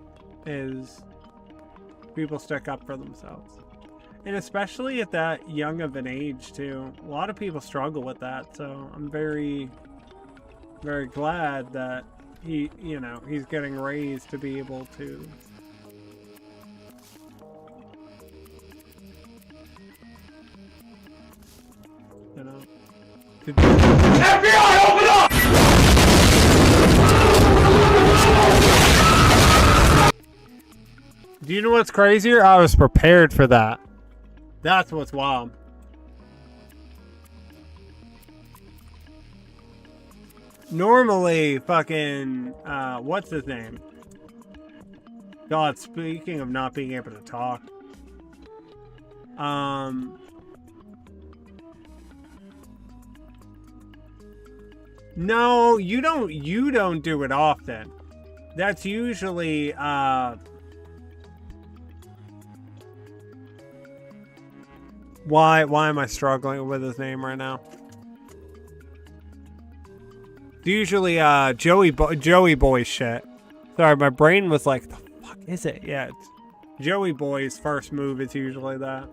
is people stick up for themselves. And especially at that young of an age, too. A lot of people struggle with that, so I'm very, very glad that he's getting raised to be able to. You know? FBI, open up! Do you know what's crazier? I was prepared for that. That's what's wild. Normally, fucking, what's his name? God, speaking of not being able to talk. No, you don't do it often. That's usually, Why am I struggling with his name right now? It's usually Joey Boy shit. Sorry, my brain was like, the fuck is it? Yeah, it's Joey Boy's first move is usually that.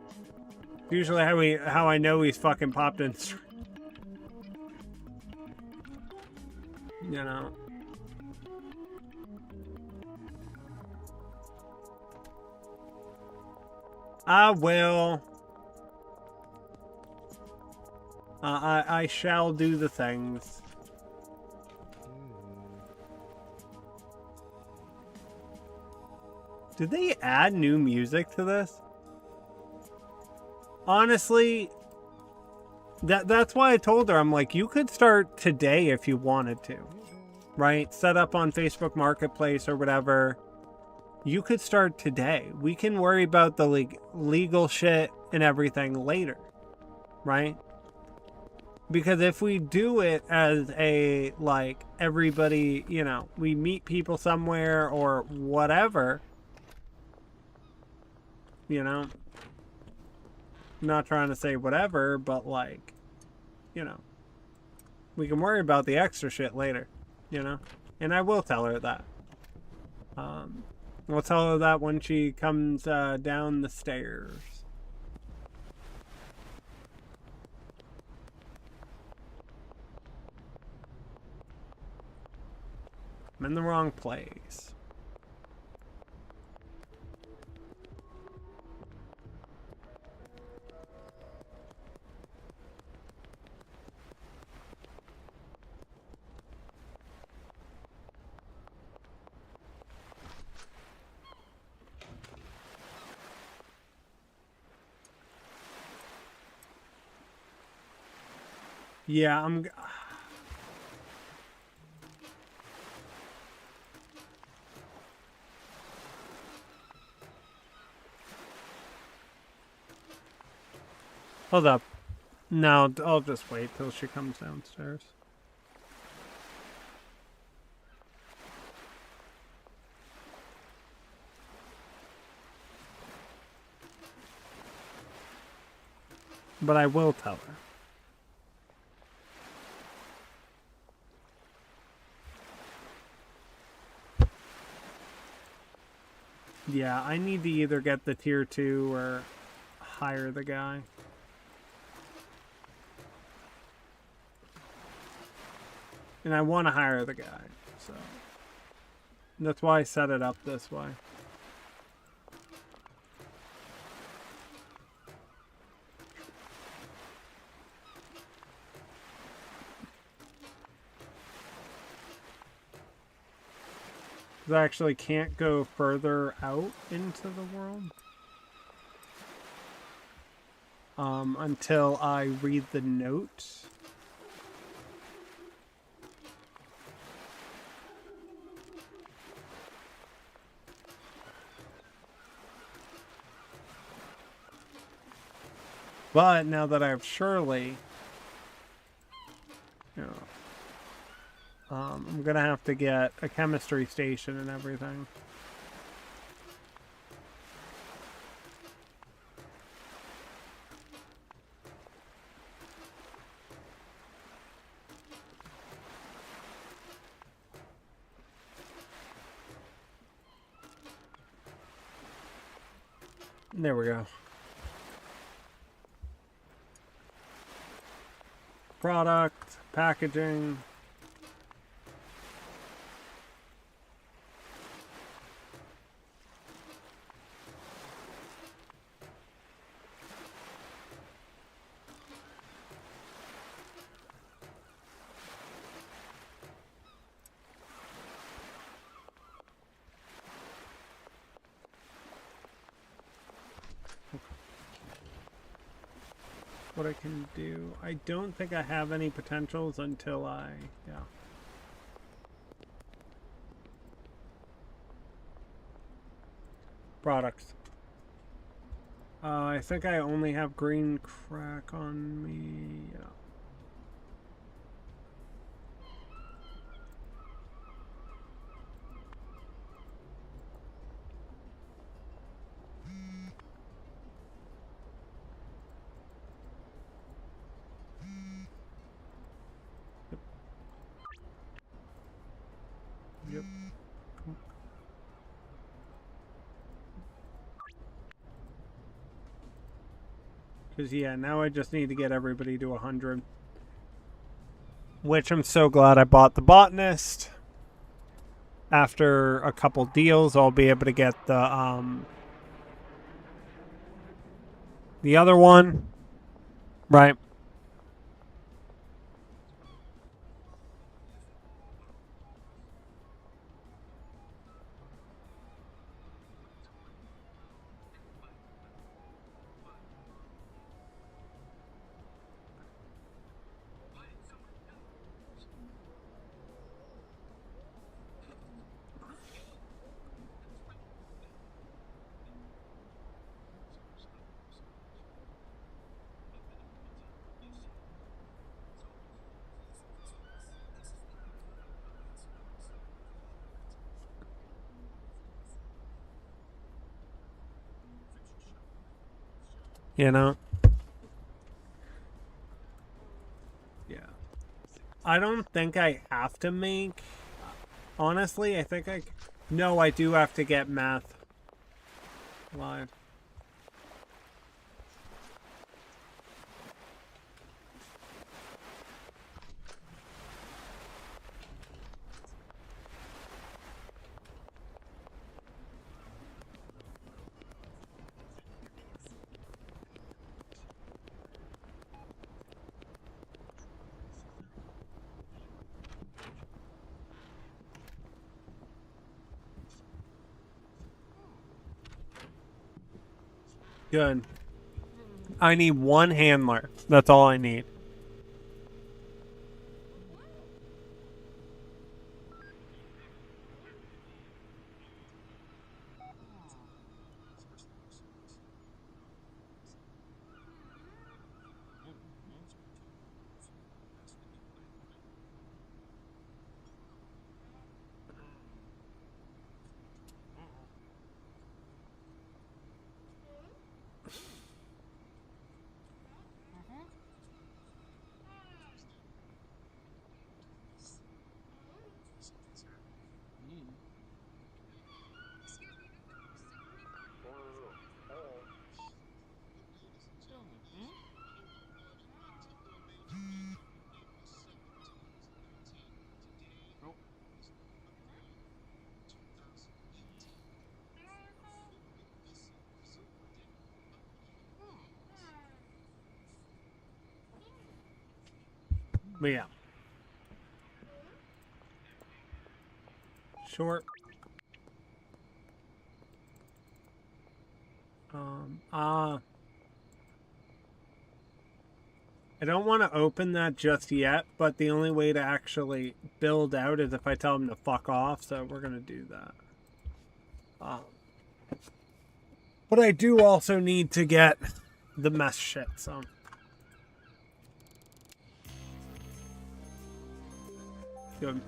Usually how I know he's fucking popped in. You know. I will. I shall do the things. Did they add new music to this? Honestly, that's why I told her, I'm like, you could start today if you wanted to. Right? Set up on Facebook Marketplace or whatever. You could start today. We can worry about the legal shit and everything later. Right? Because if we do it as a, like, everybody, you know, we meet people somewhere or whatever, you know, I'm not trying to say whatever, but, like, you know, we can worry about the extra shit later, you know, and I will tell her that. I'll tell her that when she comes down the stairs. I'm in the wrong place. Yeah, hold up. No, I'll just wait till she comes downstairs. But I will tell her. Yeah, I need to either get the tier 2 or hire the guy. And I want to hire the guy, so that's why I set it up this way. I actually can't go further out into the world until I read the note. But now that I have Shirley, you know, I'm gonna have to get a chemistry station and everything. There we go. Product, packaging. What I can do. I don't think I have any potentials until yeah. Products. I think I only have green crack on me. Yeah. Yep. Because, yeah, now I just need to get everybody to 100. Which I'm so glad I bought the botanist. After a couple deals, I'll be able to get the other one. Right. You know? Yeah. I don't think I have to make... Honestly, I think I... No, I do have to get meth live. Good. I need one handler. That's all I need. But yeah. Short. I don't want to open that just yet, but the only way to actually build out is if I tell them to fuck off, so we're going to do that. But I do also need to get the mess shit, so... Good.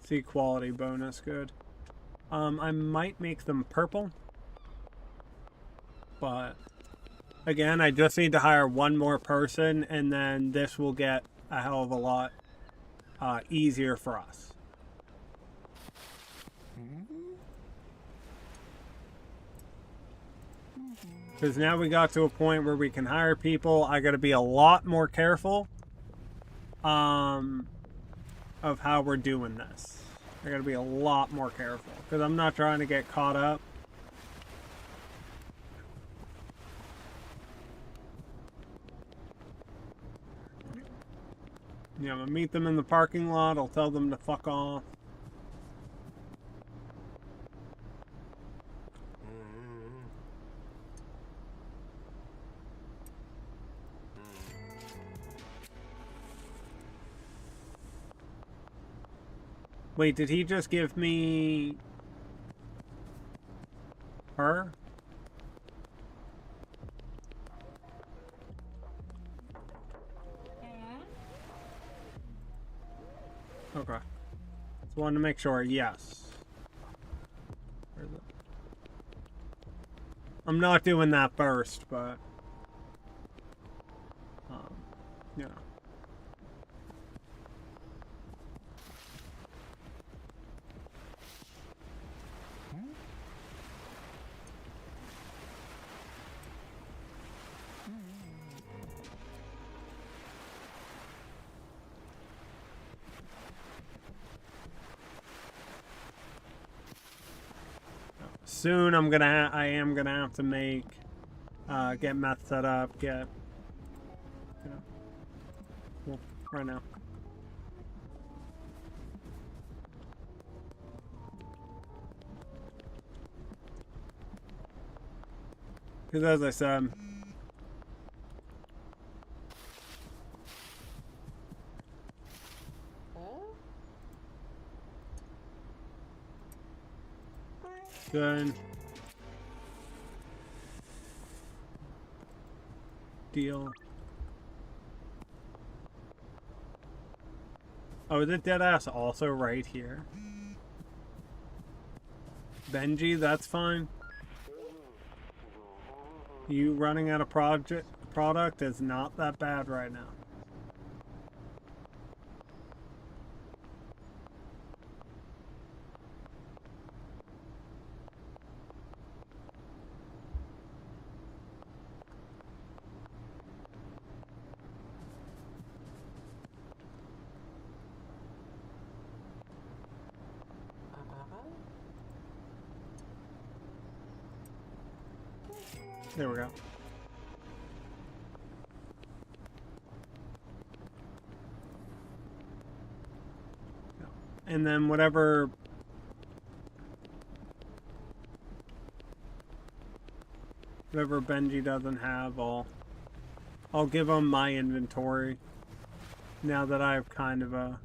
See quality bonus, good. I might make them purple. But again, I just need to hire one more person, and then this will get a hell of a lot easier for us. Because now we got to a point where we can hire people. I got to be a lot more careful of how we're doing this. I got to be a lot more careful because I'm not trying to get caught up. Yeah, I'm gonna meet them in the parking lot. I'll tell them to fuck off. Wait, did he just give me her? Okay. Just wanted to make sure. Yes. Where is it? I'm not doing that first, but yeah. Soon I am gonna have to make get meth set up, get well, right now. Because as I said, good deal. Oh, is it Deadass also right here? Benji, that's fine. You running out of product is not that bad right now. There we go. And then whatever Benji doesn't have, I'll give him my inventory now that I have kind of a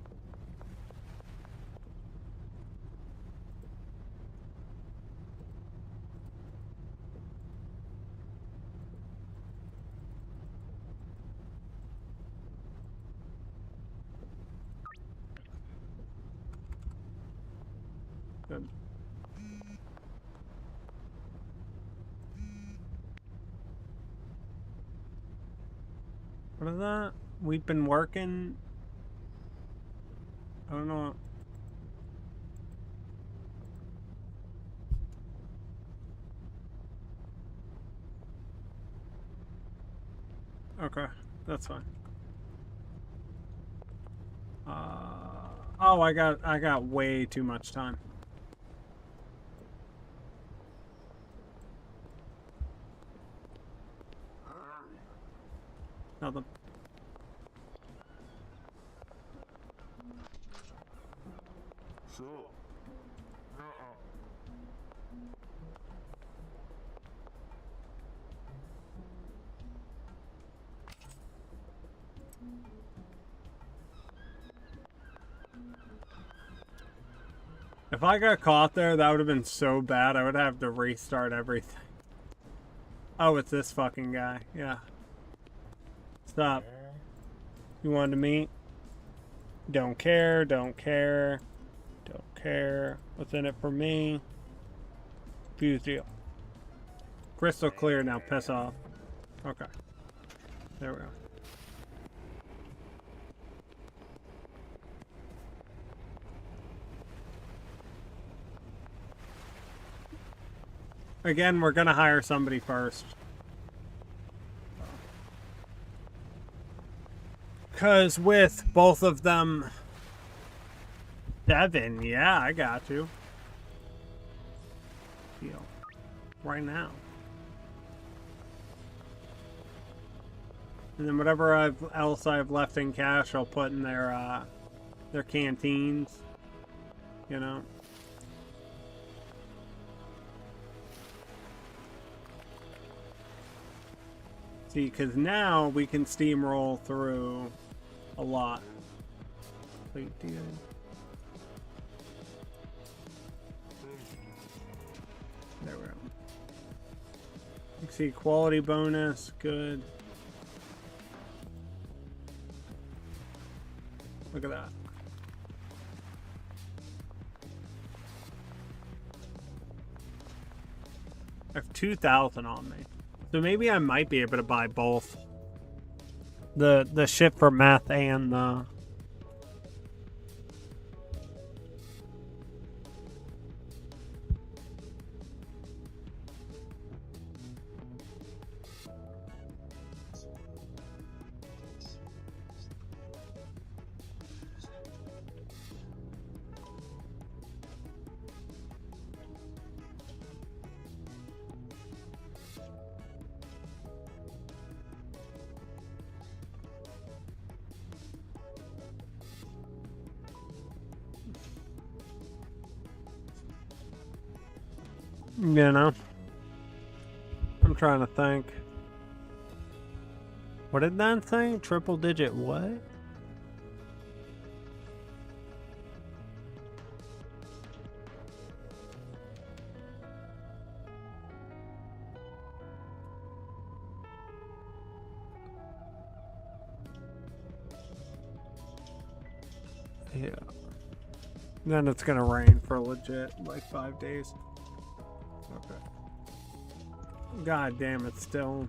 good. What is that? We've been working. I don't know. Okay, that's fine. Oh, I got way too much time. Nothing. If I got caught there, that would have been so bad. I would have to restart everything. Oh, it's this fucking guy. Yeah. Stop. You wanted to meet? Don't care, don't care, don't care. What's in it for me? Fuse deal. Crystal clear now, piss off. Okay. There we go. Again, we're gonna hire somebody first. Because with both of them... 7, yeah, I got you. Deal. Right now. And then whatever else I've left in cash, I'll put in their canteens. You know? See, because now we can steamroll through a lot. Plate deal. There we go. You can see quality bonus, good. Look at that. I have 2,000 on me. So maybe I might be able to buy both. The ship for meth and the... You know? I'm trying to think. What did that say? Triple digit what? Yeah. Then it's gonna rain for legit like 5 days. Okay. God damn it, still.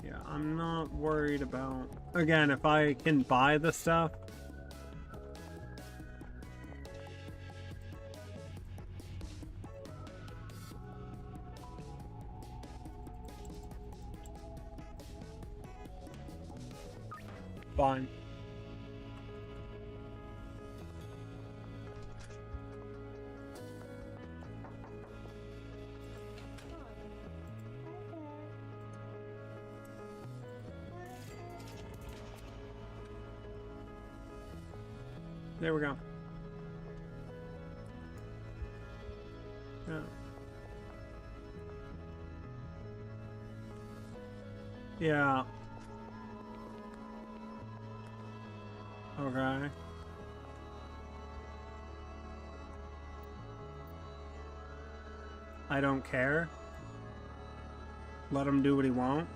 Yeah, I'm not worried about... Again, if I can buy the stuff... Fine. There we go. Yeah. Yeah. Okay. I don't care. Let him do what he wants.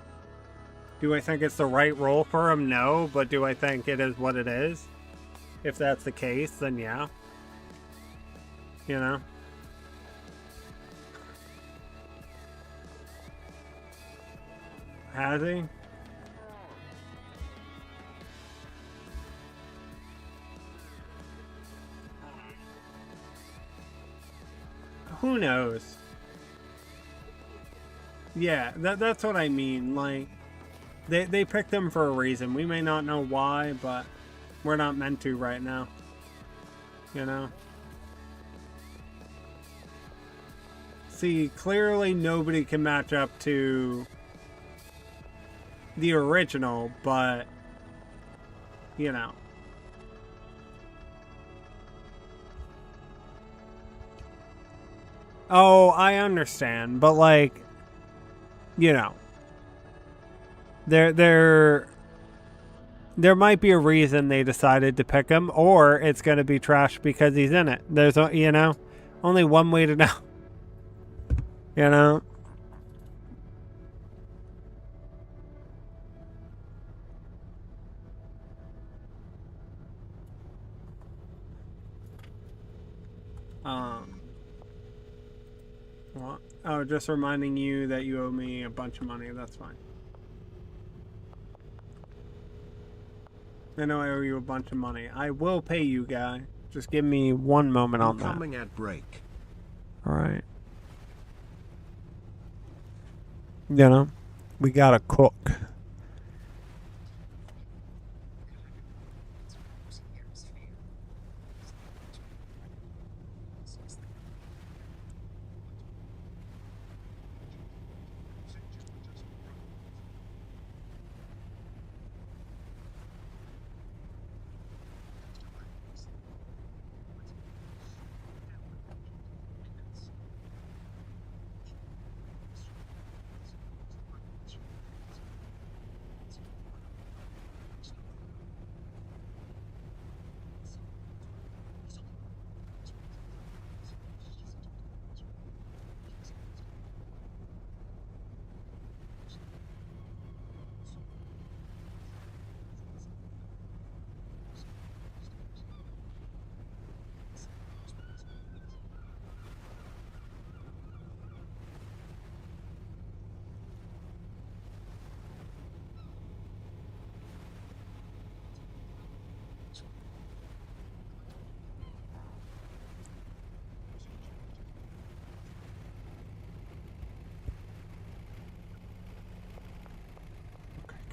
Do I think it's the right role for him? No, but do I think it is what it is? If that's the case, then yeah. You know? Has he? Who knows? Yeah, that's what I mean. Like, they picked them for a reason. We may not know why, but we're not meant to right now. You know? See, clearly nobody can match up to the original, but, you know. Oh, I understand, but like, you know, there might be a reason they decided to pick him, or it's gonna be trash because he's in it. There's, you know, only one way to know. You know. What? Oh, just reminding you that you owe me a bunch of money. That's fine. I know I owe you a bunch of money. I will pay you, guy. Just give me one moment on that. Incoming at break. All right. You know, we gotta cook.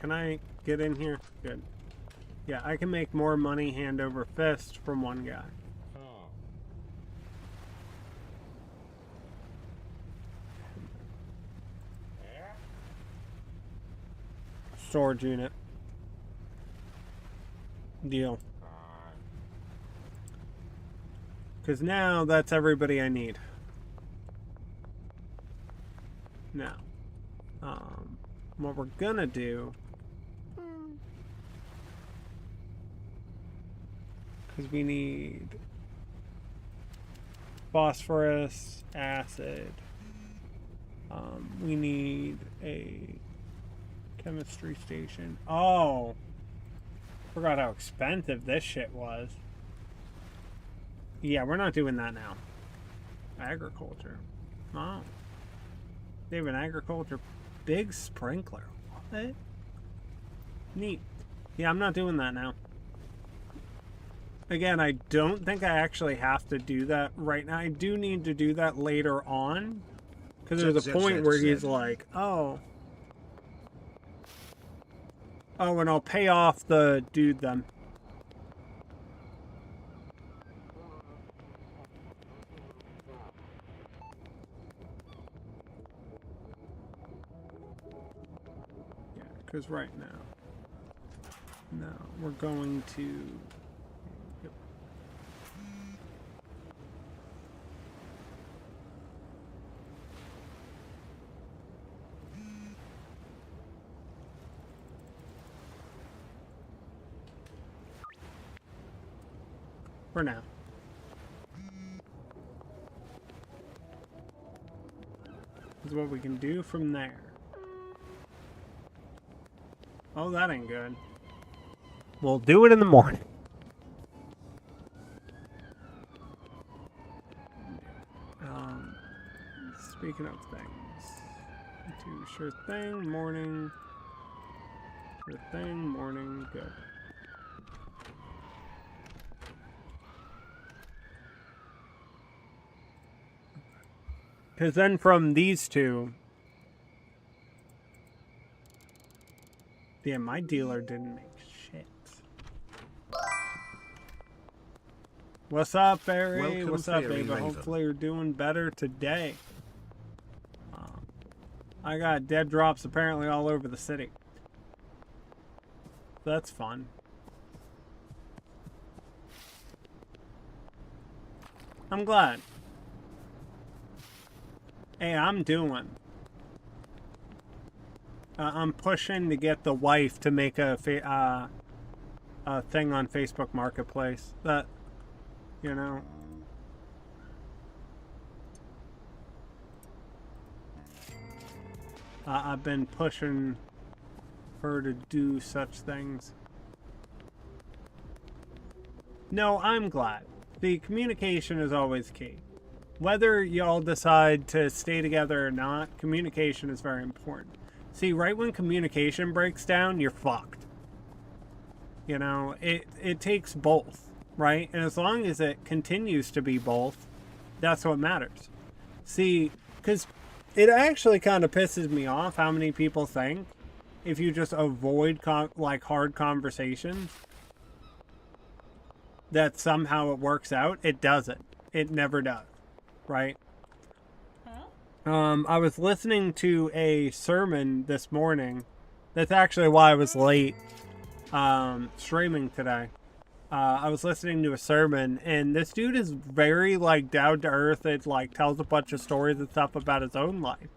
Can I get in here? Good. Yeah, I can make more money hand over fist from one guy. Storage unit. Deal. Because now that's everybody I need. Now, what we're gonna do, because we need phosphorus, acid, we need a chemistry station. Oh, forgot how expensive this shit was. Yeah, we're not doing that now. Agriculture. Oh. They have an agriculture big sprinkler. What? Neat. Yeah, I'm not doing that now. Again, I don't think I actually have to do that right now. I do need to do that later on. Because there's a point where he's like, oh. Oh, and I'll pay off the dude then. Yeah, because right now. No, we're going to... Yep. For now. This is what we can do from there. Oh, that ain't good. We'll do it in the morning. Speaking of things, do sure thing, morning. Sure thing, morning, good. Because then from these two, Yeah, my dealer didn't make shit. What's up, Barry? Welcome, What's up, Fairy baby? Raven. Hopefully you're doing better today. I got dead drops apparently all over the city. That's fun. I'm glad. Hey, I'm doing. I'm pushing to get the wife to make a thing on Facebook Marketplace. That, you know. I've been pushing her to do such things. No, I'm glad. The communication is always key. Whether y'all decide to stay together or not, communication is very important. See, right when communication breaks down, you're fucked. You know, it takes both, right? And as long as it continues to be both, that's what matters. See, because it actually kind of pisses me off how many people think if you just avoid like hard conversations that somehow it works out. It doesn't. It never does, right? I was listening to a sermon this morning. That's actually why I was late streaming today. I was listening to a sermon, and this dude is very, like, down to earth. It, like, tells a bunch of stories and stuff about his own life.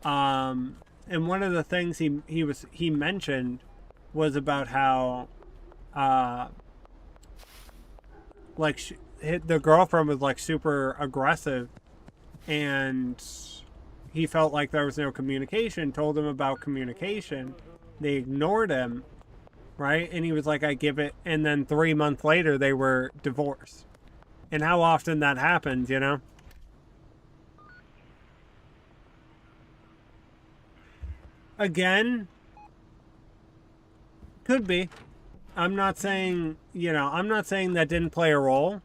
And one of the things he mentioned was about how, the girlfriend was, like, super aggressive, and he felt like there was no communication. Told him about communication. They ignored him. Right? And he was like, I give it. And then 3 months later, they were divorced. And how often that happens, you know? Again, could be. I'm not saying, I'm not saying that didn't play a role.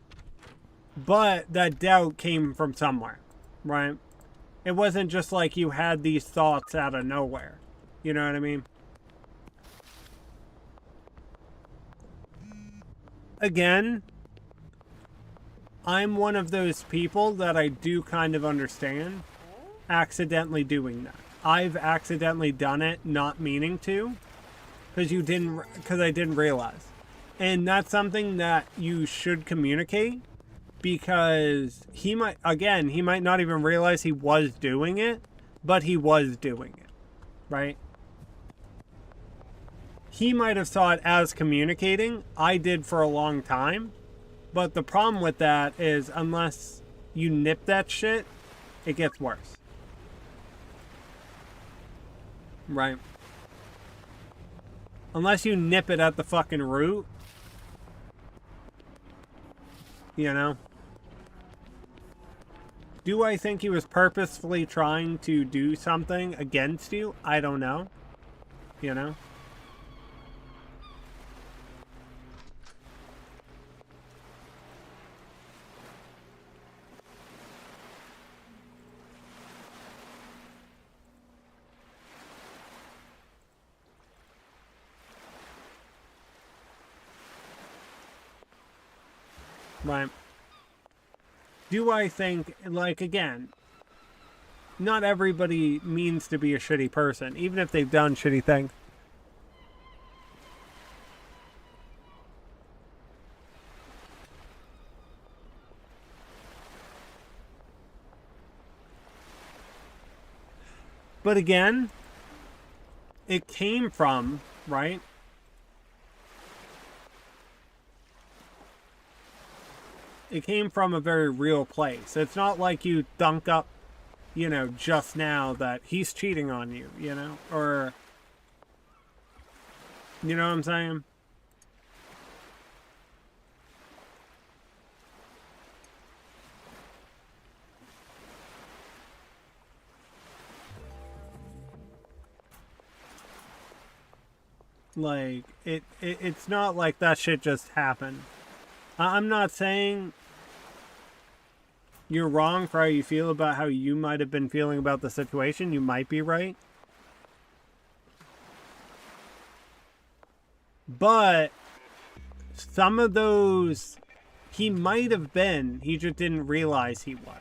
But that doubt came from somewhere, right? It wasn't just like you had these thoughts out of nowhere. You know what I mean? Again, I'm one of those people that I do kind of understand accidentally doing that. I've accidentally done it not meaning to because I didn't realize. And that's something that you should communicate because he might not even realize he was doing it, but he was doing it, right? He might have saw it as communicating. I did for a long time. But the problem with that is unless you nip that shit, it gets worse. Right? Unless you nip it at the fucking root. You know? Do I think he was purposefully trying to do something against you? I don't know. You know? Right. Do I think, like, again, not everybody means to be a shitty person, even if they've done shitty things. But again, it came from, right? It came from a very real place. It's not like you dunk up, just now that he's cheating on you, or, you know what I'm saying? Like, it's not like that shit just happened. I'm not saying you're wrong for how you feel about how you might have been feeling about the situation. You might be right. But some of those, he might have been, he just didn't realize he was.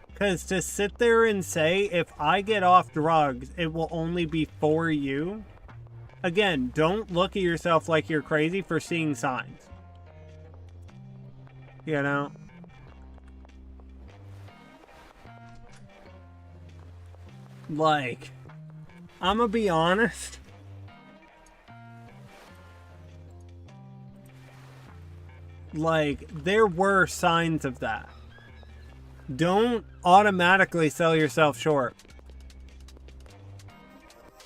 Because to sit there and say, if I get off drugs, it will only be for you. Again, don't look at yourself like you're crazy for seeing signs. You know? Like, I'm gonna be honest. Like, there were signs of that. Don't automatically sell yourself short.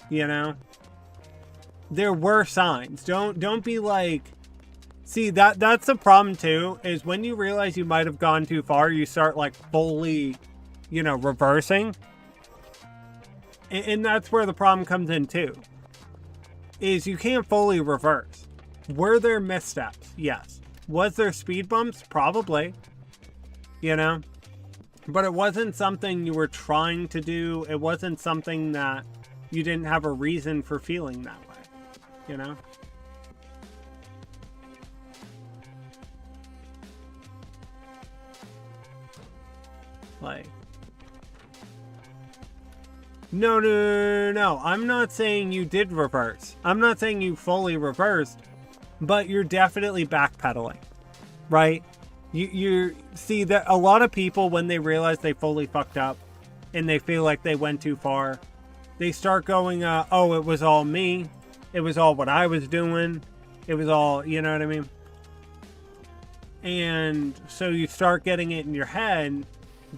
You know? There were signs. Don't be like... See, that's the problem too, is when you realize you might have gone too far, you start like fully, you know, reversing. And that's where the problem comes in too. Is you can't fully reverse. Were there missteps? Yes. Was there speed bumps? Probably. You know? But it wasn't something you were trying to do. It wasn't something that you didn't have a reason for feeling that way. You know? Like... No. I'm not saying you did reverse. I'm not saying you fully reversed. But you're definitely backpedaling. Right? You see that a lot of people, when they realize they fully fucked up and they feel like they went too far, they start going, oh, it was all me. It was all what I was doing. It was all, you know what I mean? And so you start getting it in your head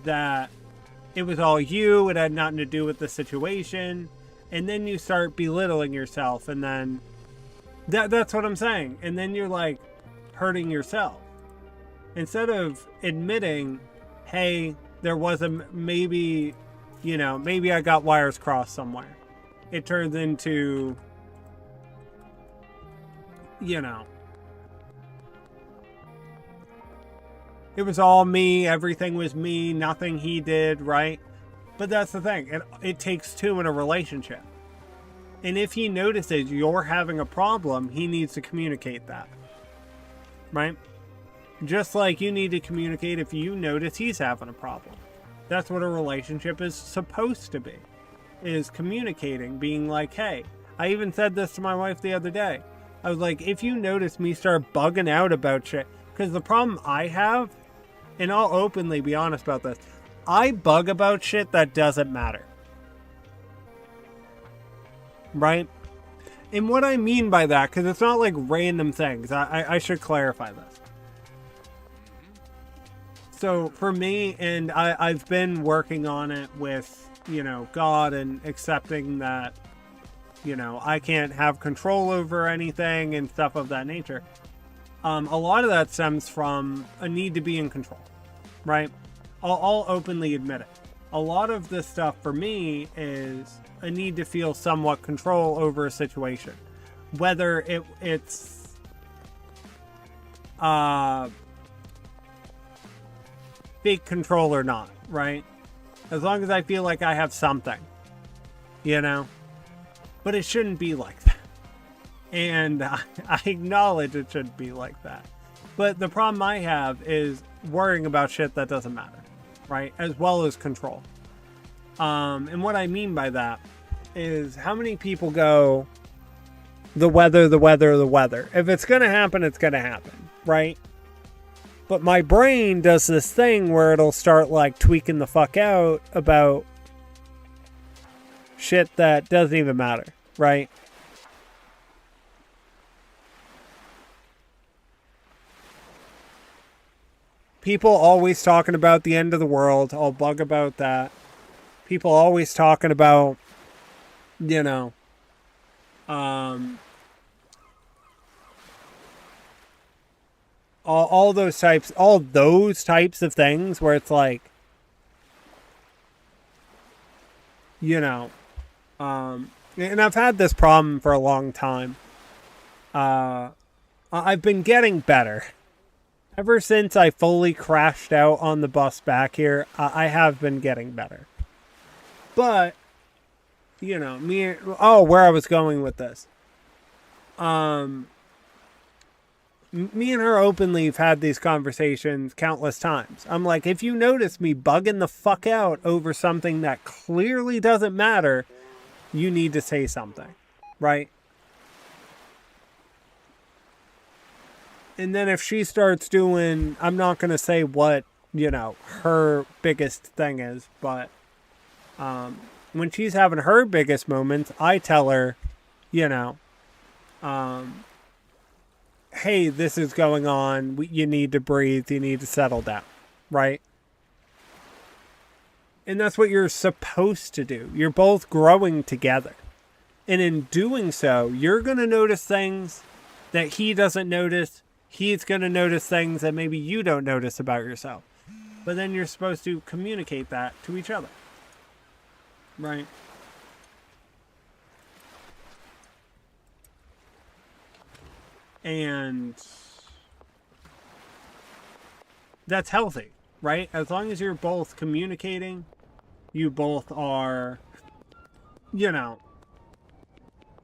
that it was all you. It had nothing to do with the situation. And then you start belittling yourself. And then that's what I'm saying. And then you're like hurting yourself. Instead of admitting, hey, there was a maybe, you know, maybe I got wires crossed somewhere. It turns into, you know, it was all me. Everything was me. Nothing he did, right? But that's the thing. It takes two in a relationship. And if he notices you're having a problem, he needs to communicate that. Right? Just like you need to communicate if you notice he's having a problem. That's what a relationship is supposed to be. Is communicating, being like, hey, I even said this to my wife the other day. I was like, if you notice me start bugging out about shit, because the problem I have, and I'll openly be honest about this, I bug about shit that doesn't matter. Right? And what I mean by that, because it's not like random things, I should clarify this. So for me, and I've been working on it with, you know, God and accepting that, you know, I can't have control over anything and stuff of that nature. A lot of that stems from a need to be in control, right? I'll openly admit it. A lot of this stuff for me is a need to feel somewhat control over a situation. Whether it's fake control or not, right? As long as I feel like I have something, you know? But it shouldn't be like that. And I acknowledge it shouldn't be like that. But the problem I have is worrying about shit that doesn't matter, right? As well as control. And what I mean by that is how many people go, the weather. If it's going to happen, it's going to happen, right? But my brain does this thing where it'll start like tweaking the fuck out about shit that doesn't even matter, right? People always talking about the end of the world. I'll bug about that. People always talking about, you know, all those types of things where it's like, you know, and I've had this problem for a long time. I've been getting better. Ever since I fully crashed out on the bus back here, I have been getting better. But, you know, where I was going with this. Me and her openly have had these conversations countless times. I'm like, if you notice me bugging the fuck out over something that clearly doesn't matter, you need to say something, right? And then if she starts doing, I'm not going to say what, her biggest thing is, but when she's having her biggest moments, I tell her, hey, this is going on. You need to breathe. You need to settle down, right? And that's what you're supposed to do. You're both growing together. And in doing so, you're going to notice things that he doesn't notice. He's going to notice things that maybe you don't notice about yourself. But then you're supposed to communicate that to each other. Right? And that's healthy, right? As long as you're both communicating, you both are,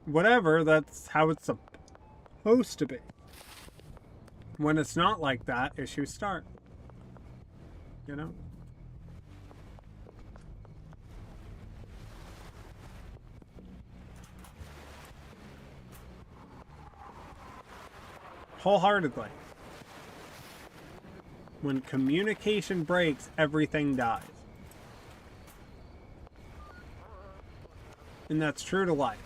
whatever, that's how it's supposed to be. When it's not like that, issues start. Wholeheartedly. When communication breaks, everything dies. And that's true to life.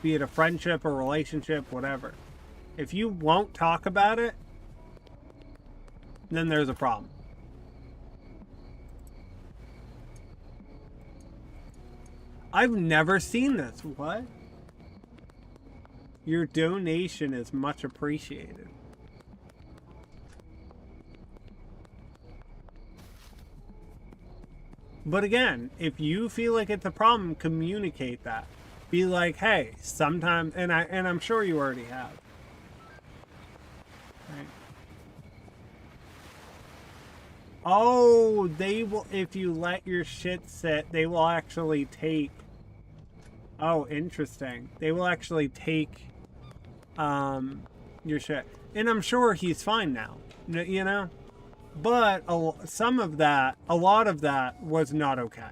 Be it a friendship, a relationship, whatever. If you won't talk about it, then there's a problem. I've never seen this. What? Your donation is much appreciated. But again, if you feel like it's a problem, communicate that. Be like, hey, sometimes, and I'm sure you already have. Right? Oh, they will, if you let your shit sit, they will actually take. Oh, interesting. They will actually take your shit. And I'm sure he's fine now, But a lot of that was not okay.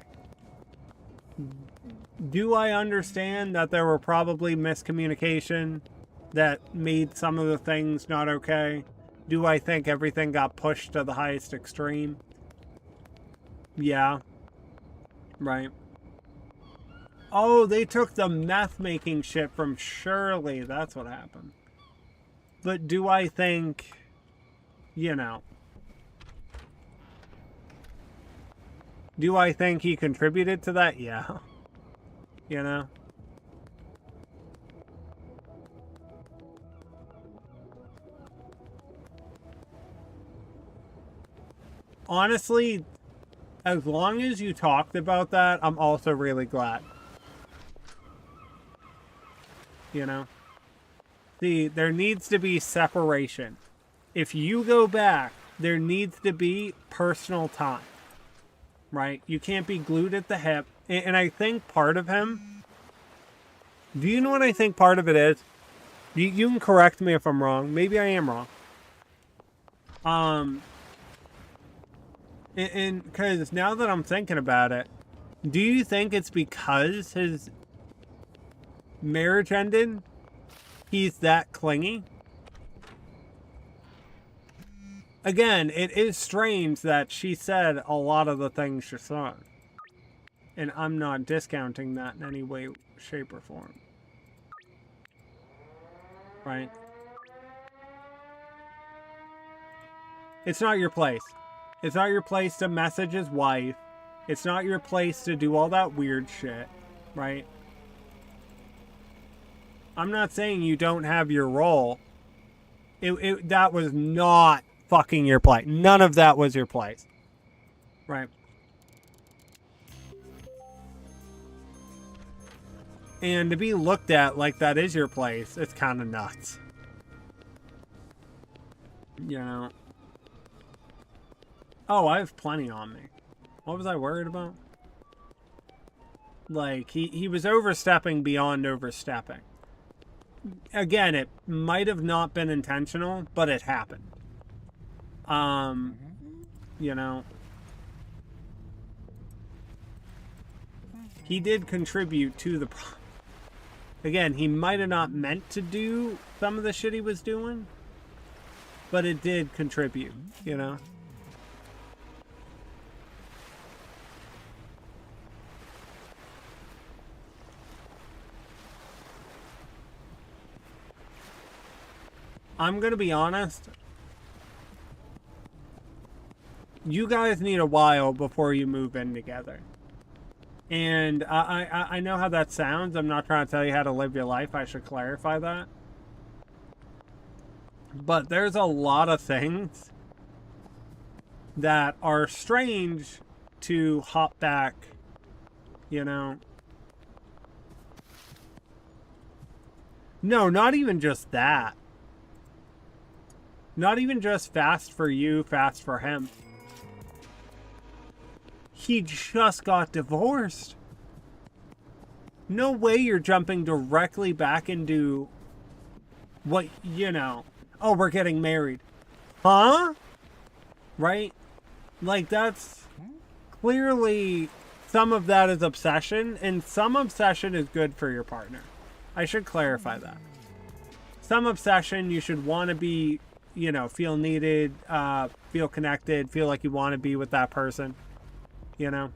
Do I understand that there were probably miscommunication that made some of the things not okay? Do I think everything got pushed to the highest extreme? Yeah. Right. Oh, they took the meth making shit from Shirley. That's what happened. But do I think, do I think he contributed to that? Yeah. Honestly, as long as you talked about that, I'm also really glad. See, there needs to be separation. If you go back, there needs to be personal time. Right? You can't be glued at the hip. And I think part of him... Do you know what I think part of it is? You can correct me if I'm wrong. Maybe I am wrong. And because now that I'm thinking about it, do you think it's because his marriage ended? He's that clingy? Again, it is strange that she said a lot of the things she said. And I'm not discounting that in any way, shape, or form. Right? It's not your place. It's not your place to message his wife. It's not your place to do all that weird shit. Right? I'm not saying you don't have your role. That was not fucking your place. None of that was your place. Right? And to be looked at like that is your place, it's kind of nuts. Oh, I have plenty on me. What was I worried about? Like, he was overstepping beyond overstepping. again, it might have not been intentional, but it happened. You know, he did contribute to the again, he might have not meant to do some of the shit he was doing, but it did contribute, you know? I'm gonna be honest. You guys need a while before you move in together. And I know how that sounds. I'm not trying to tell you how to live your life. I should clarify that. But there's a lot of things that are strange to hop back, you know. No, not even just that. Not even just fast for you, fast for him. He just got divorced. No way you're jumping directly back into what, you know, oh, we're getting married. Huh? Right? Like, that's clearly, some of that is obsession, and some obsession is good for your partner. I should clarify that. Some obsession, you should want to be, you know, feel needed, feel connected, feel like you want to be with that person. You know?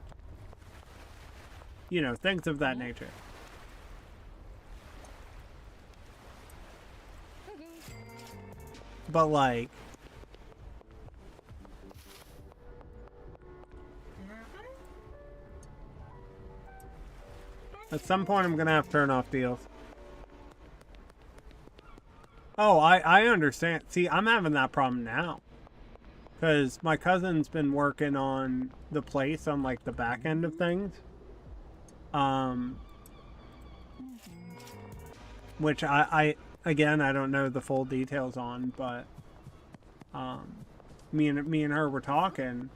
You know, things of that nature. But, like, at some point I'm gonna have to turn off deals. Oh, I understand. See, I'm having that problem now. Because my cousin's been working on the place on, like, the back end of things. Which I again, I don't know the full details on, but me and her were talking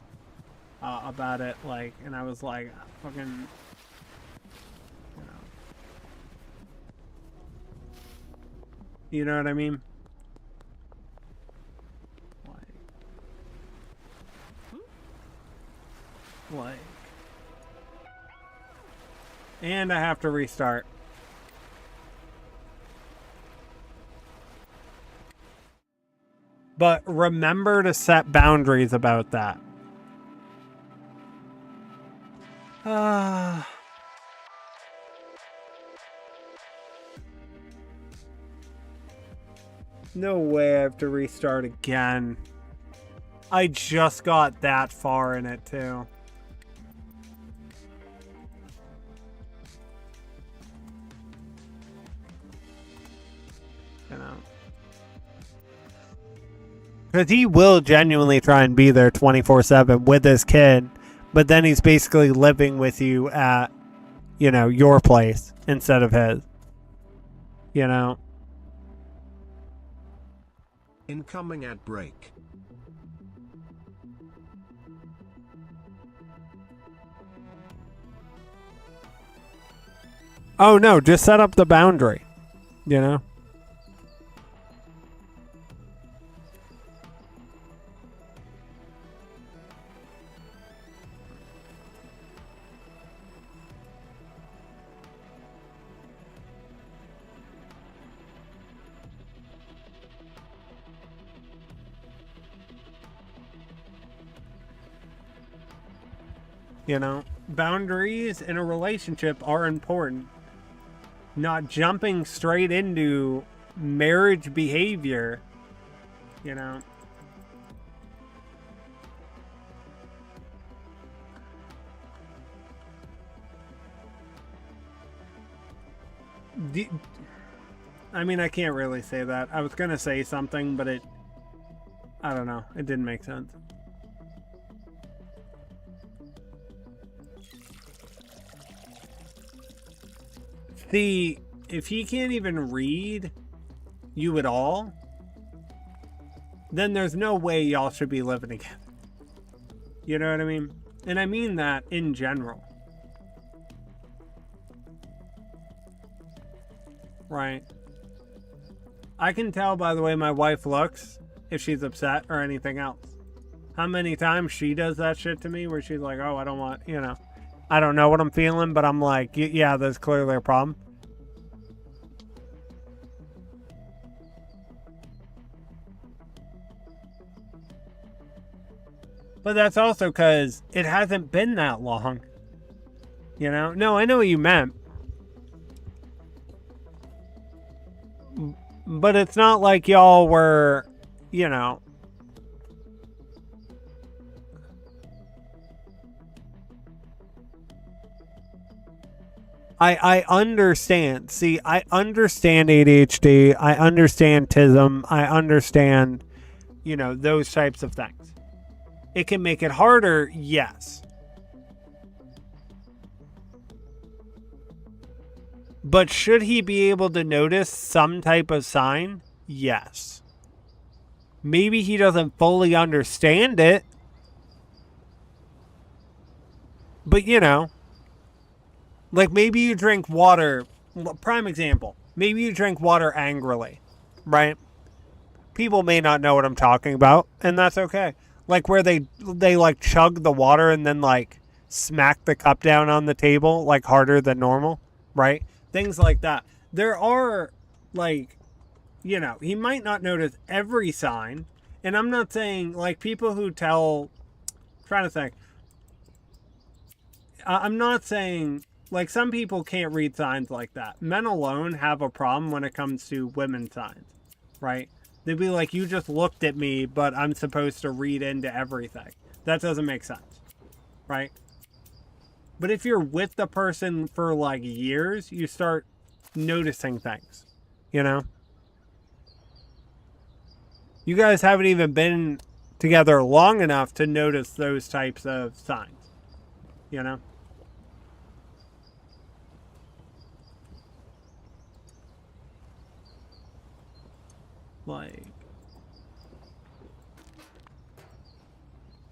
about it, like, and I was like, fucking, you know what I mean? Like, and I have to restart. But remember to set boundaries about that. No way I have to restart again. I just got that far in it too. You know. Because he will genuinely try and be there 24/7 with his kid, but then he's basically living with you at, you know, your place instead of his. You know? Incoming ad break. Oh no, just set up the boundary. You know? You know, boundaries in a relationship are important. Not jumping straight into marriage behavior, you know. I mean, I can't really say that. I was going to say something, but I don't know. It didn't make sense. See, if he can't even read you at all, then there's no way y'all should be living together. You know what I mean? And I mean that in general. Right. I can tell by the way my wife looks if she's upset or anything else. How many times she does that shit to me where she's like, oh, I don't want, you know, I don't know what I'm feeling, but I'm like, yeah, there's clearly a problem. But that's also because it hasn't been that long. You know? No, I know what you meant. But it's not like y'all were, you know... I understand. See, I understand ADHD. I understand TISM. I understand, you know, those types of things. It can make it harder, yes. But should he be able to notice some type of sign? Yes. Maybe he doesn't fully understand it. But, you know, like maybe you drink water. Prime example. Maybe you drink water angrily, right? People may not know what I'm talking about, and that's okay. Like where they like chug the water and then like smack the cup down on the table like harder than normal, right? Things like that. There are like, you know, he might not notice every sign, and I'm not saying like people who tell, I'm trying to think. I'm not saying like some people can't read signs like that. Men alone have a problem when it comes to women's signs, right? They'd be like, you just looked at me, but I'm supposed to read into everything. That doesn't make sense, right? But if you're with the person for like years, you start noticing things, you know? You guys haven't even been together long enough to notice those types of signs, you know? Like,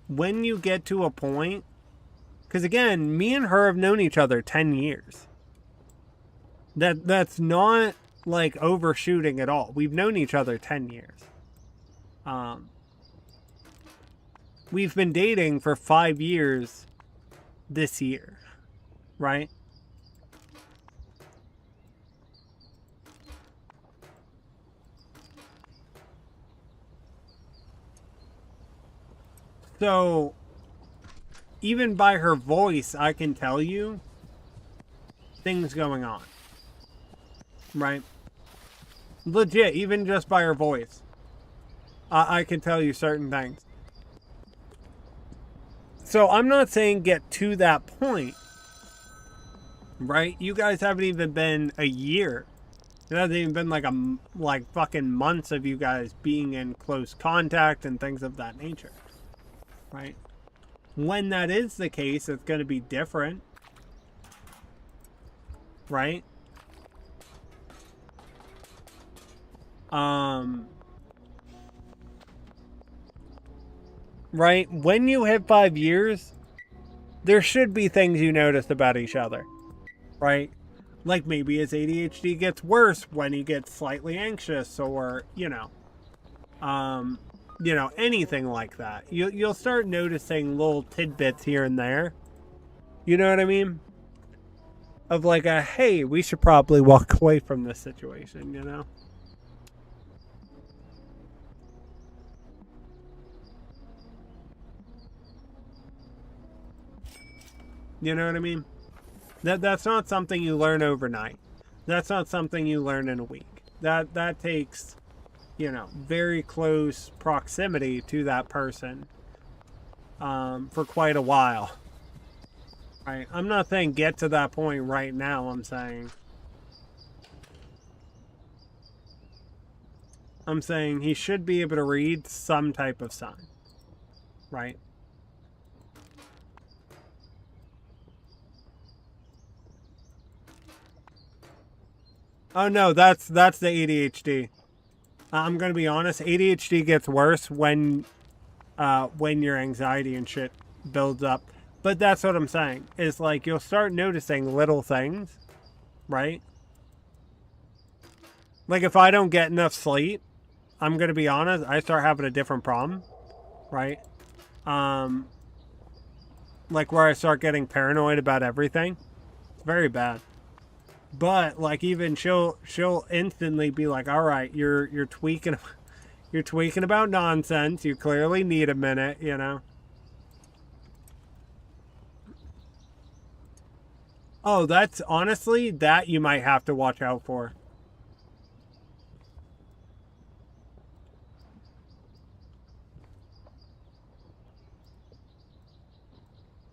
when you get to a point, because again, me and her have known each other 10 years. That's not like overshooting at all. We've known each other 10 years. We've been dating for 5 years this year, right? So, even by her voice, I can tell you things going on. Right? Legit, even just by her voice. I can tell you certain things. So, I'm not saying get to that point. Right? You guys haven't even been a year. It hasn't even been like fucking months of you guys being in close contact and things of that nature. Right? When that is the case, it's going to be different. Right? Right? When you hit 5 years, there should be things you notice about each other. Right? Like maybe his ADHD gets worse when he gets slightly anxious or, you know, anything like that. You'll start noticing little tidbits here and there. You know what I mean? Of like hey, we should probably walk away from this situation, you know? You know what I mean? That's not something you learn overnight. That's not something you learn in a week. That takes, you know, very close proximity to that person for quite a while. Right? I'm not saying get to that point right now. I'm saying he should be able to read some type of sign. Right? Oh no, that's the ADHD. I'm gonna be honest. ADHD gets worse when your anxiety and shit builds up. But that's what I'm saying. Is like you'll start noticing little things, right? Like, if I don't get enough sleep, I'm going to be honest, I start having a different problem, right? Like, where I start getting paranoid about everything. It's very bad. But, like, even she'll instantly be like, all right, you're tweaking, you're tweaking about nonsense. You clearly need a minute, you know? Oh, that's, honestly, that you might have to watch out for.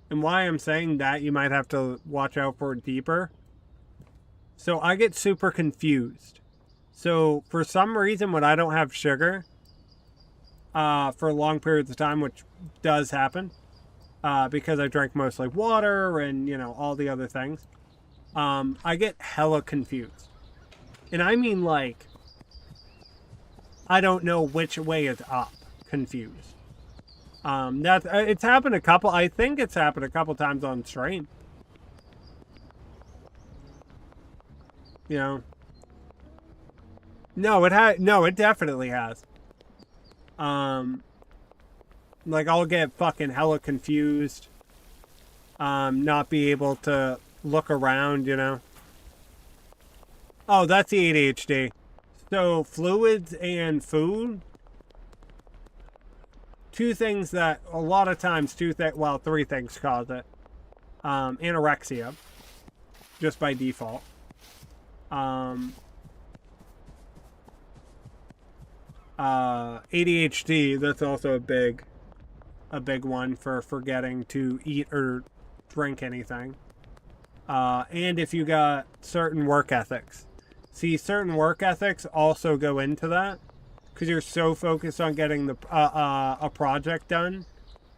And why I'm saying that you might have to watch out for it deeper. So I get super confused. So for some reason when I don't have sugar for long periods of time, which does happen, because I drink mostly water and, you know, all the other things, I get hella confused. And I mean, like, I don't know which way is up confused. It's happened I think it's happened a couple times on stream. You know? No, it definitely has. Like, I'll get fucking hella confused. Not be able to look around, you know? Oh, that's the ADHD. So, fluids and food. Two things that, a lot of times, three things cause it. Anorexia. Just by default. ADHD, that's also a big one for forgetting to eat or drink anything. And if you got certain work ethics. See, certain work ethics also go into that. Because you're so focused on getting a project done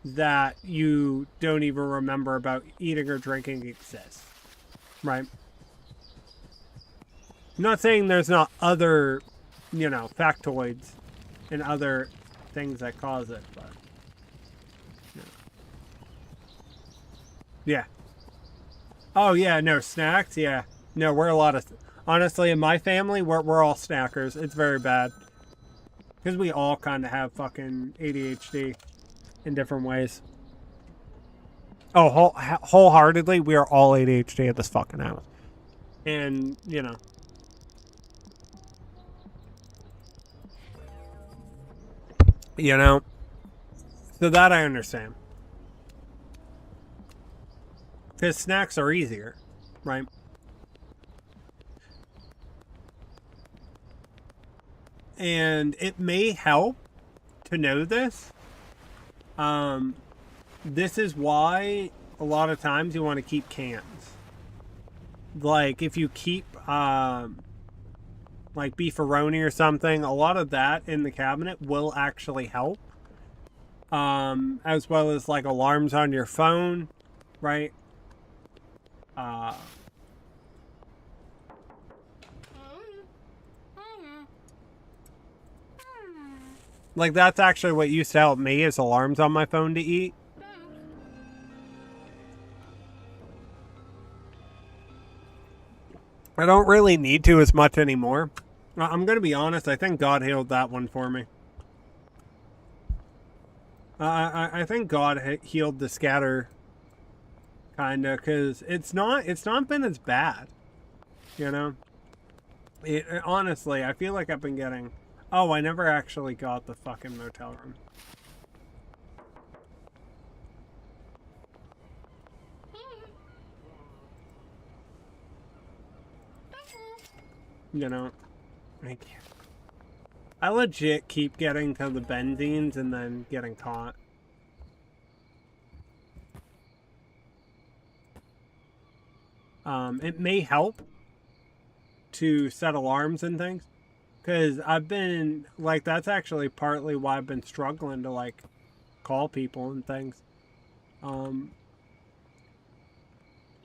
that you don't even remember about eating or drinking exists. Right? I'm not saying there's not other, you know, factoids and other things that cause it, but... Yeah. Oh, yeah, no, snacks? Yeah. No, we're a lot of... Honestly, in my family, we're all snackers. It's very bad. Because we all kind of have fucking ADHD in different ways. Oh, wholeheartedly, we are all ADHD at this fucking house. And, you know. You know. So that I understand. Because snacks are easier, right? And it may help to know this. This is why a lot of times you want to keep cans. Like if you keep like beefaroni or something, a lot of that in the cabinet will actually help. As well as like alarms on your phone, right? Like, that's actually what used to help me, is alarms on my phone to eat. I don't really need to as much anymore. I'm going to be honest, I think God healed that one for me. I think God healed the scatter, kind of, because it's not been as bad, you know? Honestly, I feel like I've been getting... Oh, I never actually got the fucking motel room. You know, I legit keep getting to the benzines and then getting caught. It may help to set alarms and things. Because I've been, like, that's actually partly why I've been struggling to, like, call people and things.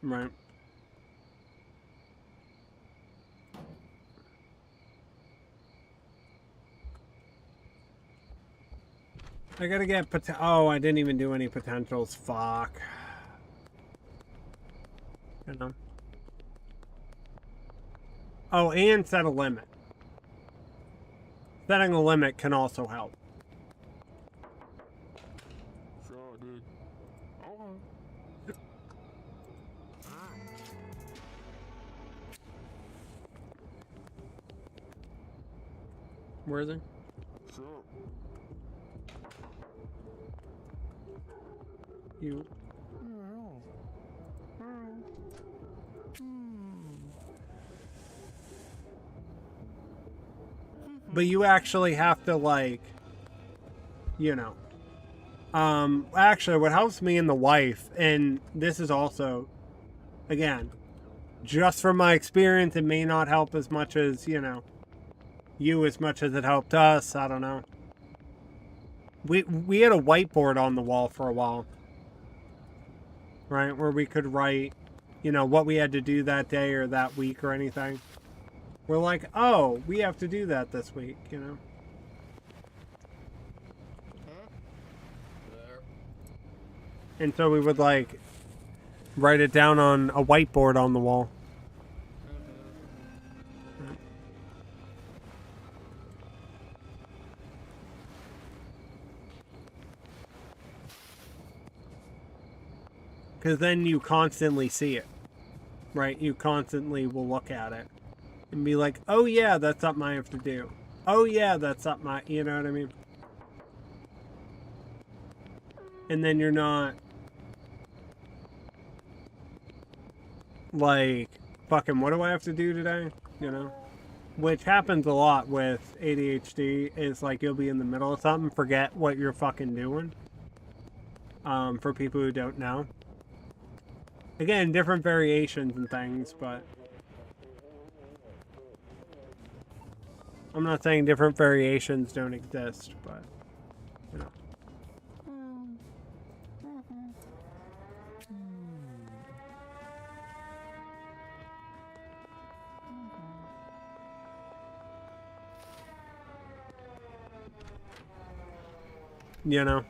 Right. I gotta get, oh, I didn't even do any potentials. Fuck. You know. Oh, and set a limit. setting a limit can also help. Sure, dude. Okay. Where is he? Sure. You. But you actually have to, like, you know. Actually, what helps me and the wife, and this is also, again, just from my experience, it may not help as much as, you know, you as much as it helped us. I don't know. We had a whiteboard on the wall for a while, right, where we could write, you know, what we had to do that day or that week or anything. We're like, oh, we have to do that this week, you know. And so we would, like, write it down on a whiteboard on the wall. Because then you constantly see it, right? You constantly will look at it and be like, oh yeah, that's something I have to do. Oh yeah, that's something I, you know what I mean? And then you're not like, fucking, what do I have to do today? You know? Which happens a lot with ADHD, is like you'll be in the middle of something, forget what you're fucking doing. For people who don't know. Again, different variations and things, but I'm not saying different variations don't exist, but, you know. You know?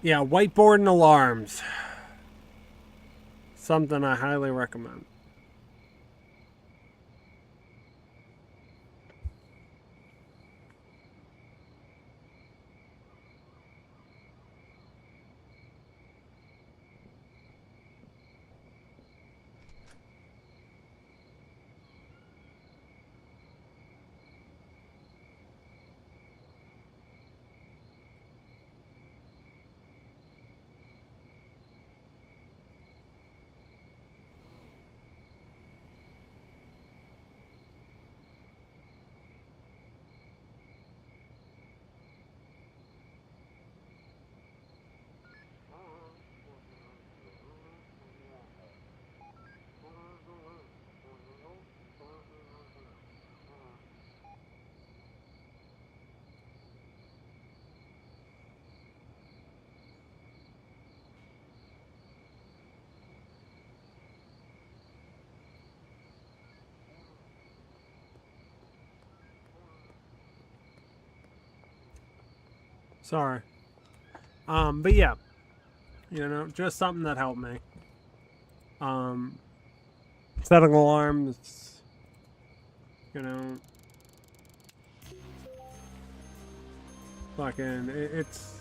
Yeah, whiteboard and alarms. Something I highly recommend. Sorry. But yeah. You know, just something that helped me. Setting alarms, you know, fucking, it's,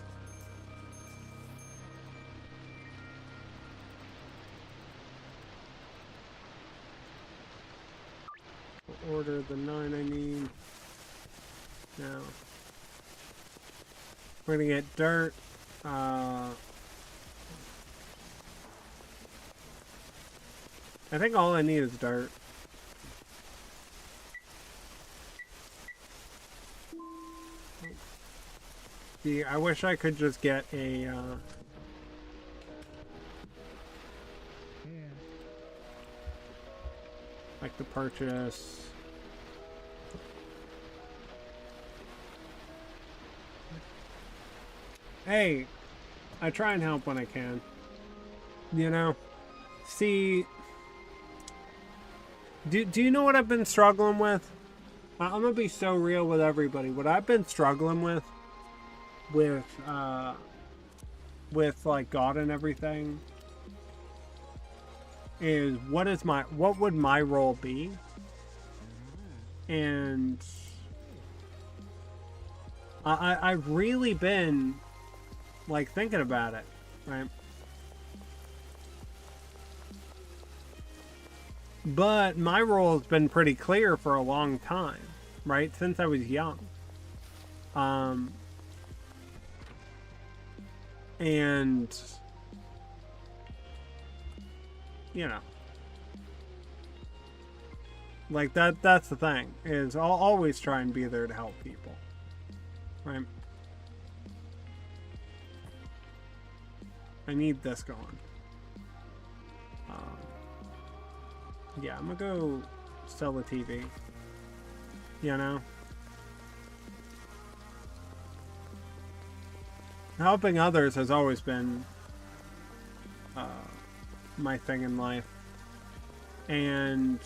order the 9 I need. Now, we're gonna get dirt. I think all I need is dirt. See, I wish I could just get a, like the purchase. Hey, I try and help when I can. You know? See, do you know what I've been struggling with? I'm gonna be so real with everybody. What I've been struggling with like God and everything is what would my role be And I've really been like thinking about it, right? But my role has been pretty clear for a long time, right? Since I was young. And you know, like that's the thing, is I'll always try and be there to help people, right? I need this going. Yeah, I'm gonna go sell a TV, you know? Helping others has always been my thing in life. And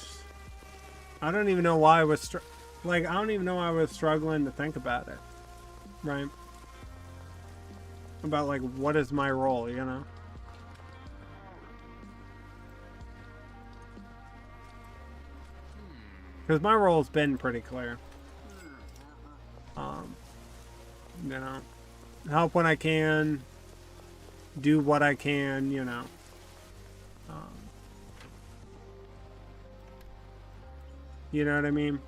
I don't even know why I was I don't even know why I was struggling to think about it, right? About like, what is my role, you know? Because my role's been pretty clear. You know, help when I can, do what I can, you know. You know what I mean?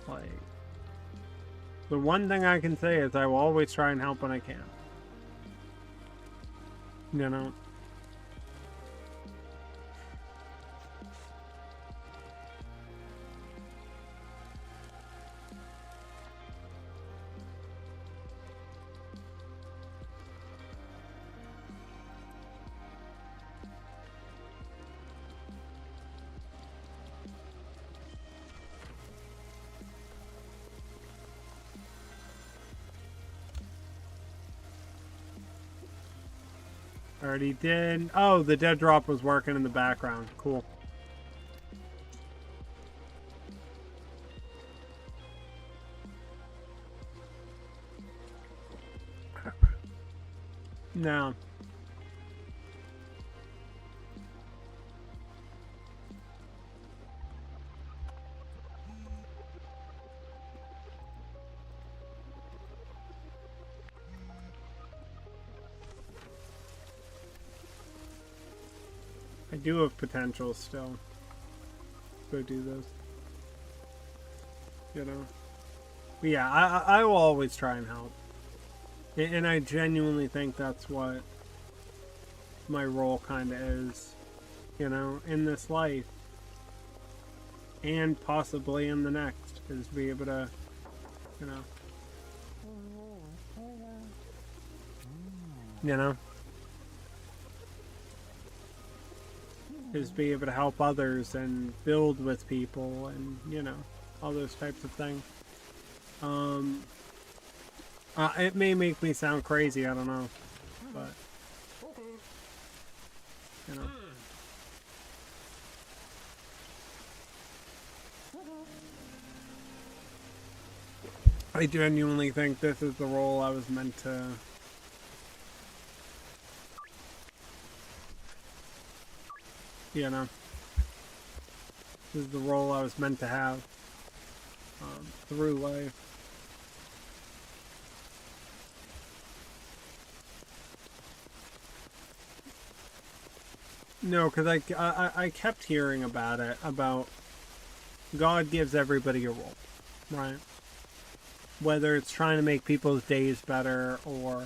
Like, the one thing I can say is I will always try and help when I can. You know? Already did. Oh, the dead drop was working in the background. Cool. No. I do have potential still. Go do this. You know? But yeah, I will always try and help. And I genuinely think that's what my role kind of is. You know, in this life. And possibly in the next. Is be able to, you know. You know? Is be able to help others and build with people and, you know, all those types of things. It may make me sound crazy, I don't know, but, you know. I genuinely think this is the role I was meant to you know, this is the role I was meant to have through life. No, because I kept hearing about it, about God gives everybody a role, right? Whether it's trying to make people's days better or,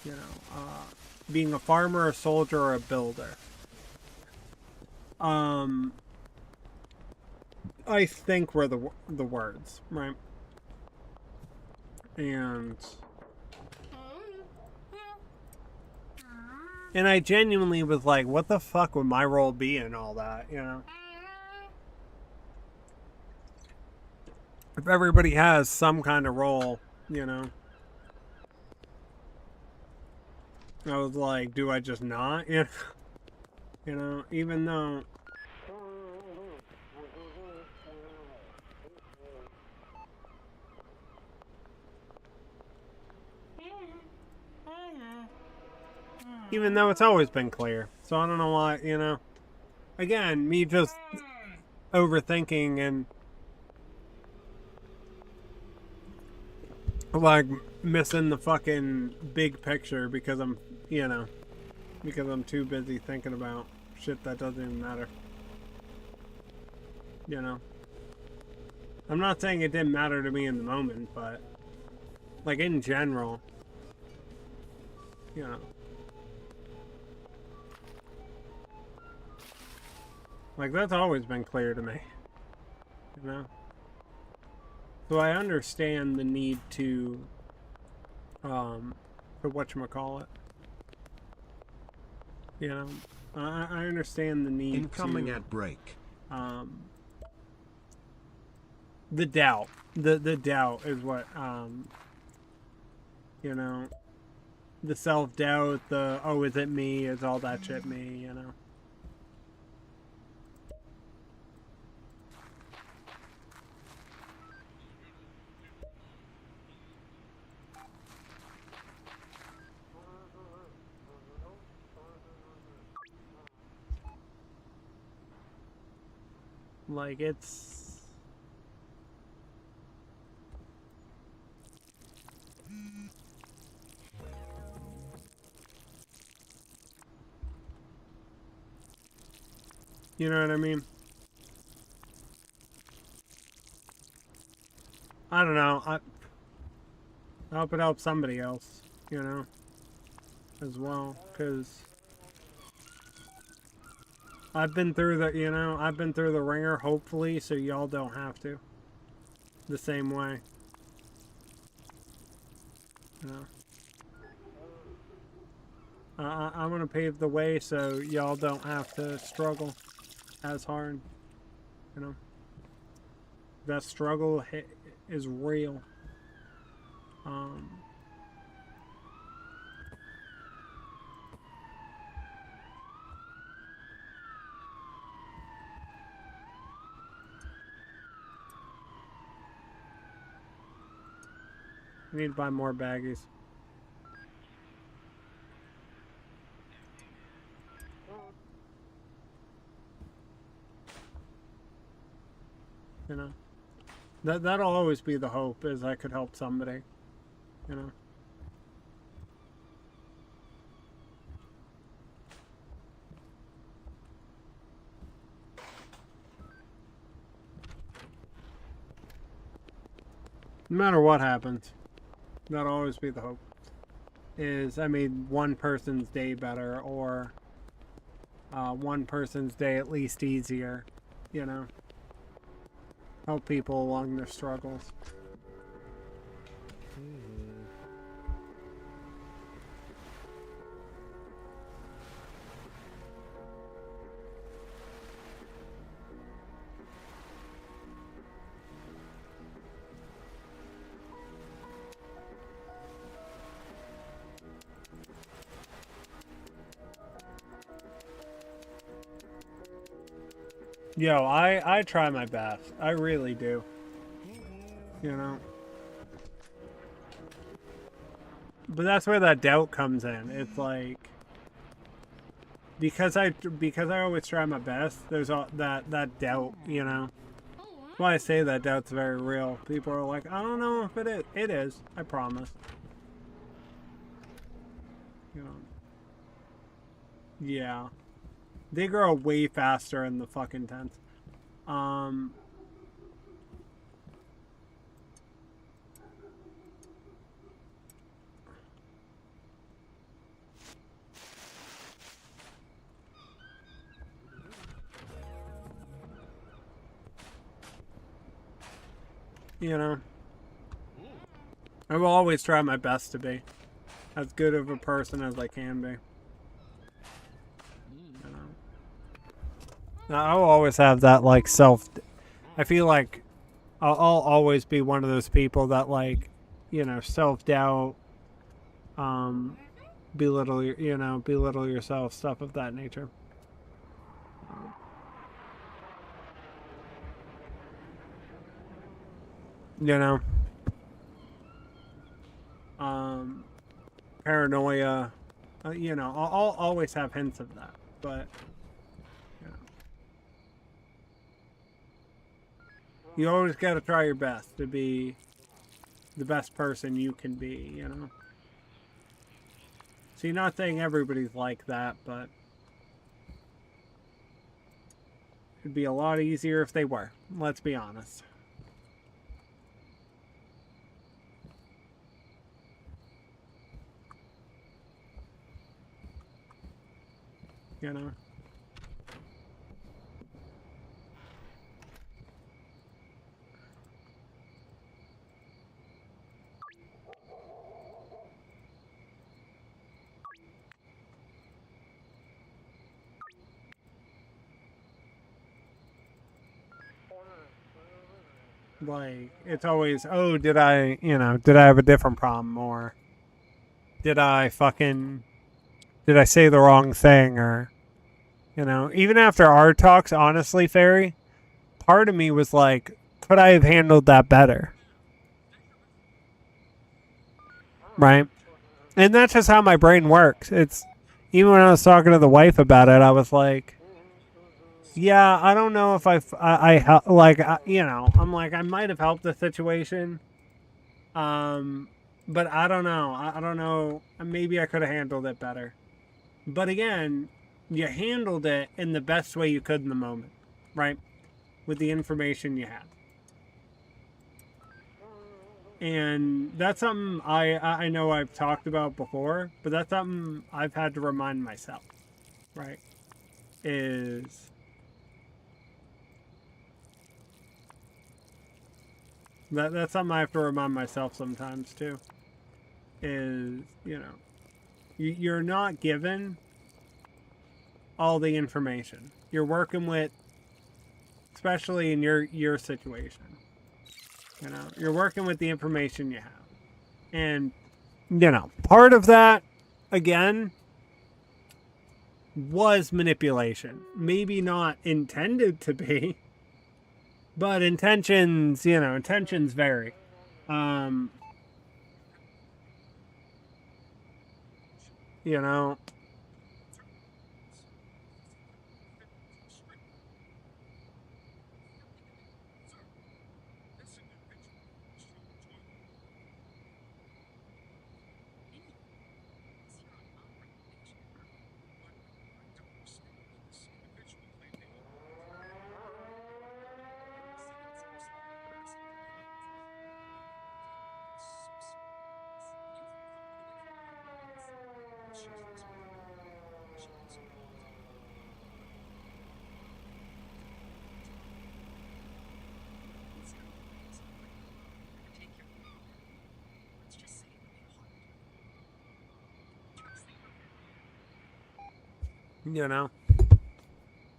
you know, being a farmer, a soldier, or a builder. I think were the words, right? And I genuinely was like, what the fuck would my role be in all that, you know? If everybody has some kind of role, you know? I was like, do I just not? You know, even though... Even though it's always been clear. So I don't know why, you know. Again, me just overthinking and like missing the fucking big picture because I'm, you know, because I'm too busy thinking about shit that doesn't even matter. You know. I'm not saying it didn't matter to me in the moment, but like in general, you know. Like, that's always been clear to me, you know? So I understand the need to, for whatchamacallit, you know? I understand the need Incoming to, at break. the doubt. The doubt is what, you know, the self-doubt, the, oh, is it me, is all that shit me, you know? Like, it's... You know what I mean? I don't know. I hope it helps somebody else, you know, as well, because I've been through the, you know, I've been through the ringer, hopefully, so y'all don't have to. The same way. You know. I'm gonna pave the way so y'all don't have to struggle as hard, you know. That struggle is real. I need to buy more baggies. You know, that'll always be the hope, is I could help somebody, you know. No matter what happens, that'll always be the hope. Is I made one person's day better, or one person's day at least easier, you know. Help people along their struggles. Yo, I try my best. I really do. You know. But that's where that doubt comes in. It's like, because I always try my best, there's all that doubt, you know. That's why I say that doubt's very real. People are like, I don't know if it is. It is, I promise. You know. Yeah. They grow way faster in the fucking tents. You know, I will always try my best to be as good of a person as I can be. I'll always have that, like, I feel like I'll always be one of those people that, like, you know, self-doubt, belittle belittle yourself, stuff of that nature. You know, paranoia. I'll always have hints of that, but you always got to try your best to be the best person you can be. See, not saying everybody's like that, but it'd be a lot easier if they were. Let's be honest. Like, it's always, oh, did I have a different problem, or did I say the wrong thing, or, even after our talks, honestly, Fairy, part of me was like, could I have handled that better? Right? And that's just how my brain works. It's, even when I was talking to the wife about it, I was like, yeah, I don't know if I'm like, I might have helped the situation. But I don't know. I don't know. Maybe I could have handled it better. But again, you handled it in the best way you could in the moment, right? With the information you had. And that's something I know I've talked about before, but that's something I've had to remind myself, right? That's something I have to remind myself sometimes too. You're not given all the information. You're working with, especially in your situation. You're working with the information you have. And, part of that, again, was manipulation. Maybe not intended to be. But intentions vary.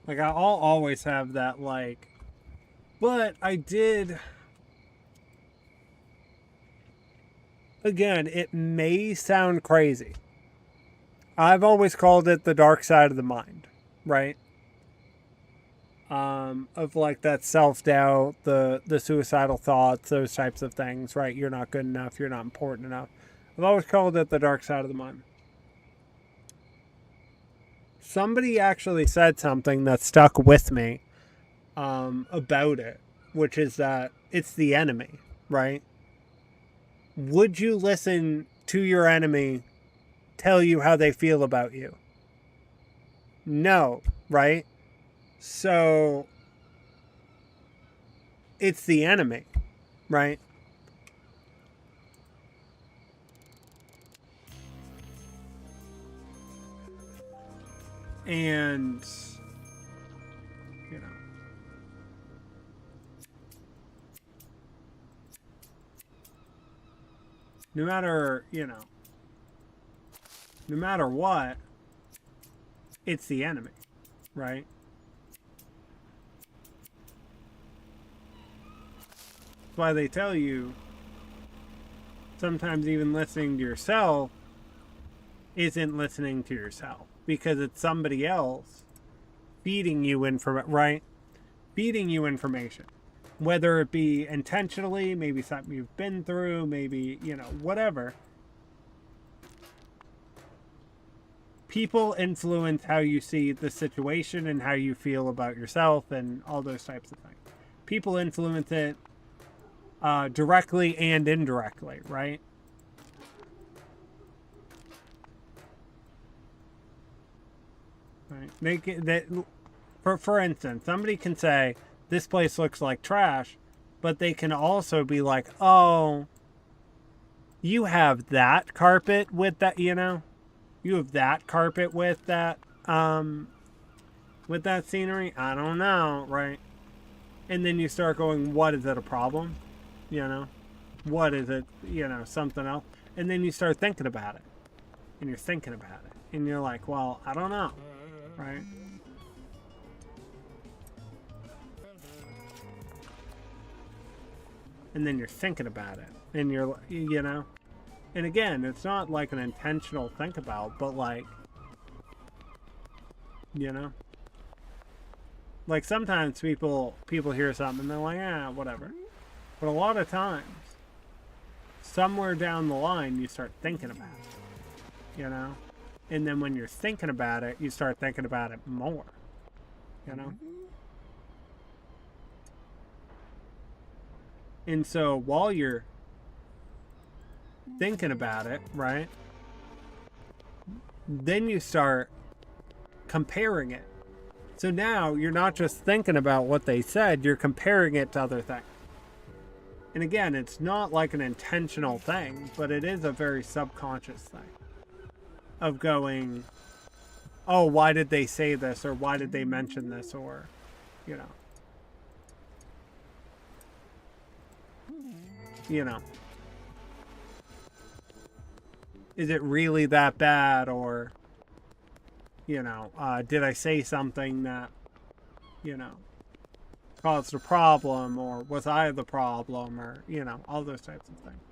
Like, I'll always have that, like, but I did, again, it may sound crazy. I've always called it the dark side of the mind, right? Of like that self-doubt, the suicidal thoughts, those types of things, right? You're not good enough, you're not important enough. I've always called it the dark side of the mind. Somebody actually said something that stuck with me about it, which is that it's the enemy, right? Would you listen to your enemy tell you how they feel about you? No, right? So it's the enemy, right? And, no matter what, it's the enemy, right? That's why they tell you, sometimes even listening to yourself isn't listening to yourself because it's somebody else feeding you right? Feeding you information, whether it be intentionally, maybe something you've been through, maybe, whatever. People influence how you see the situation and how you feel about yourself and all those types of things. People influence it directly and indirectly, right? Right. Make it that, for instance, somebody can say this place looks like trash, but they can also be like, "Oh, you have that carpet with that, you have that carpet with that scenery. I don't know, right?" And then you start going, "What is it, a problem? What is it? Something else." And then you start thinking about it, and you're thinking about it, and you're like, "Well, I don't know." Right? And then you're thinking about it. And you're, And again, it's not like an intentional think about, but like, Like sometimes people hear something and they're like, whatever. But a lot of times, somewhere down the line, you start thinking about it. And then when you're thinking about it, you start thinking about it more, And so while you're thinking about it, right, then you start comparing it. So now you're not just thinking about what they said, you're comparing it to other things. And again, it's not like an intentional thing, but it is a very subconscious thing. Of going, oh, why did they say this? Or why did they mention this? Or, Is it really that bad? Or, did I say something that, caused a problem? Or was I the problem? Or, all those types of things.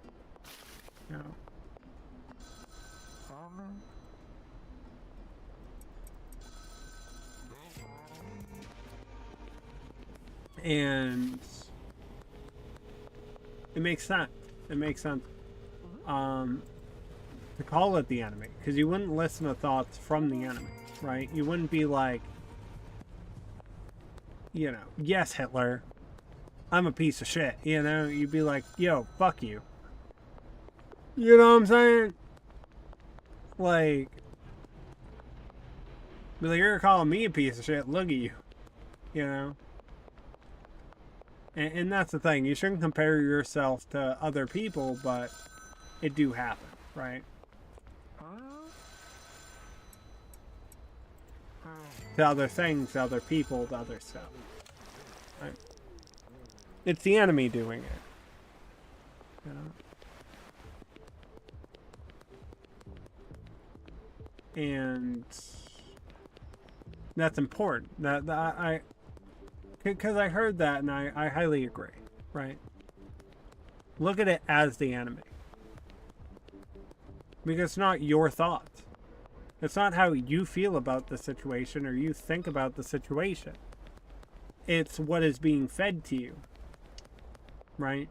And it makes sense. It makes sense to call it the enemy, because you wouldn't listen to thoughts from the enemy, right? You wouldn't be like, yes, Hitler, I'm a piece of shit, You'd be like, yo, fuck you. You know what I'm saying? Like, be like, you're calling me a piece of shit, look at you. And that's the thing. You shouldn't compare yourself to other people, but it do happen, right? To other things, to other people, to other stuff. Right? It's the enemy doing it. And that's important. Because I heard that and I highly agree, right? Look at it as the enemy. Because it's not your thoughts. It's not how you feel about the situation or you think about the situation. It's what is being fed to you, right?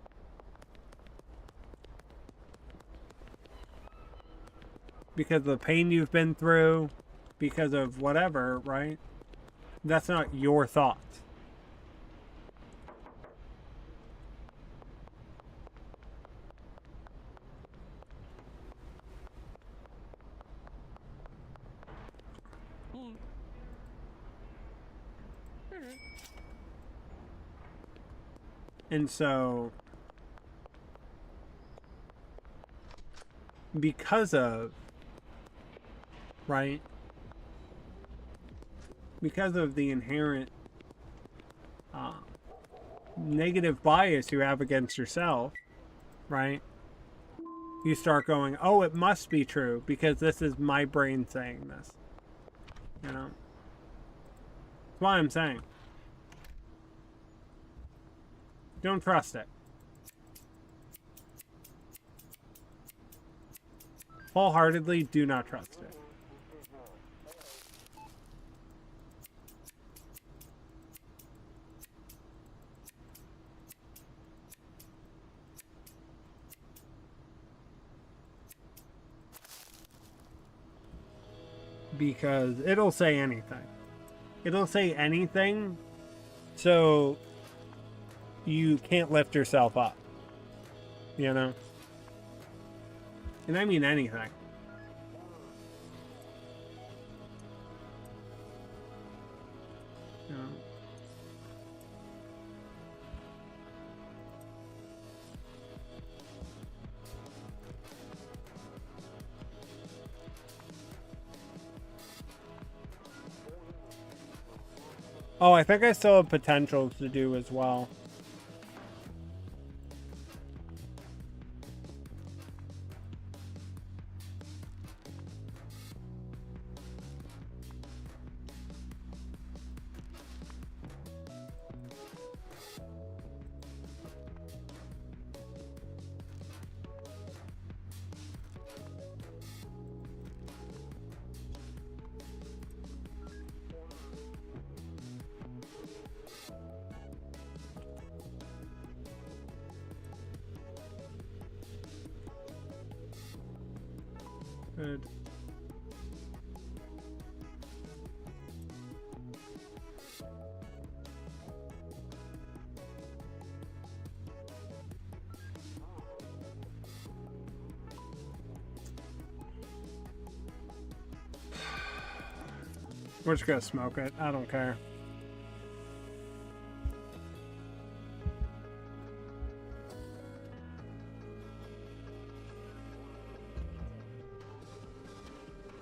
Because of the pain you've been through, because of whatever, right? That's not your thoughts. And so, because of, right? Because of the inherent negative bias you have against yourself, right? You start going, oh, it must be true because this is my brain saying this. That's why I'm saying. Don't trust it. wholeheartedly do not trust it. Because it'll say anything. It'll say anything, so you can't lift yourself up. You know? And I mean anything. You know? Oh, I think I still have potential to do as well. Good. We're just gonna smoke it. I don't care.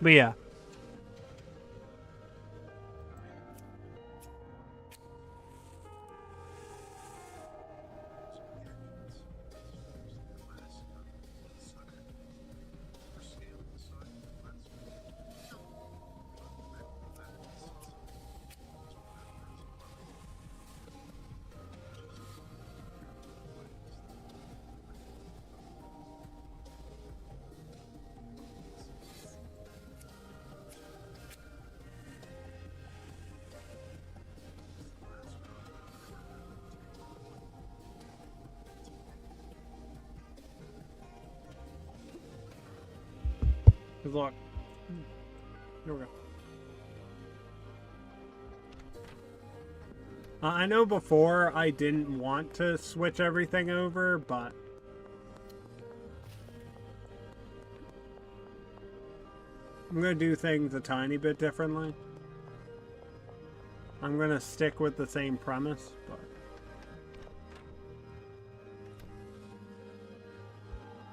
But yeah. Good luck. Here we go. I know before I didn't want to switch everything over, but I'm going to do things a tiny bit differently. I'm going to stick with the same premise, but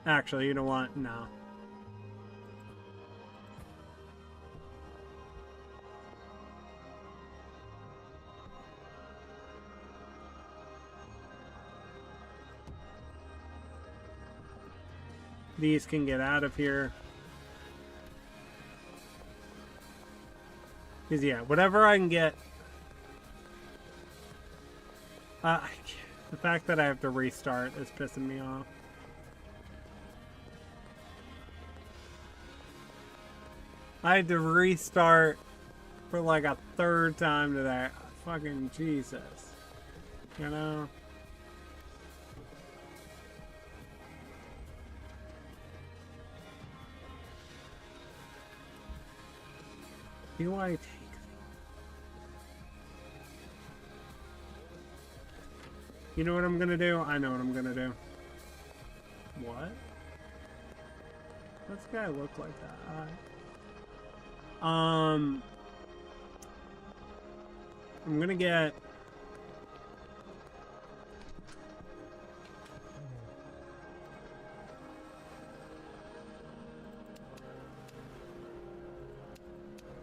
actually, you know what? No. These can get out of here. Because, yeah, whatever I can get. The fact that I have to restart is pissing me off. I had to restart for like a third time today. Fucking Jesus. You know? Do I take these? You know what I'm gonna do? I know what I'm gonna do. What? What's this guy look like that? I'm gonna get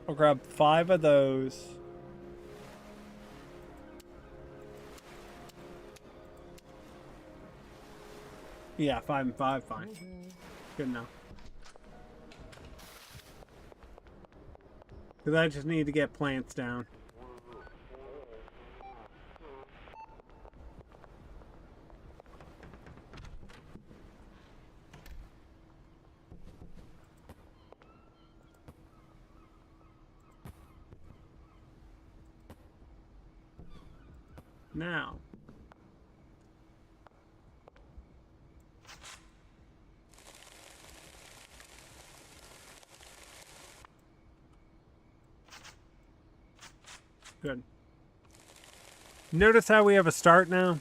I'll grab 5 of those. Yeah, 5 and 5, fine. Good enough. Because I just need to get plants down. Now. Good. Notice how we have a start now?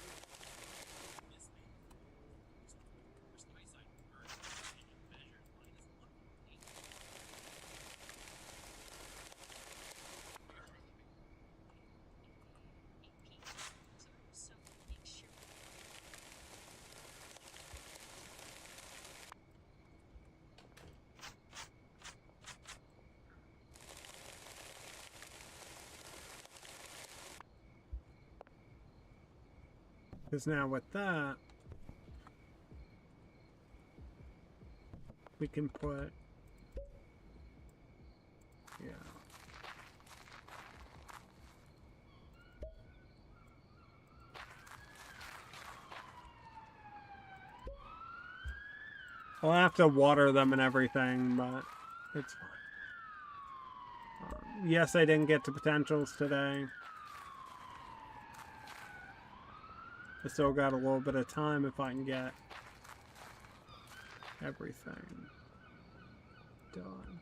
Because now with that, we can put, yeah. I'll have to water them and everything, but it's fine. Yes, I didn't get to potentials today. I still got a little bit of time if I can get everything done.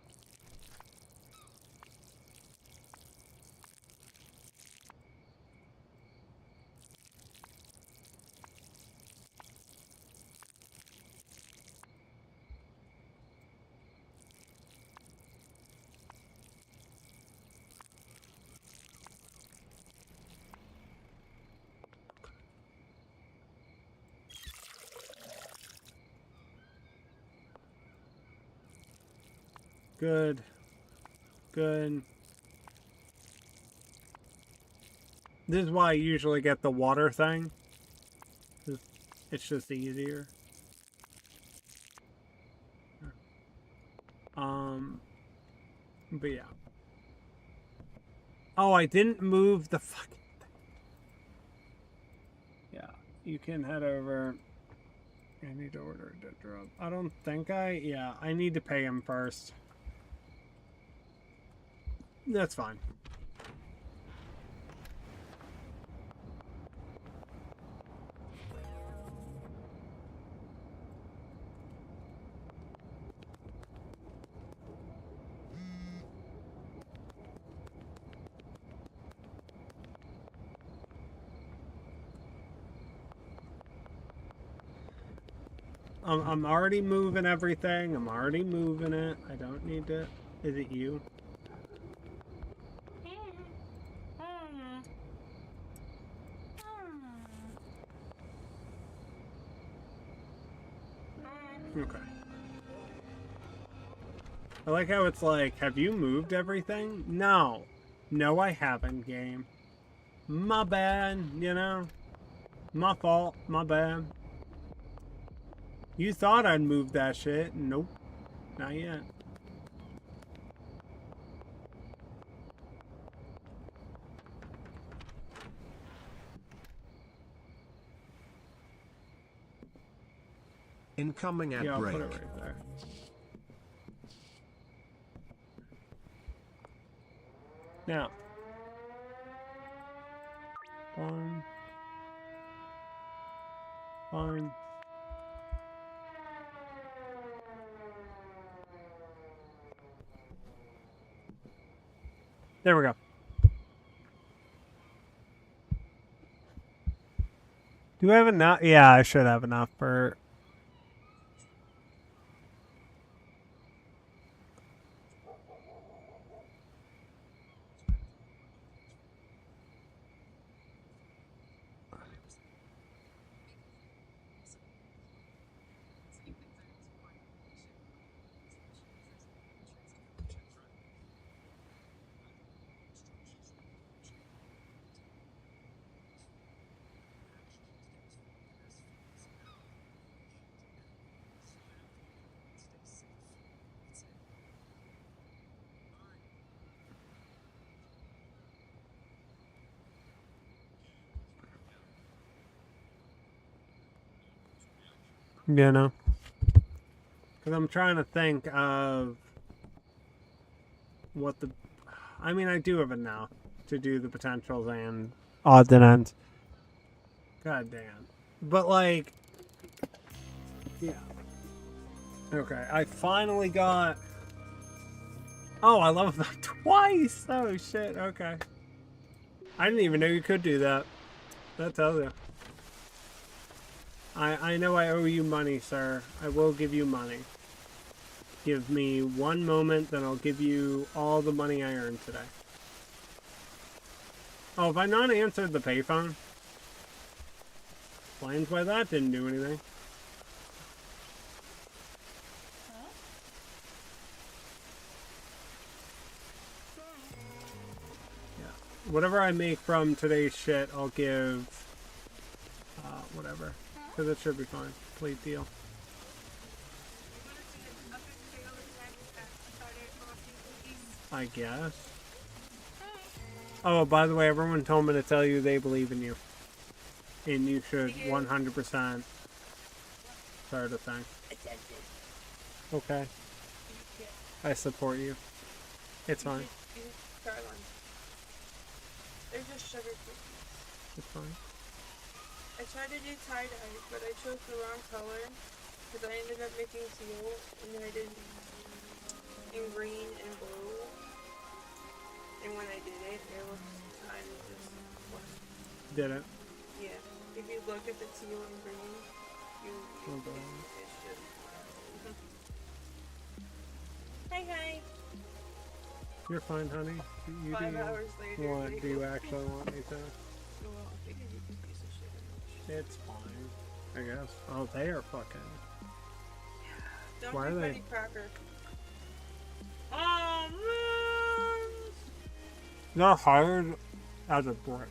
Good. Good. This is why I usually get the water thing. It's just easier. But yeah. Oh, I didn't move the fucking thing. Yeah, you can head over. I need to order a dead drop. I don't think yeah, I need to pay him first. That's fine. I'm already moving everything. I'm already moving it. I don't need to. Is it you? Okay. I like how it's like, have you moved everything? No. No, I haven't, game. My bad, you know? My fault. My bad. You thought I'd move that shit. Nope. Not yet. Incoming at Yeah, I'll break. put it right there. Now. Fine. Fine. There we go. Do I have enough? Yeah, I should have enough for... You know? Because I'm trying to think of what the... I mean, I do have enough to do the potentials and odds and ends. God damn. But like, yeah. Okay, I finally got. Oh, I leveled up twice. Oh shit. Okay. I didn't even know you could do that. That tells you. I know I owe you money, sir. I will give you money. Give me one moment, then I'll give you all the money I earned today. Oh, have I not answered the payphone? Explains why that didn't do anything. Huh? Yeah. Whatever I make from today's shit, I'll give... whatever. Because it should be fine. Complete deal. I guess. Oh, by the way, everyone told me to tell you they believe in you. And you should 100% start a thing. Attention. Okay. I support you. It's fine. Caroline. There's just sugar cookies. It's fine. I tried to do tie-dye, but I chose the wrong color because I ended up making teal, and then I did in green and blue. And when I did it, it was kind of just black. Did it? Yeah. If you look at the teal and green, Okay. it's just. Hey, hey. You're fine, honey. You 5 hours later. what do you actually want me to? Well, I figured you could piece of shit. It's fine. I guess. Oh, they are fucking. Don't Why do are they- Betty Crocker. Oh man! They're hired as a brick.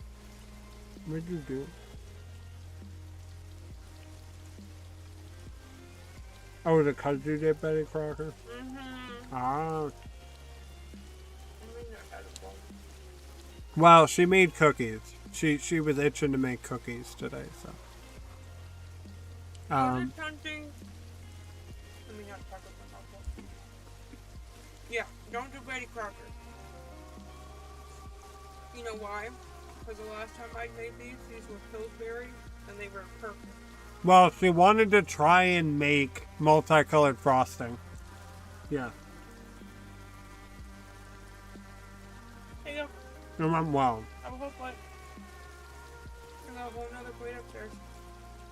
What'd you do? Oh, was it because you did Betty Crocker? Mm-hmm. Ah. I mean, they're edible. Well, she made cookies. She was itching to make cookies today, so. Order something. Let me not talk about myself. Yeah, don't do Betty Crocker. You know why? Because the last time I made these were Pillsbury, and they were purple. Well, she wanted to try and make multicolored frosting. Yeah. Hey, yo, Well, I will hope like. I got a whole nother plate upstairs.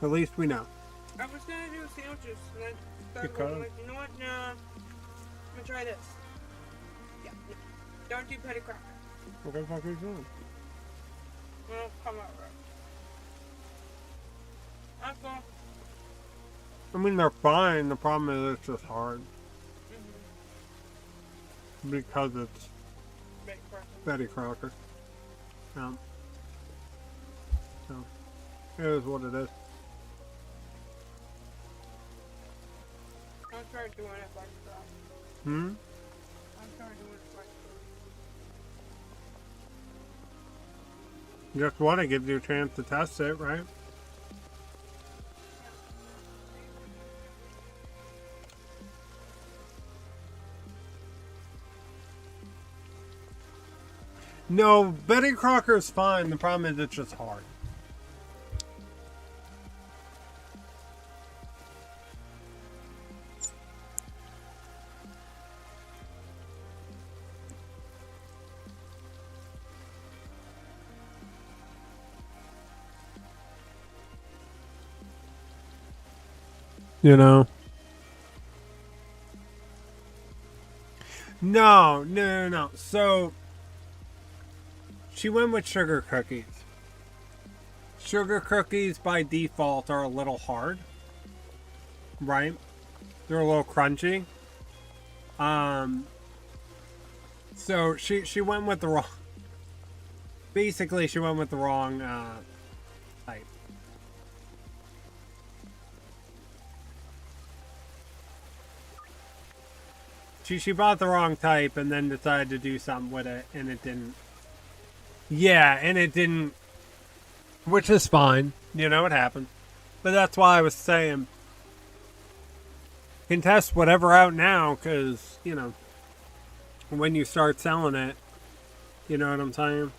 at least we know. I was gonna do sandwiches, and I started Because? going like, you know what? Nah. I'm gonna try this. Yeah. Don't do Betty Crocker. What the fuck are you doing? Well, come out right. Uncle. I mean, they're fine. The problem is it's just hard. Mm-hmm. Because it's Betty Crocker. Betty Crocker. So, it is what it is. I'll try doing it like that. Hmm? I'll try doing it like that. Just what? It gives you a chance to test it, right? No, Betty Crocker's fine. The problem is it's just hard. You know? No. So, she went with sugar cookies. Sugar cookies by default are a little hard. Right? They're a little crunchy. So she went with the wrong... Basically, she went with the wrong, type. She bought the wrong type and then decided to do something with it, and it didn't. Yeah, and it didn't. Which is fine. You know, it happened. But that's why I was saying. You can test whatever out now, because, you know, when you start selling it, you know what I'm saying?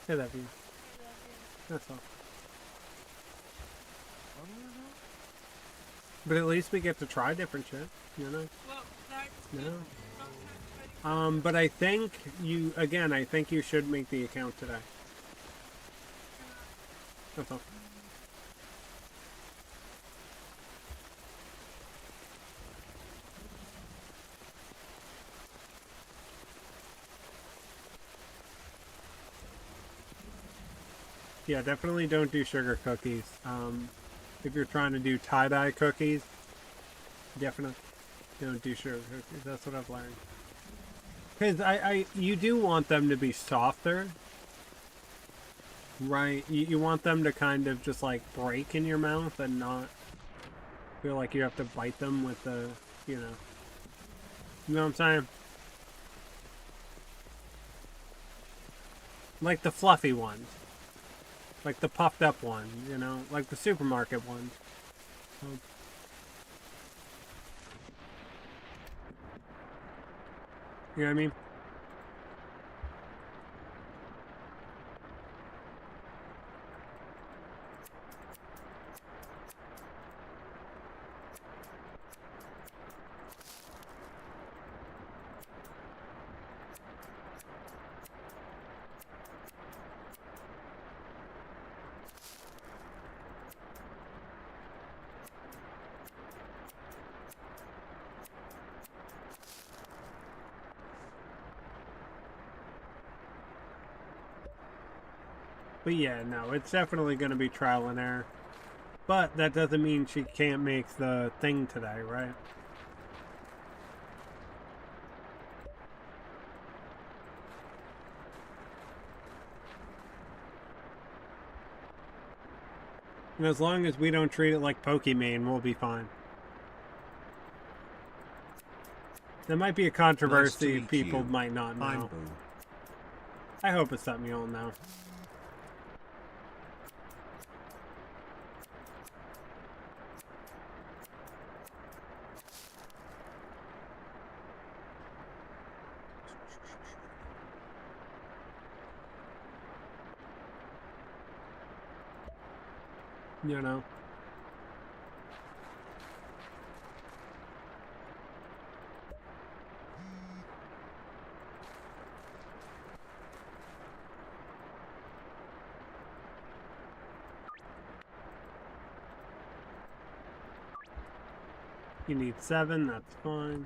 I love you. I love you. That's all. I don't know. But at least we get to try different shit, you know? Well, that's No. good. I'll try- But I think I think you should make the account today. That's all. Yeah, definitely don't do sugar cookies. If you're trying to do tie-dye cookies, definitely don't do sugar cookies. That's what I've learned. Because you do want them to be softer, right? You want them to kind of just like break in your mouth and not feel like you have to bite them with the, you know what I'm saying? Like the fluffy ones. Like the puffed up one, you know? Like the supermarket ones. So, you know what I mean? But yeah, no, it's definitely going to be trial and error. But that doesn't mean she can't make the thing today, right? And as long as we don't treat it like Pokemon, we'll be fine. There might be a controversy meet people you. might not I'm know. Boo. I hope it's something you'll know. You know? You need 7, that's fine.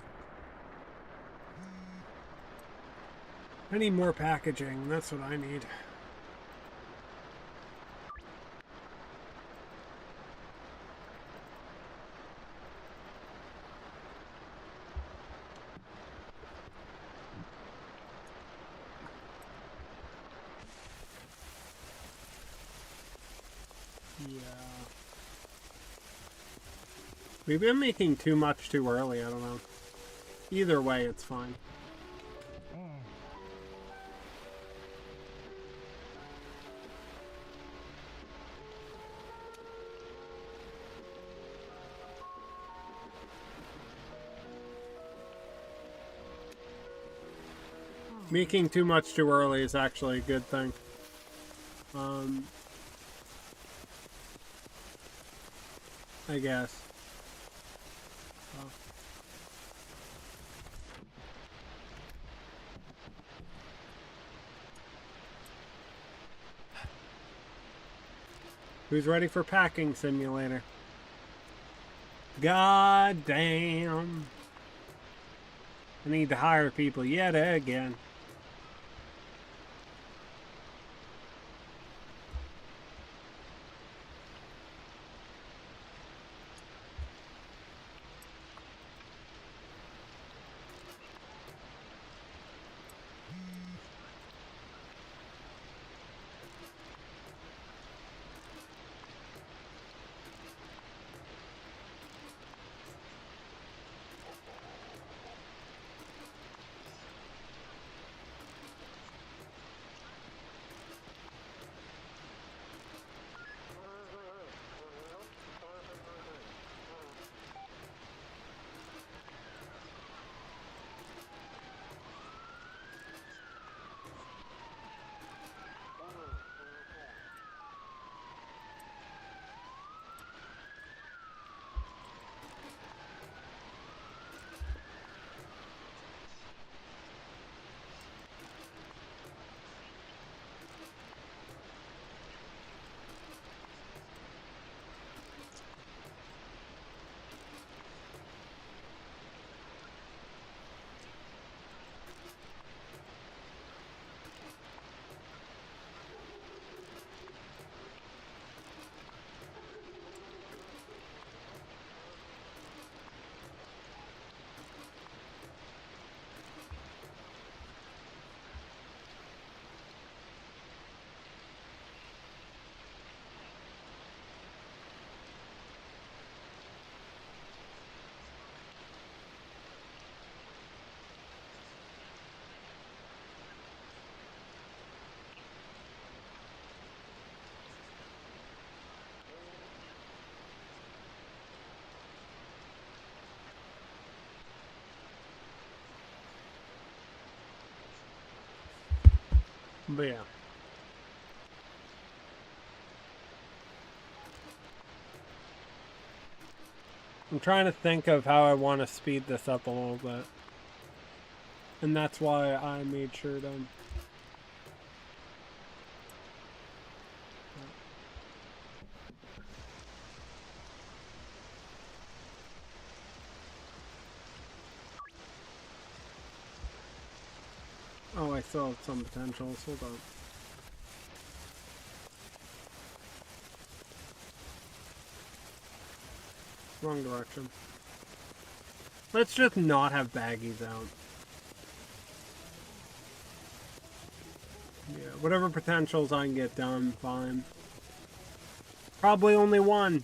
I need more packaging, that's what I need. Yeah. Maybe I'm making too much too early, I don't know. Either way, it's fine. Making too much too early is actually a good thing. I guess. Oh. Who's ready for packing simulator? God damn. I need to hire people yet again. But yeah. I'm trying to think of how I want to speed this up a little bit. And that's why I made sure to... Oh, I still have some potentials. Hold on. Wrong direction. Let's just not have baggies out. Yeah, whatever potentials I can get done, fine. Probably only one.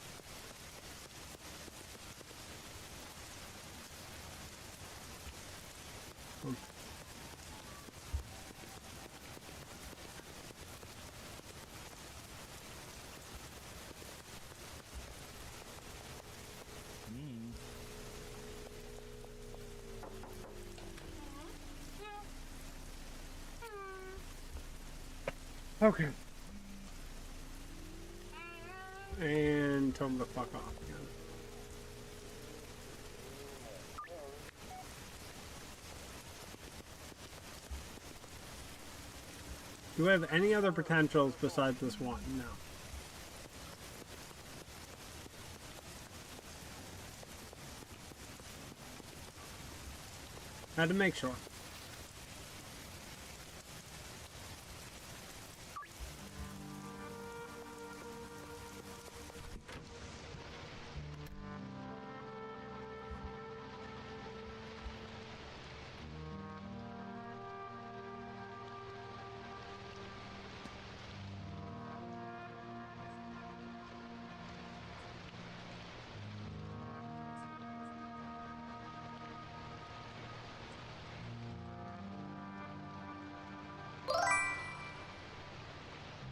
Okay. And tell him to fuck off again. Do we have any other potentials besides this one? No. Had to make sure.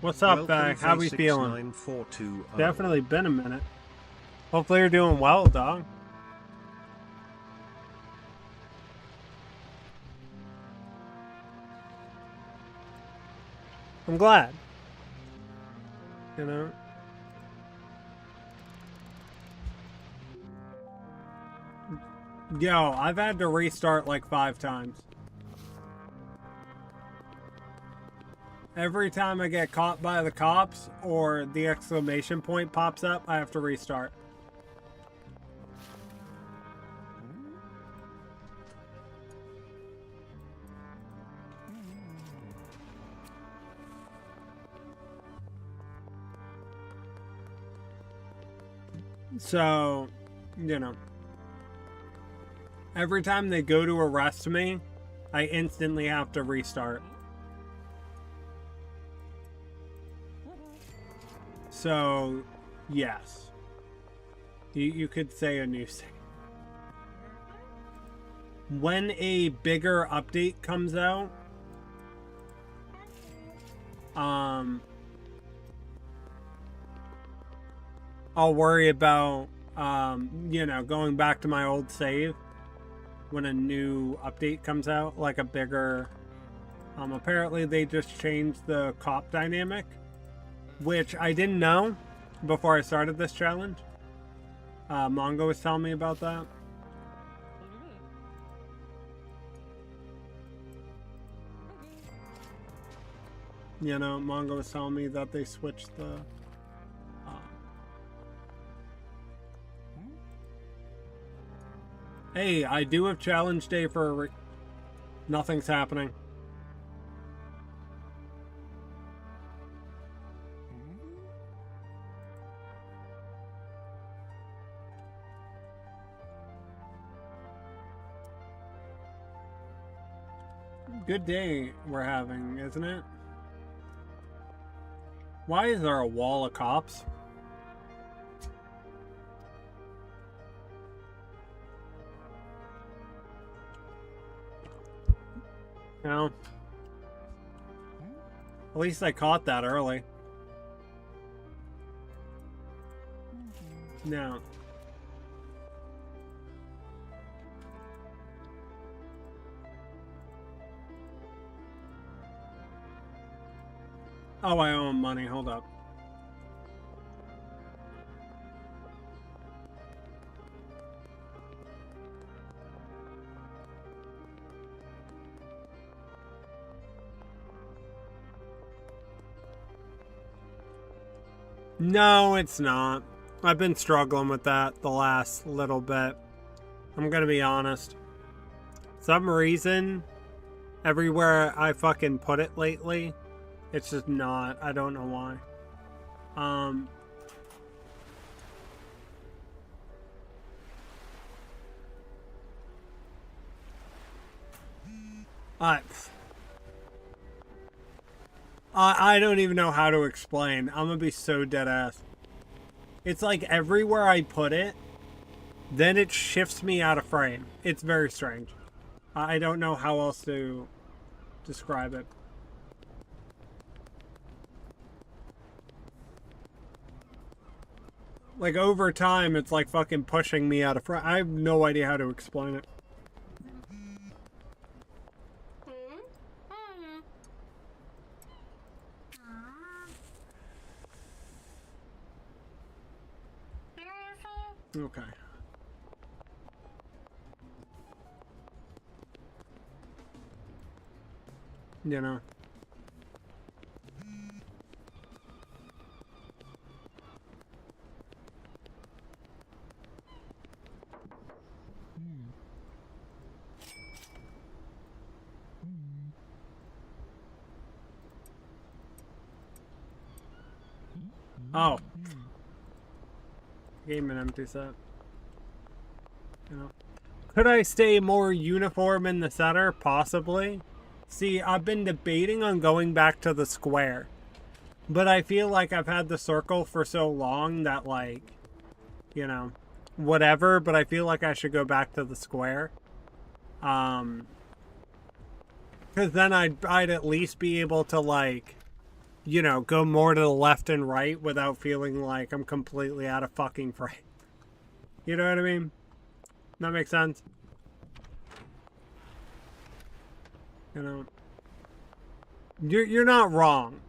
What's up, how we feeling? 36942. Definitely been a minute. Hopefully you're doing well, dog. I'm glad. You know? Yo, I've had to restart like 5 times. Every time I get caught by the cops or the exclamation point pops up, I have to restart. So, you know, every time they go to arrest me, I instantly have to restart. So, yes. You could say a new thing. When a bigger update comes out, I'll worry about, you know, going back to my old save when a new update comes out, like a bigger, apparently they just changed the cop dynamic, which I didn't know before I started this challenge. Mongo was telling me about that. You know, Mongo was telling me that they switched the... Hey, I do have challenge day for nothing's happening. Good day we're having, isn't it? Why is there a wall of cops? No. At least I caught that early. No. Oh, I owe him money. Hold up. No, it's not. I've been struggling with that the last little bit. I'm gonna be honest. Some reason, everywhere I fucking put it lately, it's just not. I don't know why. I don't even know how to explain. I'm gonna be so dead ass. It's like everywhere I put it, then it shifts me out of frame. It's very strange. I don't know how else to describe it. Like over time, it's like fucking pushing me out of frame. I have no idea how to explain it. Okay. You know. Oh. Gave him an empty set. You know. Could I stay more uniform in the center? Possibly. See, I've been debating on going back to the square. But I feel like I've had the circle for so long that, like, you know, whatever. But I feel like I should go back to the square. Because then I'd at least be able to, like, you know, go more to the left and right without feeling like I'm completely out of fucking frame. You know what I mean? That makes sense? You know, you're not wrong.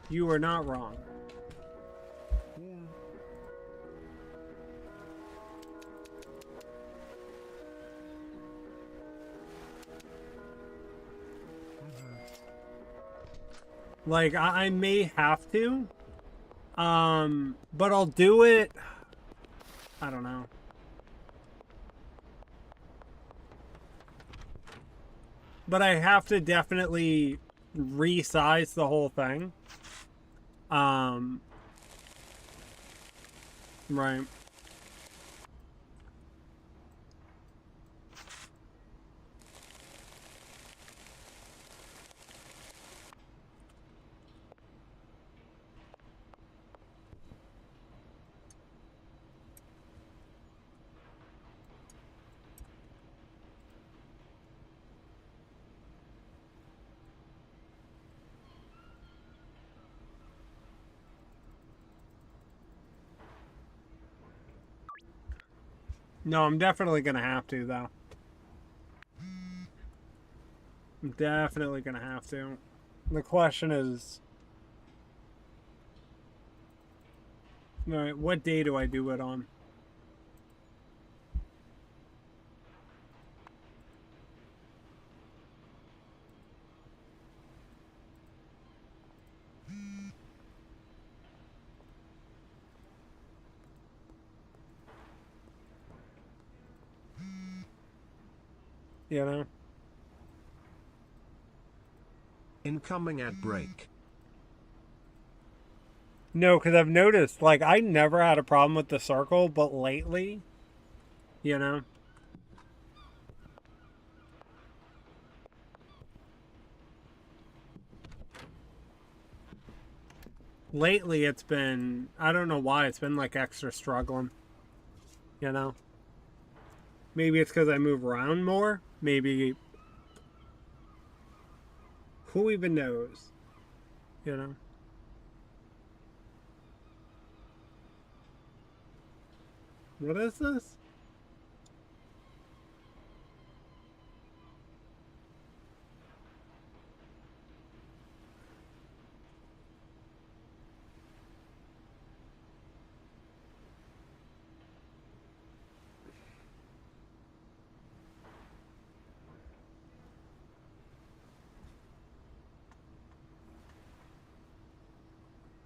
You are not wrong. Like, I may have to. But I'll do it. I don't know. But I have to definitely resize the whole thing. Right. No, I'm definitely gonna have to, though. I'm definitely gonna have to. The question is... Alright, what day do I do it on? You know? Incoming at break. No, because I've noticed, like, I never had a problem with the circle, but lately, you know? Lately, it's been, I don't know why, it's been, like, extra struggling. You know? Maybe it's because I move around more. Maybe... Who even knows? You know? What is this?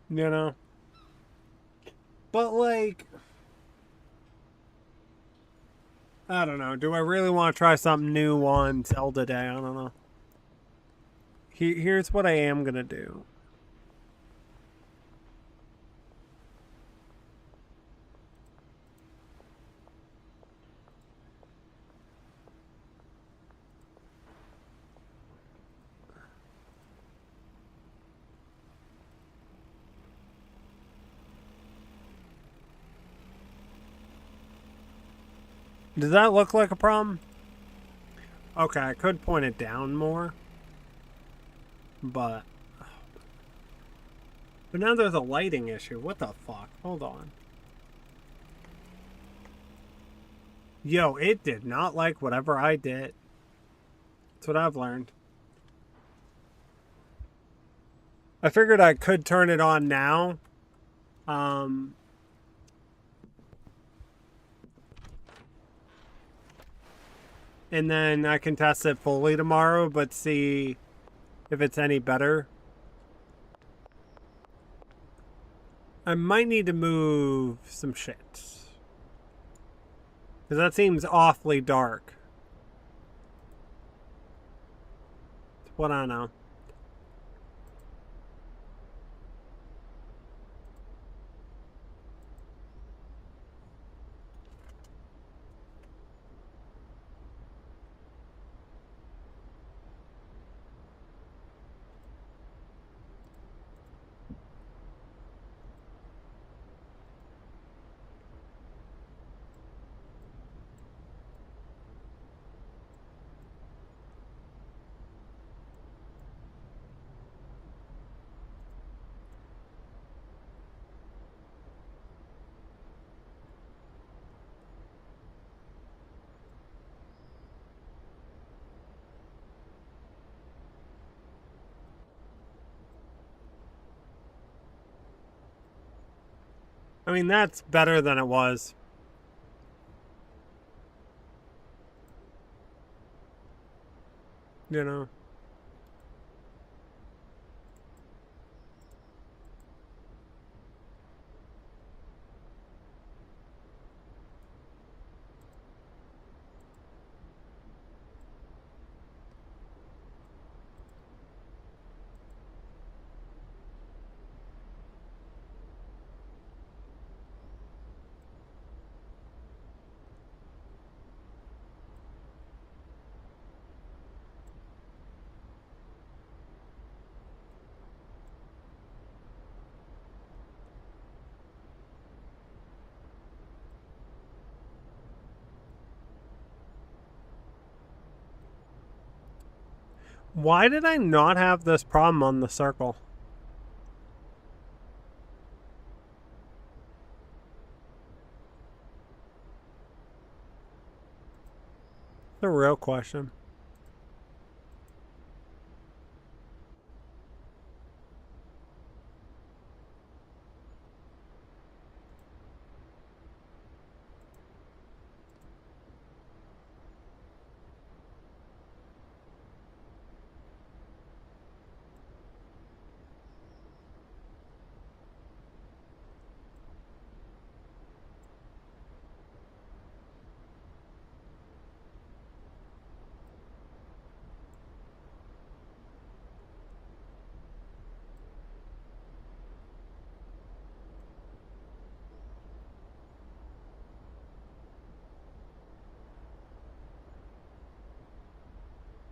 You know? But, like, I don't know. Do I really want to try something new on Zelda Day? I don't know. Here's what I am going to do. Does that look like a problem? Okay, I could point it down more. But now there's a lighting issue. What the fuck? Hold on. Yo, it did not like whatever I did. That's what I've learned. I figured I could turn it on now. And then I can test it fully tomorrow, but see if it's any better. I might need to move some shit. Because that seems awfully dark. What I know. I mean, that's better than it was. You know? Why did I not have this problem on the circle? The real question.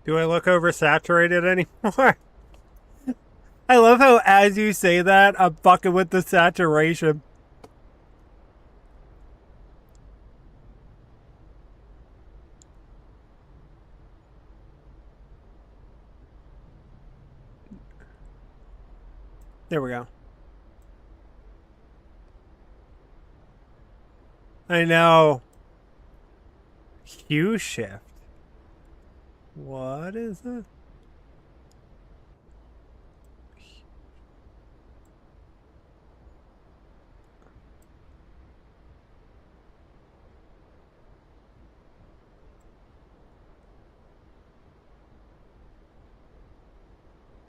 Do I look oversaturated anymore? I love how as you say that, I'm fucking with the saturation. There we go. I know. Hue shift. What is that?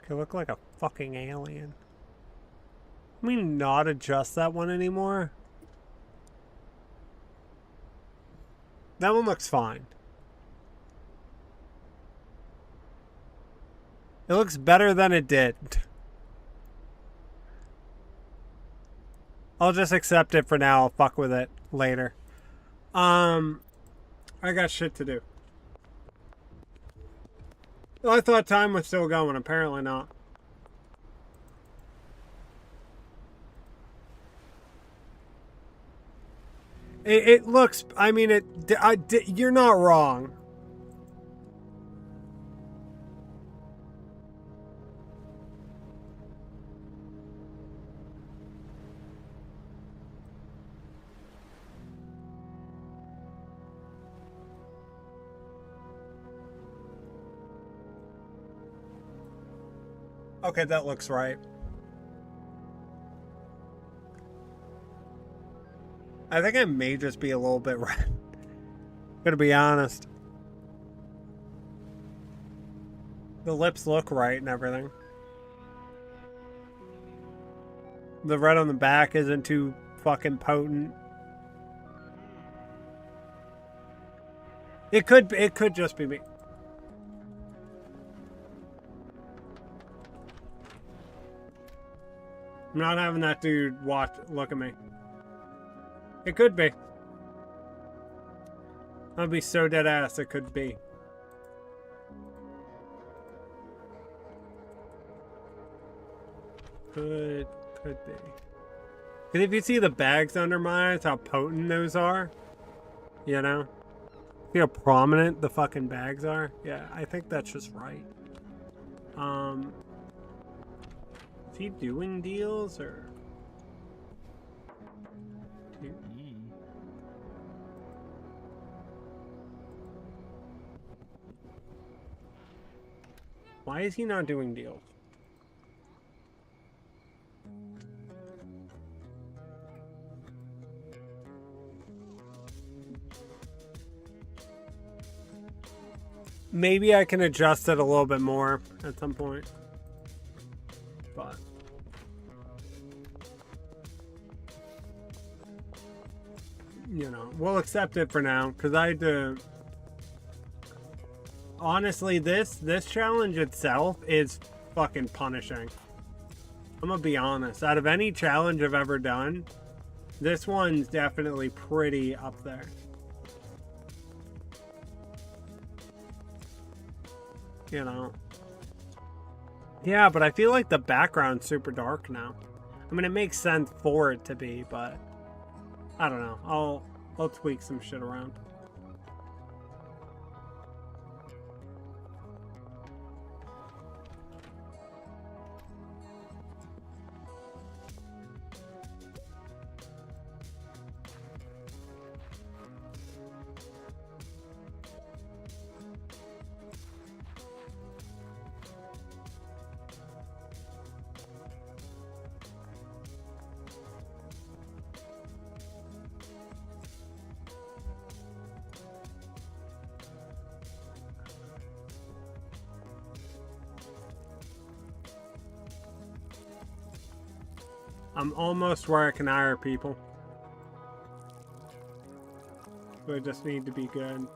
Could look like a fucking alien. Can we not adjust that one anymore? That one looks fine. It looks better than it did. I'll just accept it for now. I'll fuck with it later. I got shit to do. Well, I thought time was still going. Apparently not. It looks... I mean, you're not wrong. Okay, that looks right. I think I may just be a little bit red. Gonna be honest. The lips look right and everything. The red on the back isn't too fucking potent. It could just be me. I'm not having that dude look at me. It could be. I'd be so dead ass it could be. Could be. Because if you see the bags under my eyes, how potent those are, you know? See how prominent the fucking bags are? Yeah, I think that's just right. Is he doing deals or? Why is he not doing deals? Maybe I can adjust it a little bit more at some point. But you know, we'll accept it for now because I had to. Honestly, this challenge itself is fucking punishing. I'm gonna be honest. Out of any challenge I've ever done, this one's definitely pretty up there. You know. Yeah, but I feel like the background's super dark now. I mean, it makes sense for it to be, but I don't know. I'll tweak some shit around. I'm almost where I can hire people. So I just need to be good.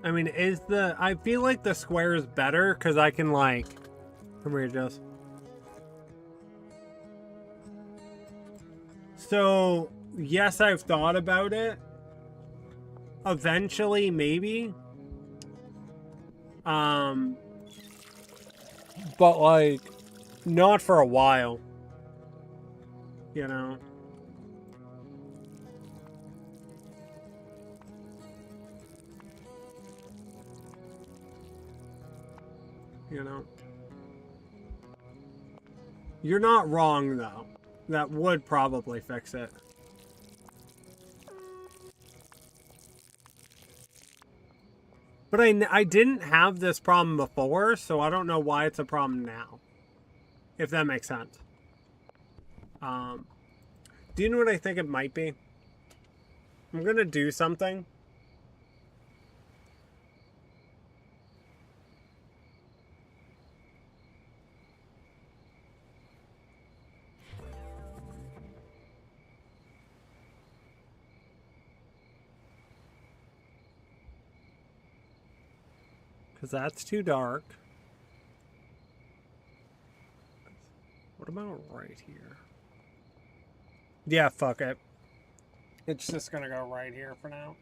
I mean, I feel like the square is better because I can like, come here, Jess. So, yes, I've thought about it. Eventually, maybe. But like, not for a while. You know? You know? You're not wrong, though. That would probably fix it. But I didn't have this problem before, so I don't know why it's a problem now. If that makes sense. Do you know what I think it might be? I'm gonna do something. Because that's too dark. What about right here? Yeah, fuck it. It's just gonna go right here for now.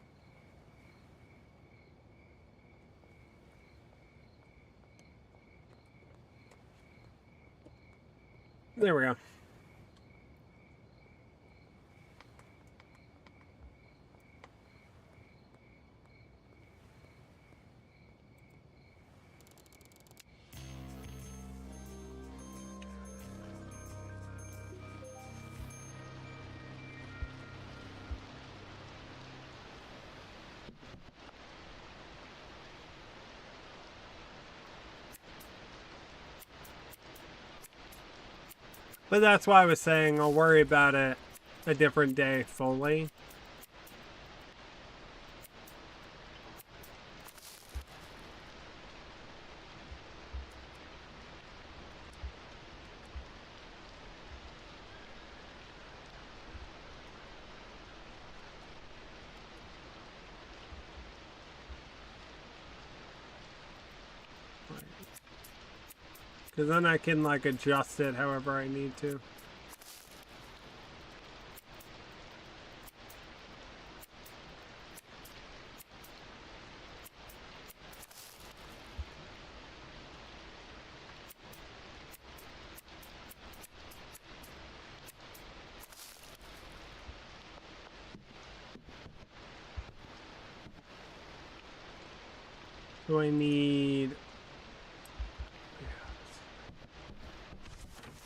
There we go. But that's why I was saying I'll worry about it a different day fully. Because then I can like adjust it however I need to. Do I need...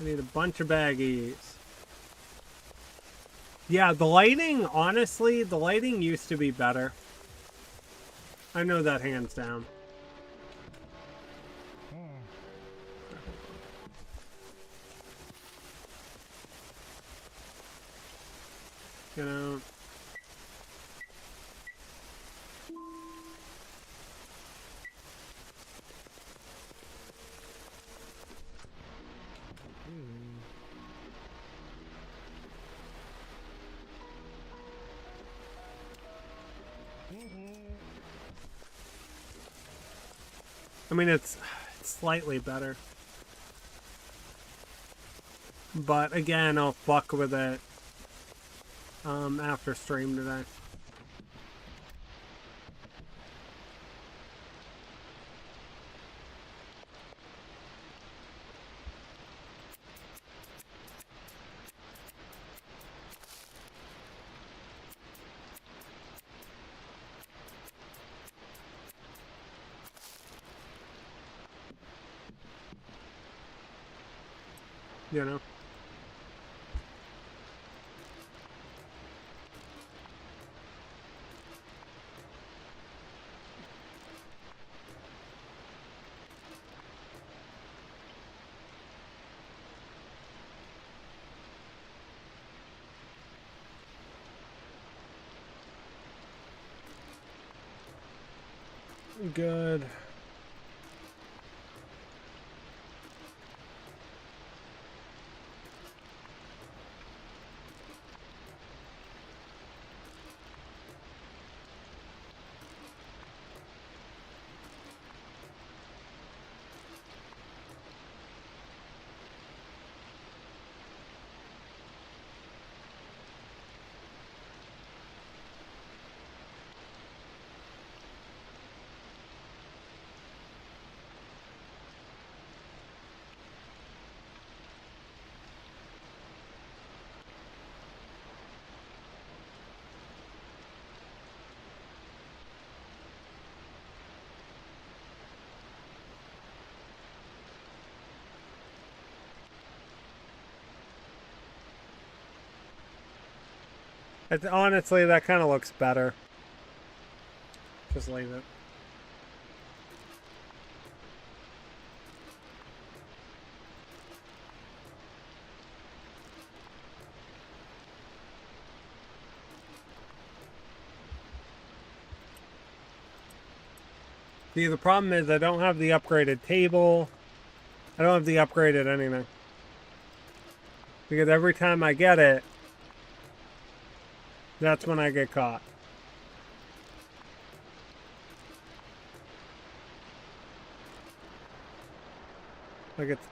I need a bunch of baggies. Yeah, the lighting, honestly, the lighting used to be better. I know that hands down. You know... I mean, it's slightly better. But again, I'll fuck with it after stream today. You know? Good. Honestly, that kind of looks better. Just leave it. See, the problem is I don't have the upgraded table. I don't have the upgraded anything. Because every time I get it, that's when I get caught. Like it's...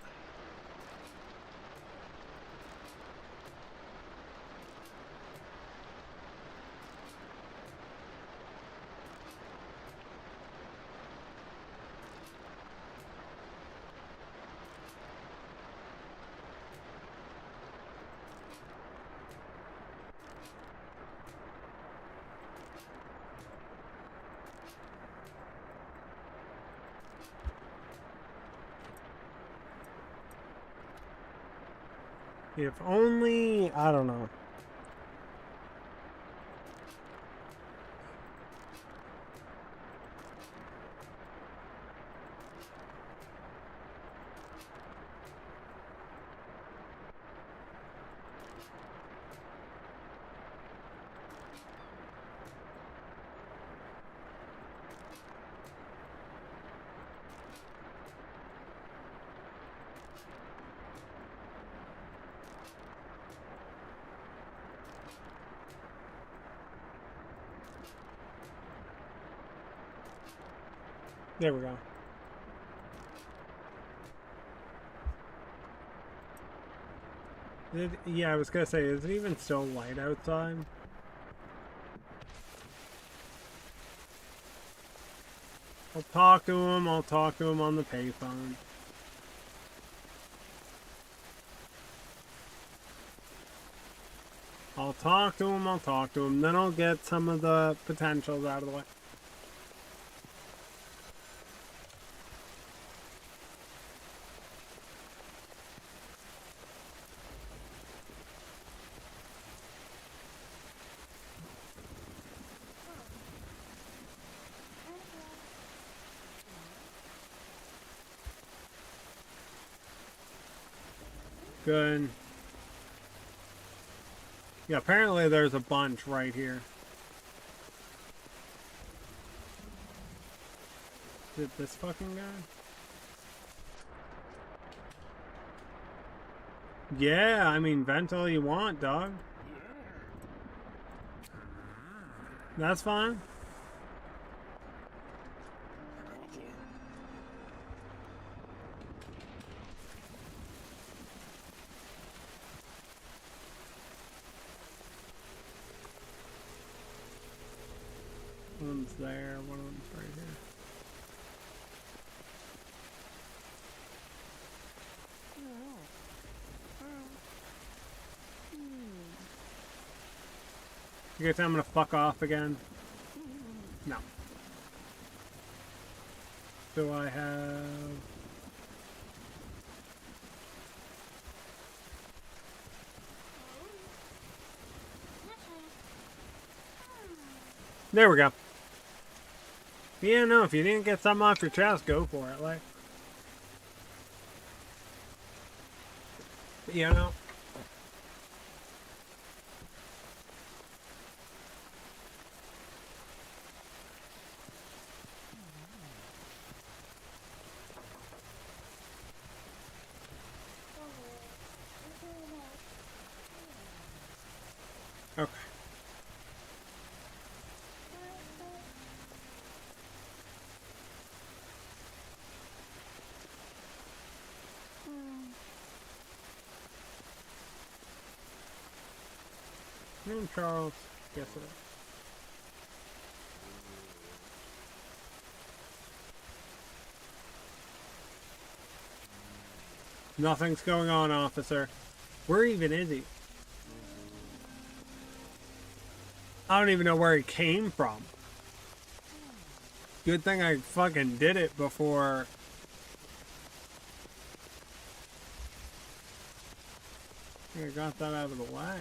If only, I don't know. There we go. Yeah, I was gonna say, is it even still light outside? I'll talk to him on the payphone. I'll talk to him, then I'll get some of the potentials out of the way. Good. Yeah, apparently there's a bunch right here. Is it this fucking guy? Yeah, I mean, vent all you want, dog. That's fine. One's there, one of them's right here. You guys think I'm gonna fuck off again? No. Do I have... There we go. Yeah, no, if you didn't get something off your chest, go for it, like. You know. Okay. Charles, guess it is. Nothing's going on, officer. Where even is he? I don't even know where he came from. Good thing I fucking did it before. I got that out of the way.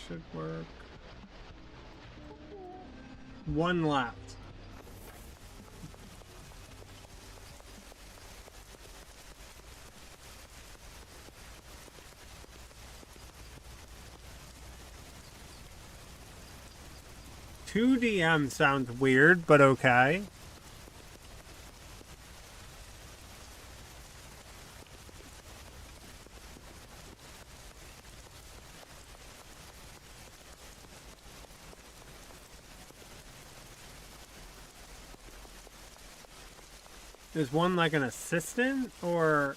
should work. One left. Two DM sounds weird, but okay. Is one like an assistant, or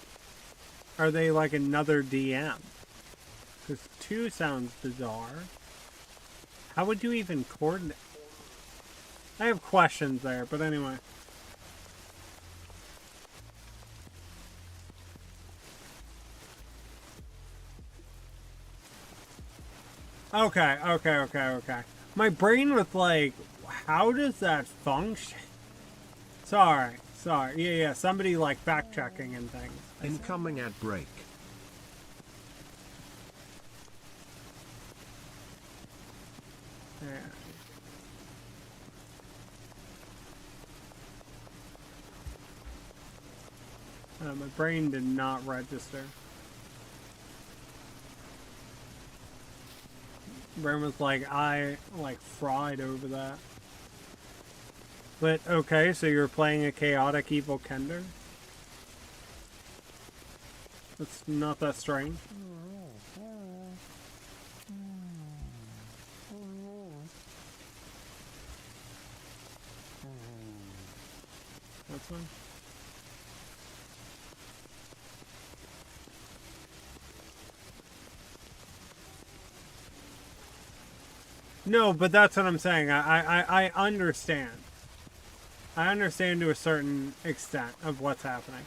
are they like another DM? Because two sounds bizarre. How would you even coordinate? I have questions there, but anyway. Okay. My brain was like, how does that function? Sorry. Yeah, somebody like fact checking and things. Incoming at break. Yeah. My brain did not register. Brain was like, I like fried over that. But okay, so you're playing a chaotic evil Kender? That's not that strange. That's fine. No, but that's what I'm saying. I understand. I understand to a certain extent of what's happening.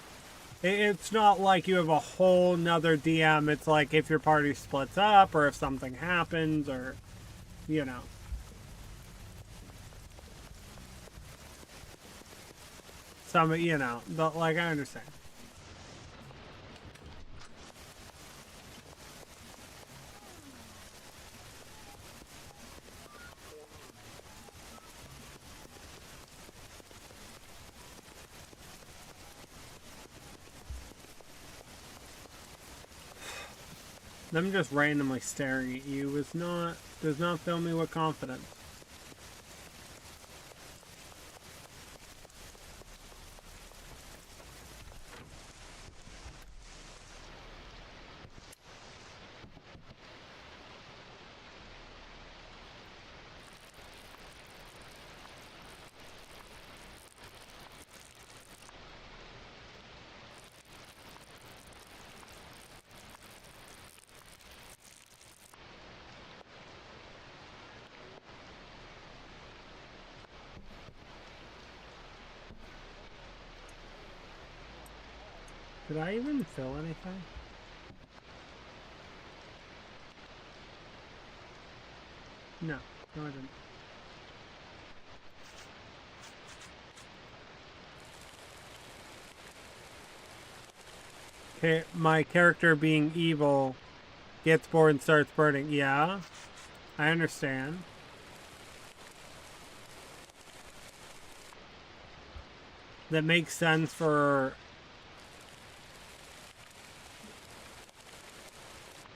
It's not like you have a whole nother DM. It's like if your party splits up or if something happens or, you know. You know, like I understand. Them just randomly staring at you does not fill me with confidence. Did I even fill anything? No, I didn't. Okay, my character being evil gets bored and starts burning. Yeah, I understand. That makes sense for...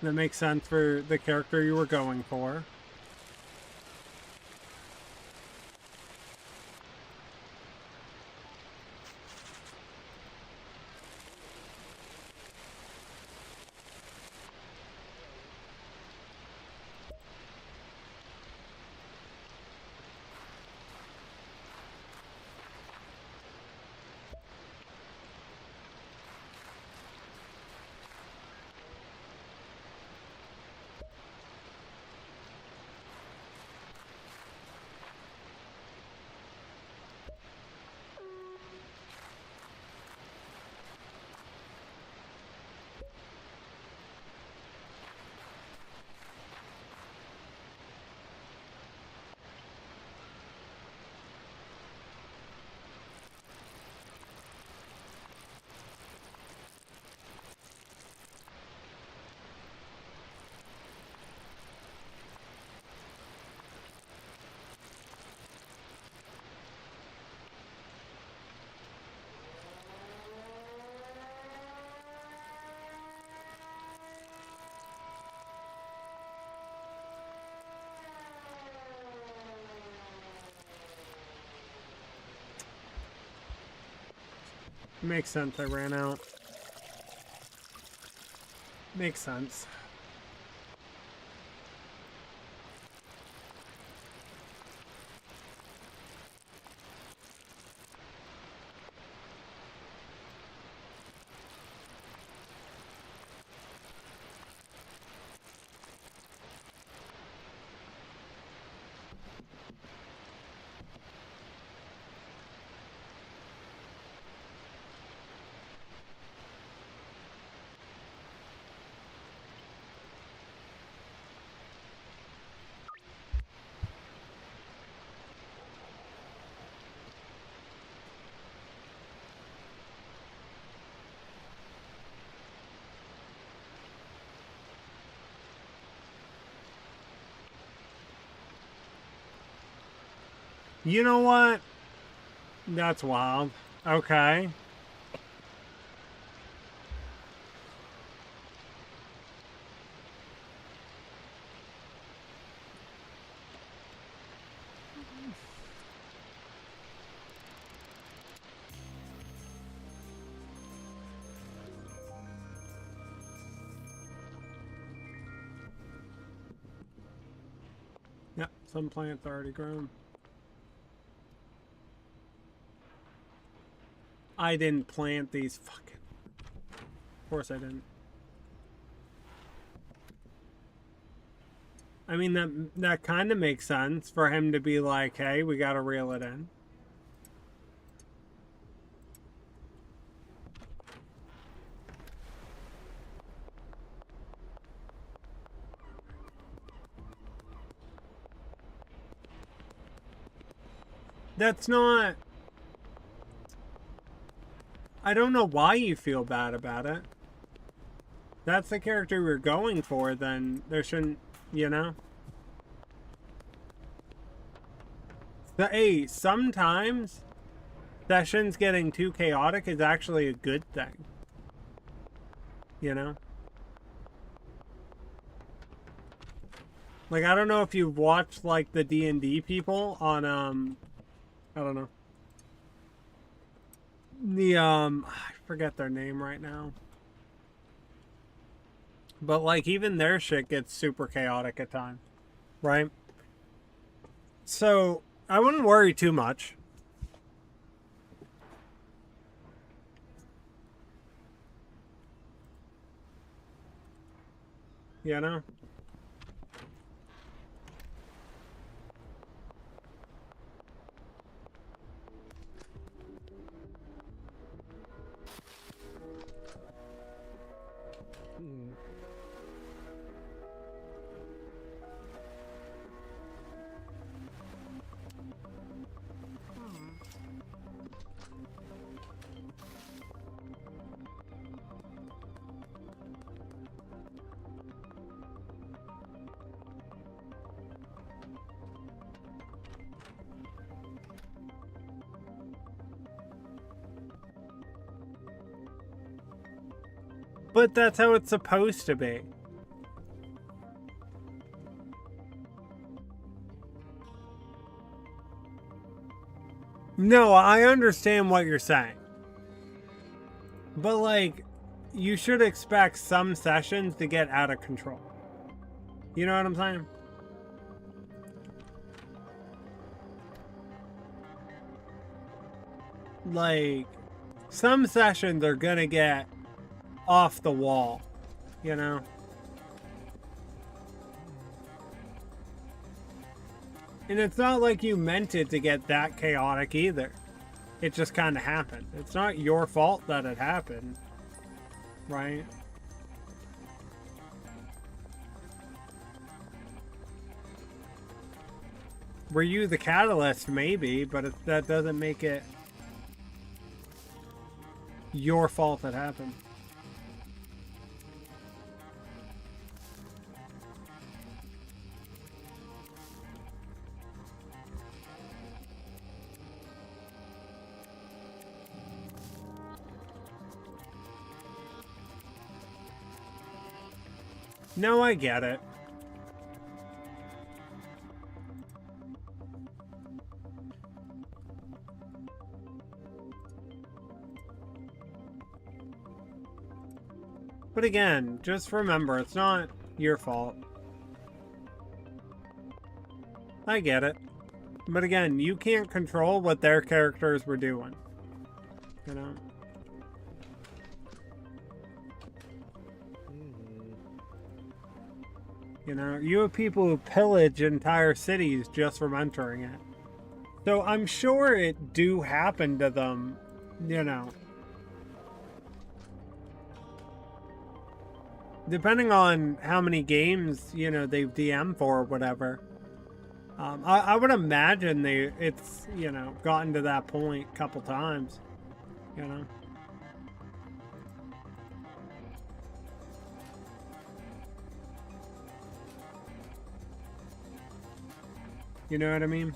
That makes sense for the character you were going for. Makes sense, I ran out. Makes sense. You know what? That's wild. Okay. Yep, some plants already grown. I didn't plant these fucking... Of course I didn't. I mean, that kind of makes sense for him to be like, hey, we gotta reel it in. That's not... I don't know why you feel bad about it. That's the character we're going for, then there shouldn't, you know? Hey, sometimes sessions getting too chaotic is actually a good thing. You know? Like, I don't know if you've watched, like, the D&D people on, I don't know. The, I forget their name right now. But, like, even their shit gets super chaotic at times. Right? So, I wouldn't worry too much. You know? But that's how it's supposed to be. No, I understand what you're saying. But, like, you should expect some sessions to get out of control. You know what I'm saying? Like, some sessions are gonna get off the wall, you know? And it's not like you meant it to get that chaotic either. It just kind of happened. It's not your fault that it happened, right? Were you the catalyst? Maybe, but that doesn't make it your fault that happened. No, I get it. But again, just remember, it's not your fault. I get it. But again, you can't control what their characters were doing. You know? You know, you have people who pillage entire cities just from entering it. So I'm sure it do happen to them, you know. Depending on how many games, you know, they've DM for or whatever. I would imagine it's, you know, gotten to that point a couple times, you know. You know what I mean?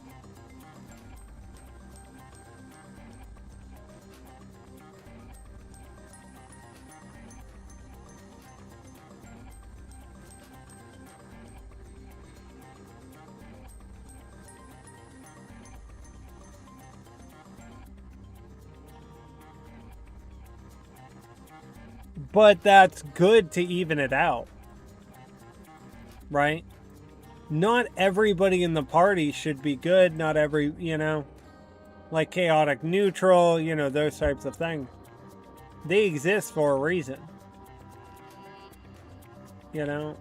But that's good to even it out, right? Not everybody in the party should be good. Not every, you know, like chaotic neutral, you know, those types of things. They exist for a reason. You know,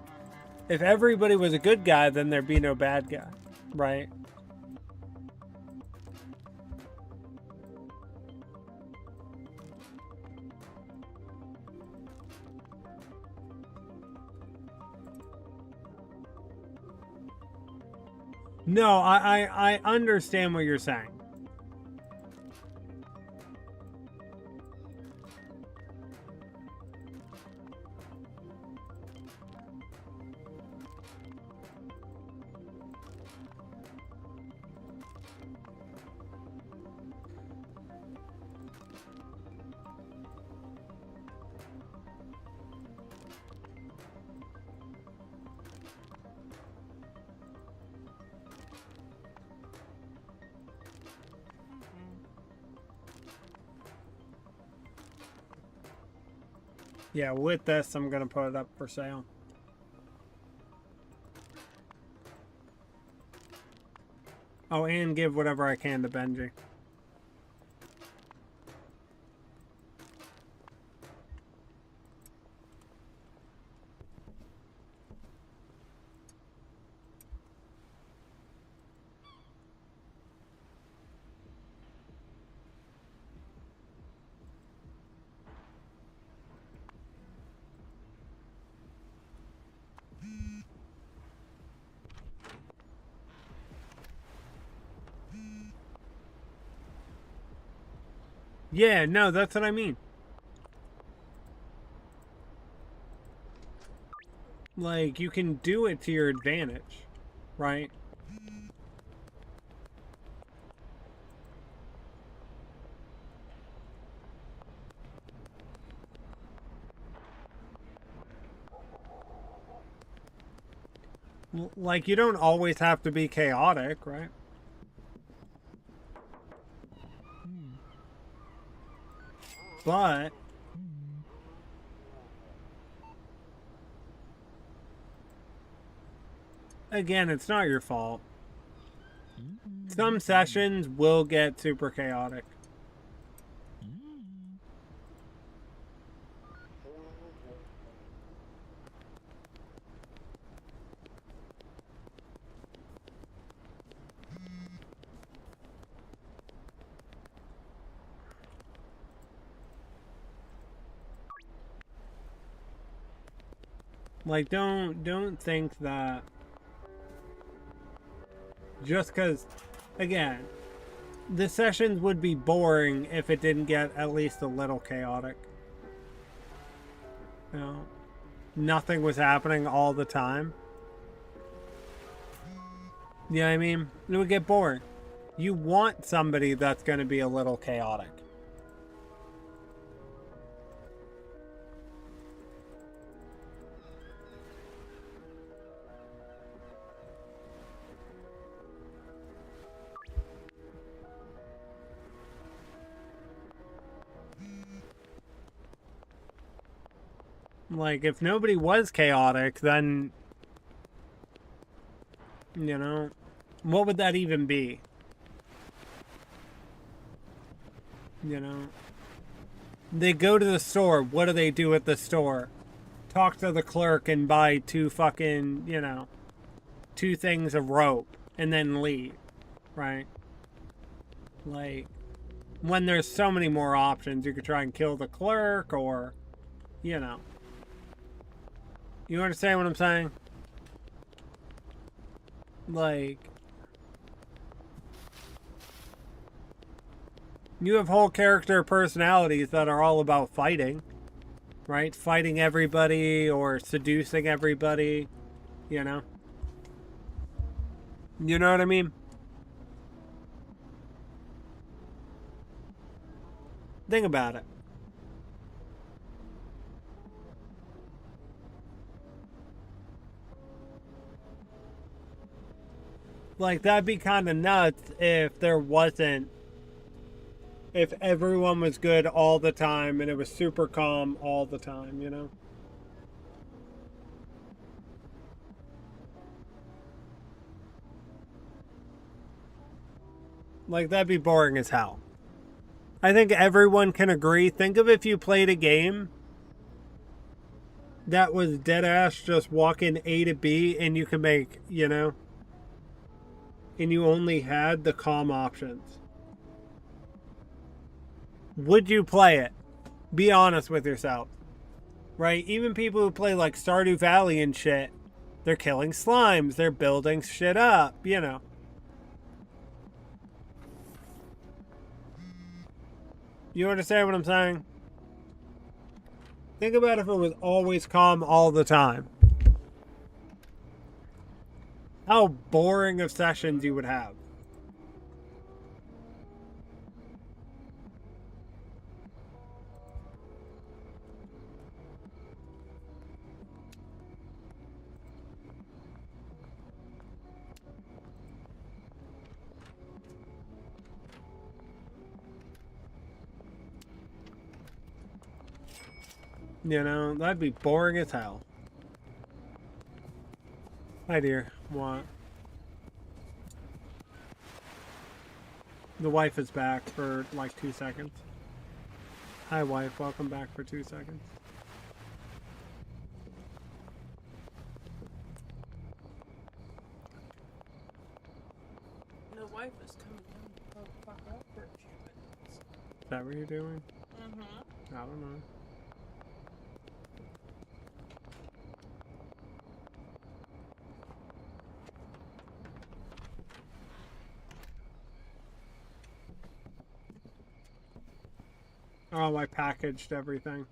if everybody was a good guy, then there'd be no bad guy, right? No, I understand what you're saying. Yeah, with this, I'm going to put it up for sale. Oh, and give whatever I can to Benji. Yeah, no, that's what I mean. Like, you can do it to your advantage, right? Like, you don't always have to be chaotic, right? But again, it's not your fault. Some sessions will get super chaotic. Like, don't think that just because, again, the sessions would be boring if it didn't get at least a little chaotic. You know, nothing was happening all the time. You know what I mean? It would get boring. You want somebody that's going to be a little chaotic. Like, if nobody was chaotic, then, you know, what would that even be? You know? They go to the store. What do they do at the store? Talk to the clerk and buy 2 fucking, you know, 2 things of rope and then leave, right? Like, when there's so many more options, you could try and kill the clerk or, you know. You understand what I'm saying? Like, you have whole character personalities that are all about fighting, right? Fighting everybody or seducing everybody, you know? You know what I mean? Think about it. Like, that'd be kind of nuts if there wasn't, if everyone was good all the time and it was super calm all the time, you know? Like, that'd be boring as hell. I think everyone can agree. Think of if you played a game that was dead ass just walking A to B and you could make, you know, and you only had the calm options. Would you play it? Be honest with yourself. Right? Even people who play like Stardew Valley and shit, they're killing slimes, they're building shit up, you know. You understand what I'm saying? Think about if it was always calm all the time. How boring of sessions you would have. You know, that'd be boring as hell. Hi, dear. What? The wife is back for like 2 seconds. Hi, wife. Welcome back for 2 seconds. The wife is coming down to fuck up for a few minutes. Is that what you're doing? Mm-hmm. I don't know. Oh, I packaged everything.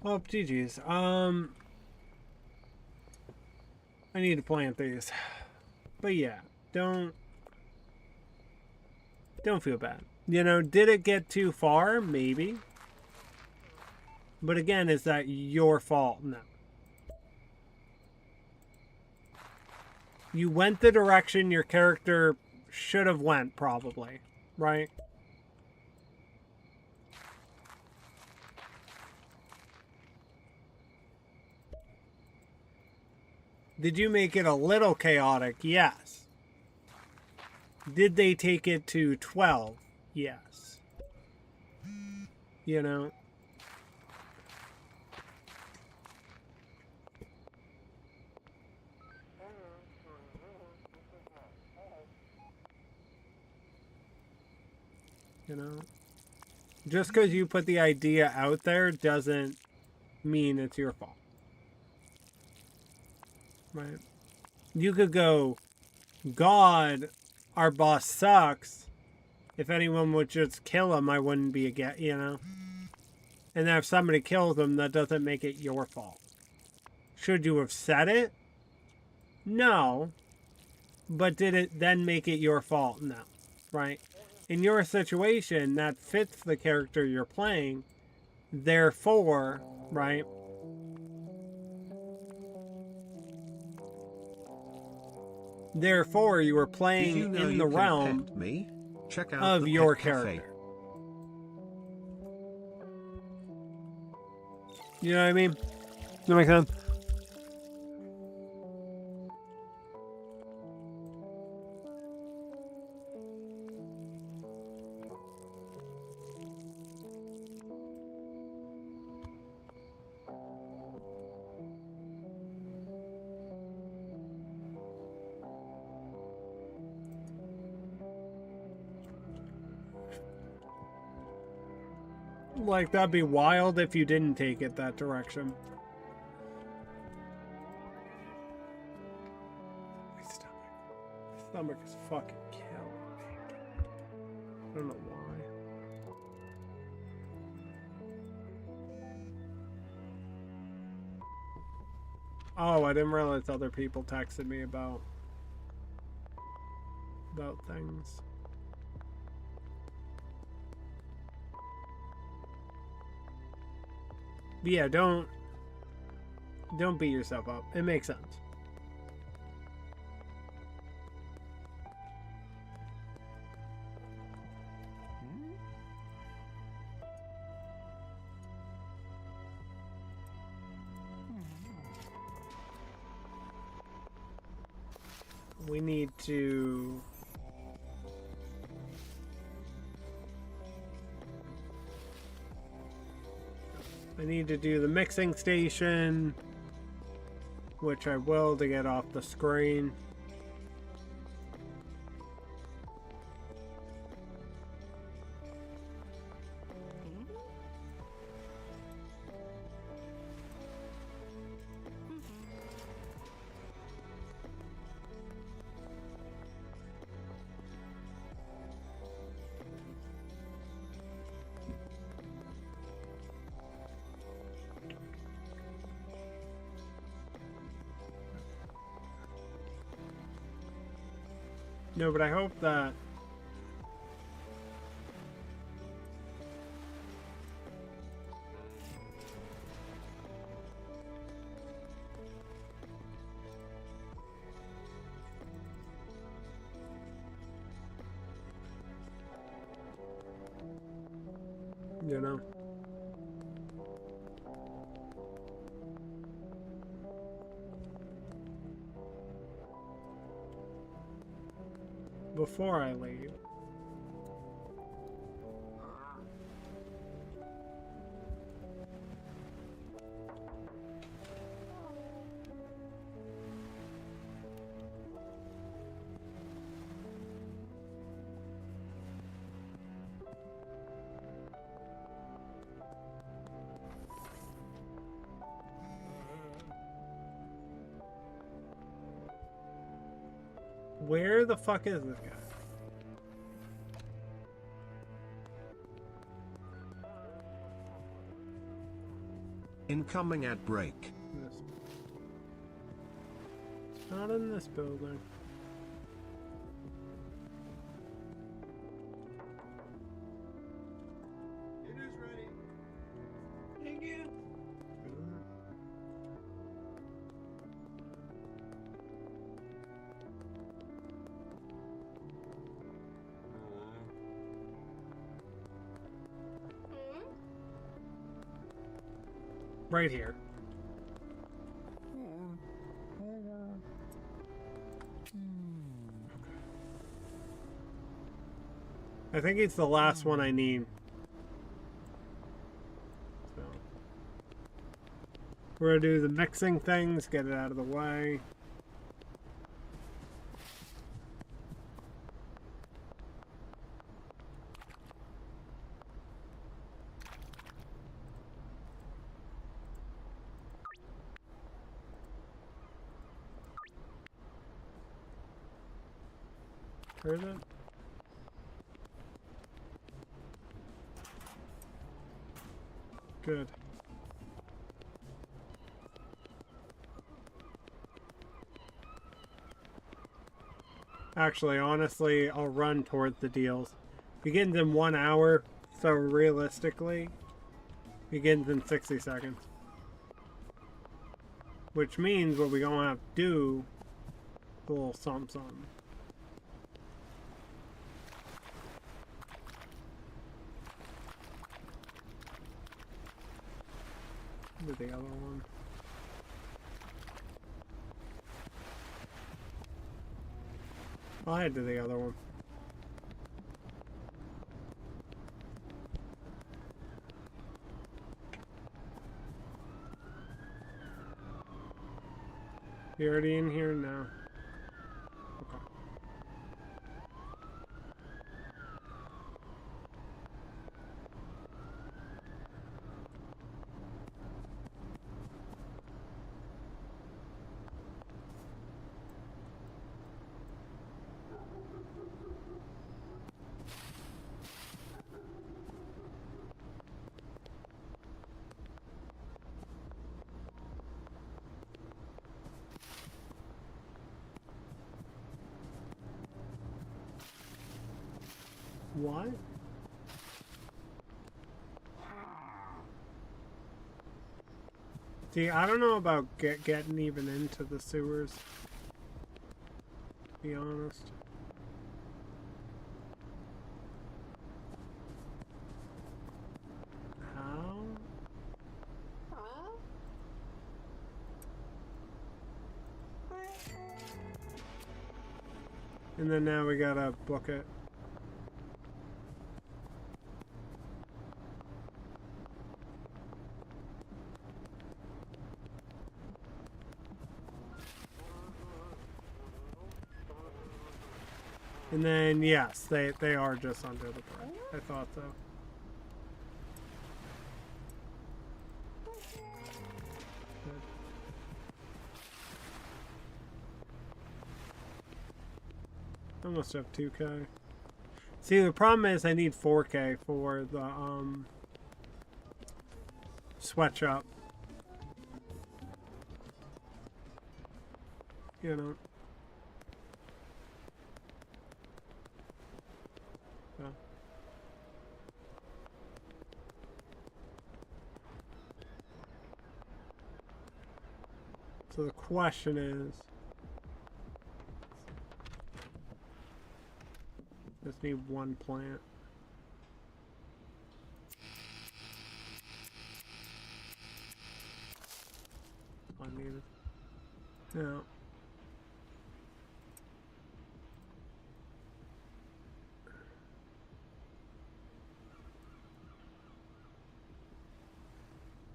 Oh, GG's. I need to plant these. But yeah, don't feel bad. You know, did it get too far? Maybe. But again, is that your fault? No. You went the direction your character should have went, probably. Right? Did you make it a little chaotic? Yes. Did they take it to 12? Yes. You know? You know? Just because you put the idea out there doesn't mean it's your fault. Right? You could go, God, our boss sucks. If anyone would just kill him, I wouldn't be you know? And then if somebody kills him, that doesn't make it your fault. Should you have said it? No. But did it then make it your fault? No. Right? In your situation, that fits the character you're playing. Therefore, right? Therefore, you were playing Did you know in you the can realm pet me? Check out of the your Pet Cafe. character. You know what I mean? Does that make sense? Like, that'd be wild if you didn't take it that direction. My stomach is fucking killing me. I don't know why. Oh, I didn't realize other people texted me about things. But yeah, don't beat yourself up. It makes sense. We need to... I need to do the mixing station, which I will to get off the screen. No, but I hope that... You know? Before I leave. Where the fuck is this guy? Incoming at break. This. It's not in this building. Dinner's ready. Thank you. Right here. I think it's the last one I need. So we're gonna do the mixing things, get it out of the way. Where is it? Good. Actually, honestly, I'll run towards the deals. Begins in 1 hour, so realistically, begins in 60 seconds. Which means what we gonna have to do a little something. did the other one? Oh, I did the other one. You already in here? No. Okay. What? See, I don't know about getting even into the sewers, to be honest. How? And then now we gotta book it. And then, yes, they are just under the bridge. I thought so. Good. I must have 2K. See, the problem is I need 4K for the, sweatshop. You know. So the question is, just need one plant. I need it. Yeah.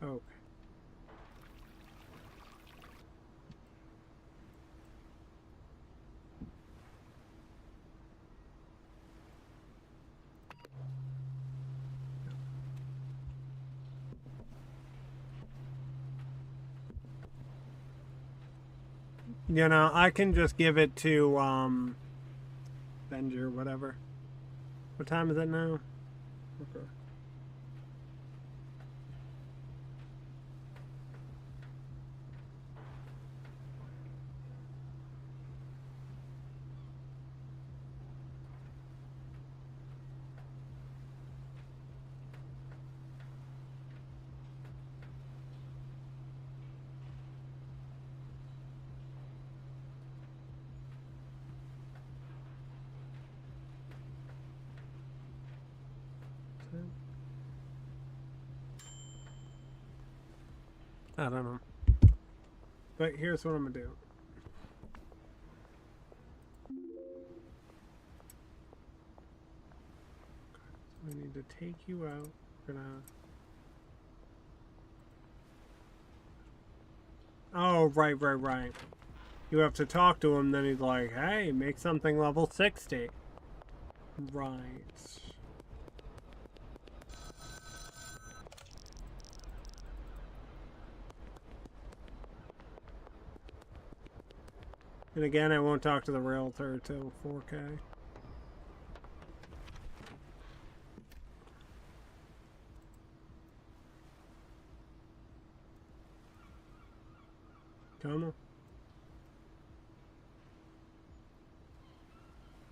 Okay. You know, I can just give it to, Benji or whatever. What time is it now? Okay. I don't know. But here's what I'm gonna do. So we need to take you out. We're gonna. Oh, right. You have to talk to him, then he's like, hey, make something level 60. Right. And again, I won't talk to the realtor till 4K. Come on.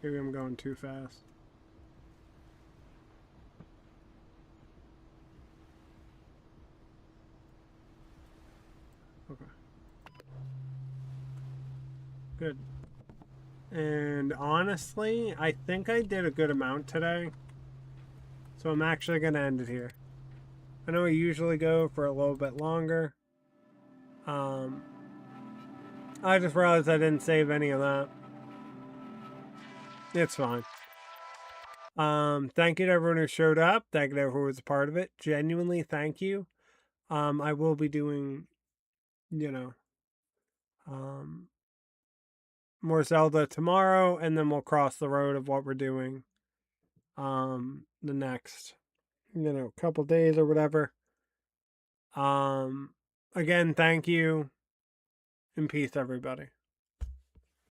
Maybe I'm going too fast. Okay. Good. And honestly, I think I did a good amount today. So I'm actually going to end it here. I know I usually go for a little bit longer. I just realized I didn't save any of that. It's fine. Thank you to everyone who showed up. Thank you to everyone who was a part of it. Genuinely, thank you. I will be doing, more Zelda tomorrow, and then we'll cross the road of what we're doing, the next, couple days or whatever. Again, thank you, and peace, everybody.